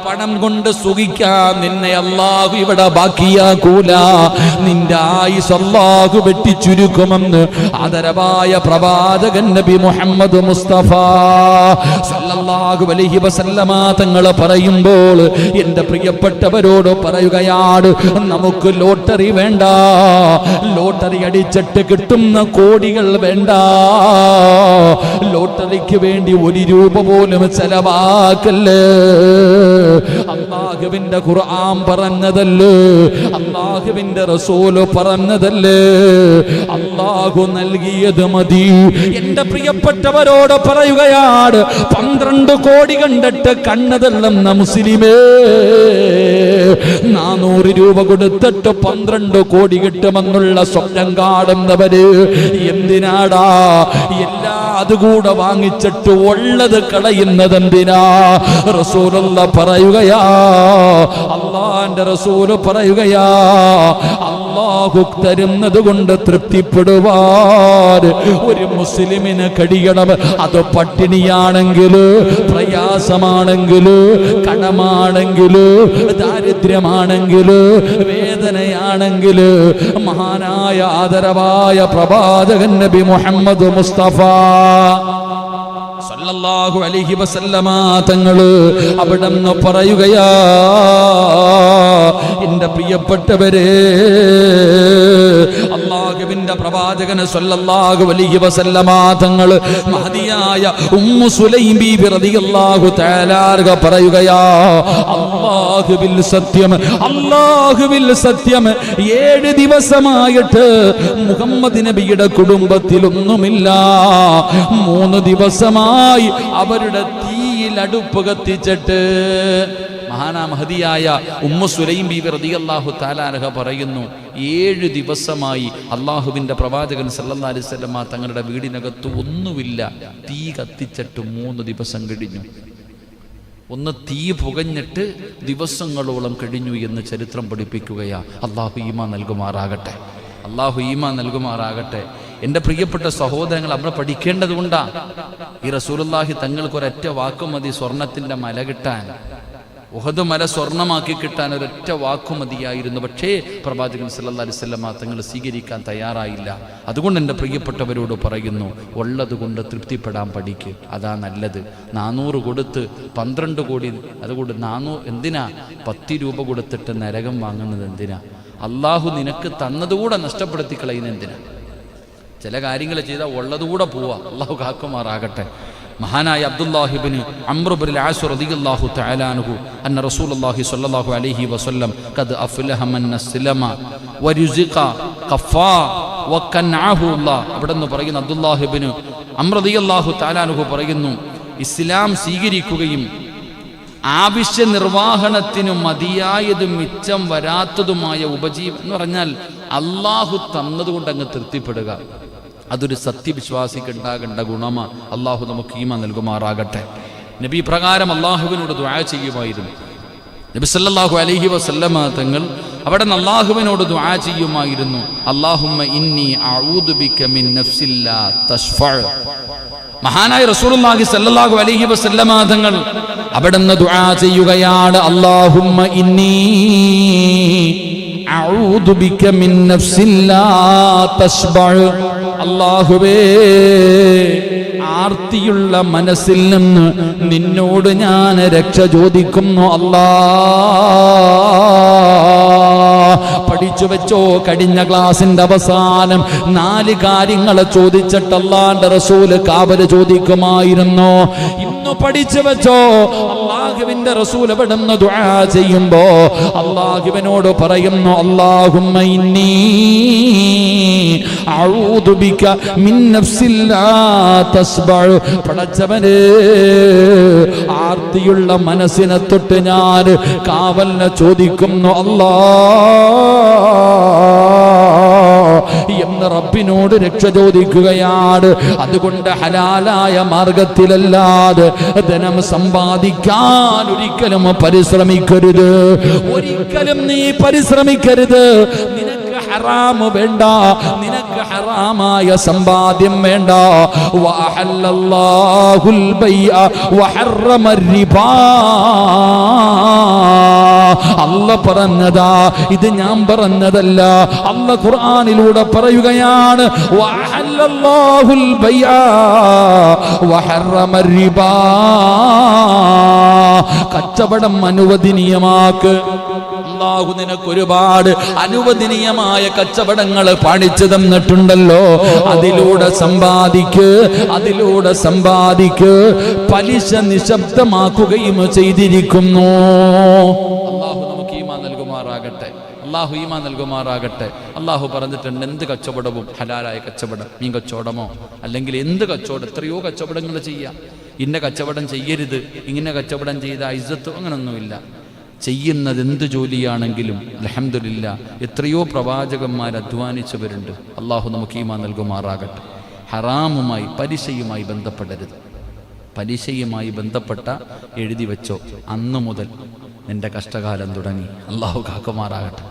പണം കൊണ്ട് സുഖിക്കാൻ നിന്നെ അല്ലാഹു ഇവിടെ ബാക്കിയാക്കൂല, നിന്റെ ആയുസ് അല്ലാഹു വെട്ടിച്ചുരുക്കുമെന്ന് ആദരവായ പ്രവാചകൻ നബി മുഹമ്മദ് മുസ്തഫ സല്ലല്ലാഹു അലൈഹി വസല്ലമ തങ്ങൾ പറയുമ്പോൾ എന്റെ പ്രിയപ്പെട്ടവരോട് പറയുകയാണ്, നമുക്ക് ലോട്ടറി വേണ്ട, ലോട്ടറി അടിച്ചിട്ട് കിട്ടുന്ന കോടികൾ വേണ്ട, ലോട്ടറിക്ക് വേണ്ടി 1 രൂപ പോലും ചെലവാക്കല്ലേ. അല്ലാഹുവിന്റെ ഖുർആൻ പറഞ്ഞതല്ലേ, അല്ലാഹുവിന്റെ റസൂല് പറഞ്ഞതല്ലേ, അല്ലാഹു നൽകിയത് മതി. എന്റെ പ്രിയപ്പെട്ടവരോട് പറയുകയാണ്, 12 കോടി കണ്ടിട്ട് കണ്ണതള്ളുന്ന മുസ്ലിമേ, 400 രൂപ കൊടുത്തിട്ട് 12 കോടി കിട്ടുമെന്നുള്ള സ്വപ്നം കാണുന്നവര് എന്തിനാടാ എല്ലാ അതുകൂടെ വാങ്ങിച്ചിട്ട് ഉള്ളത് കളയുന്നത് എന്തിനാ? റസൂലുള്ള പറയുകയാ, അല്ലാഹുവിന്റെ റസൂല് പറയുകയാ, അല്ലാഹു തരുന്നത് കൊണ്ട് തൃപ്തിപ്പെടുവാൻ ഒരു മുസ്ലിമിന് കഴിയണം. അത് പട്ടിണിയാണെങ്കിൽ, പ്രയാസമാണെങ്കിൽ, കടമാണെങ്കിൽ, ദാരിദ്ര്യമാണെങ്കിൽ, വേദനയാണെങ്കിൽ, മഹാനായ ആദരവായ പ്രവാചകൻ നബി മുഹമ്മദ് മുസ്തഫ സല്ലല്ലാഹു അലൈഹി വസല്ലമ തങ്ങള് അവിടെന്ന് പറയുകയാ, എന്റെ പ്രിയപ്പെട്ടവരെ, അല്ലാഹുവിന്റെ പ്രവാചകൻ സല്ലല്ലാഹു അലൈഹി വസല്ലമ തങ്ങള് മഹദിയായ ഉമ്മു സുലൈം ബീബി റളിയല്ലാഹു തആല അൻഹ പറയുകയാ, അല്ലാഹുവിൽ സത്യം, അല്ലാഹുവിൽ സത്യം, 7 ദിവസമായിട്ട് മുഹമ്മദ് നബിയുടെ കുടുംബത്തിലൊന്നുമില്ല. 3 ദിവസമായി അവരുടെ തീയിൽ അടുപ്പ് കത്തിച്ചിട്ട്. മഹാനാ മഹദിയായ ഉമ്മു സുലൈം ബീബി റളിയല്ലാഹു തആല അൻഹ പറയുന്നു, 7 ദിവസമായി അല്ലാഹുവിന്റെ പ്രവാചകൻ സല്ലല്ലാഹു അലൈഹി വസല്ലമ തങ്ങളുടെ വീടിനകത്ത് ഒന്നുമില്ല, തീ കത്തിച്ചിട്ട് 3 ദിവസം കഴിഞ്ഞു. ഒന്ന് തീ പുകഞ്ഞിട്ട് ദിവസങ്ങളോളം കഴിഞ്ഞു എന്ന് ചരിത്രം പഠിപ്പിക്കുകയാ. അല്ലാഹു ഈമാൻ നൽകുമാറാകട്ടെ, അല്ലാഹു ഈമാൻ നൽകുമാറാകട്ടെ. എൻ്റെ പ്രിയപ്പെട്ട സഹോദരങ്ങൾ, നമ്മൾ പഠിക്കേണ്ടത് കൊണ്ടാ. ഈ റസൂലുള്ളാഹി തങ്ങൾക്ക് ഒരൊറ്റ വാക്ക് മതി സ്വർണത്തിൻ്റെ മല കിട്ടാൻ. ഉഹദ് മല സ്വർണ്ണമാക്കി കിട്ടാൻ ഒരൊറ്റ വാക്കു മതിയായിരുന്നു. പക്ഷേ പ്രവാചകൻ സല്ലല്ലാഹു അലൈഹി വസല്ലം തങ്ങൾ സ്വീകരിക്കാൻ തയ്യാറായില്ല. അതുകൊണ്ട് എൻ്റെ പ്രിയപ്പെട്ടവരോട് പറയുന്നു, ഉള്ളത് കൊണ്ട് തൃപ്തിപ്പെടാൻ പഠിക്ക്. അതാ നല്ലത്. 400 കൊടുത്ത് 12 കോടി, അതുകൊണ്ട് 400 എന്തിനാ 10 രൂപ കൊടുത്തിട്ട് നരകം വാങ്ങുന്നത് എന്തിനാ? അള്ളാഹു നിനക്ക് തന്നതുകൂടെ നഷ്ടപ്പെടുത്തി കളയുന്നത് എന്തിനാ? ചില കാര്യങ്ങൾ ചെയ്താൽ ഉള്ളതുകൂടെ പോവാ. അള്ളാഹു കാക്കുമാറാകട്ടെ. മഹാനായ അബ്ദുല്ലാഹി ഇബ്നു അംർ ഇബ്നുൽ ആസ് റളിയല്ലാഹു തആല അൻഹു അന്ന റസൂലുള്ളാഹി സ്വല്ലല്ലാഹു അലൈഹി വസല്ലം ഖദ് അഫ്ലഹ മൻ അസ്ലമ വരുസിഖ ഖഫാ വകനഅഹു അല്ലാഹ്. അവിടെ നിന്ന് പറയുന്ന അബ്ദുല്ലാഹി ഇബ്നു അംർ റളിയല്ലാഹു തആല അൻഹു പറയുന്നു, ഇസ്ലാം സ്വീകരിക്കുകയും ആവശ്യ നിർവഹണത്തിനും മതിയായതും മിച്ചം വരാത്തതുമായ ഉപജീവനം എന്ന് പറഞ്ഞാൽ അള്ളാഹു തന്നതുകൊണ്ട് അങ്ങ് തൃപ്തിപ്പെടുക. അതൊരു സത്യവിശ്വാസിക്ക് ഉണ്ടാകേണ്ട ഗുണമാ. അള്ളാഹു നമുക്ക് ഈമാൻ നൽകുമാറാകട്ടെ. നബി പ്രകാരം അള്ളാഹുവിനോട് ദുആ ചെയ്യുമായിരുന്നു. നബി സല്ലല്ലാഹു അലൈഹി വസല്ലമ തങ്ങൾ അവിടെ നിന്ന് അള്ളാഹുവിനോട് ദുആ ചെയ്യുമായിരുന്നു, അല്ലാഹുമ്മ ഇന്നി അഊദു ബിക മിൻ നഫ്സിൻ ലാ തശ്ഫഅ. മഹാനായ റസൂലുള്ളാഹി സ്വല്ലല്ലാഹു അലൈഹി വസല്ലമ തങ്ങൾ അവിടുന്ന് ദുആ ചെയ്യുകയാണ്, അല്ലാഹുമ്മ ഇന്നി അഊദു ബിക മിൻ നഫ്സിൻ ലാ തശ്ബഅ. അല്ലാഹുവേ, ആർത്തിയുള്ള മനസ്സിൽ നിന്ന് നിന്നോട് ഞാൻ രക്ഷ ചോദിക്കുന്നു. പഠിച്ചു വെച്ചോ, കഴിഞ്ഞ ക്ലാസിന്റെ അവസാനം 4 കാര്യങ്ങളെ ചോദിച്ചിട്ട് അല്ലാഹുവിന്റെ റസൂല് കാവല് ചോദിക്കുമായിരുന്നു. ഇന്ന് പഠിച്ചു വെച്ചോ, അല്ലാഹുവിന്റെ റസൂൽ എവിടുന്ന് ദുആ ചെയ്യുമ്പോ അല്ലാഹുവിനോട് പറയുന്നു, അല്ലാഹുമ്മ ഇന്നി അഊദു ബിക മിൻ നഫ്സിൻ ലാ തസ്ബഅ. പടച്ചവനേ, ആർത്തിയുള്ള മനസ്സിനെ തൊട്ട് ഞാൻ കാവലിനെ ചോദിക്കുന്നു എന്ന് റബ്ബിനോട് രക്ഷ ചോദിക്കുകയാണ്. അതുകൊണ്ട് ഹലാലായ മാർഗത്തിലല്ലാതെ ധനം സമ്പാദിക്കാൻ ഒരിക്കലും പരിശ്രമിക്കരുത്. ഒരിക്കലും നീ പരിശ്രമിക്കരുത്. നിനക്ക് ഹറാമ് വേണ്ട, നിനക്ക് ഹറാമായ സമ്പാദ്യം വേണ്ട. വഅഹല്ലല്ലാഹുൽ ബൈഅ വഹറമ റിബാ. അല്ലാഹ് പറഞ്ഞതാ, ഇത് ഞാൻ പറഞ്ഞതല്ല. അല്ലാഹ് ഖുർആനിലൂടെ പറയുകയാണ്, വഅഹല്ലല്ലാഹുൽ ബൈഅ വഹറമ റിബാ. കച്ചവടം അനുവദനീയമാക്ക്. അല്ലാഹു നിനക്ക് ഒരുപാട് അനുവദനീയമായ കച്ചവടങ്ങൾ കാണിച്ചു തന്നിട്ടുണ്ടല്ലോ. അതിലൂടെ സമ്പാദിക്ക്, അതിലൂടെ സമ്പാദിക്ക്. പലിശ നിശബ്ദമാക്കുകയും ചെയ്തിരിക്കുന്നു. അല്ലാഹു നമുക്ക് ഈമാൻ നൽകുമാറാകട്ടെ. അല്ലാഹു ഈമാൻ നൽകുമാറാകട്ടെ. അല്ലാഹു പറഞ്ഞിട്ടുണ്ട്, എന്ത് കച്ചവടവും ഹലാലായ കച്ചവടം, മീൻ കച്ചവടമോ അല്ലെങ്കിൽ എന്ത് കച്ചവടം, എത്രയോ കച്ചവടങ്ങൾ ചെയ്യാം. ഇന്ന കച്ചവടം ചെയ്യരുത്, ഇങ്ങനെ കച്ചവടം ചെയ്ത ഇസ്സത്ത്, അങ്ങനൊന്നുമില്ല. ചെയ്യുന്നത് എന്ത് ജോലിയാണെങ്കിലും അൽഹംദുലില്ലാ, എത്രയോ പ്രവാചകന്മാർ അധ്വാനിച്ചവരുണ്ട്. അല്ലാഹു നമുക്ക് ഈമാൻ നൽകുമാറാകട്ടെ. ഹറാമുമായി പലിശയുമായി ബന്ധപ്പെടരുത്. പലിശയുമായി ബന്ധപ്പെട്ട എഴുതി വെച്ചോ, അന്നു മുതൽ നിന്റെ കഷ്ടകാലം തുടങ്ങി. അല്ലാഹു കാക്കുമാറാകട്ടെ.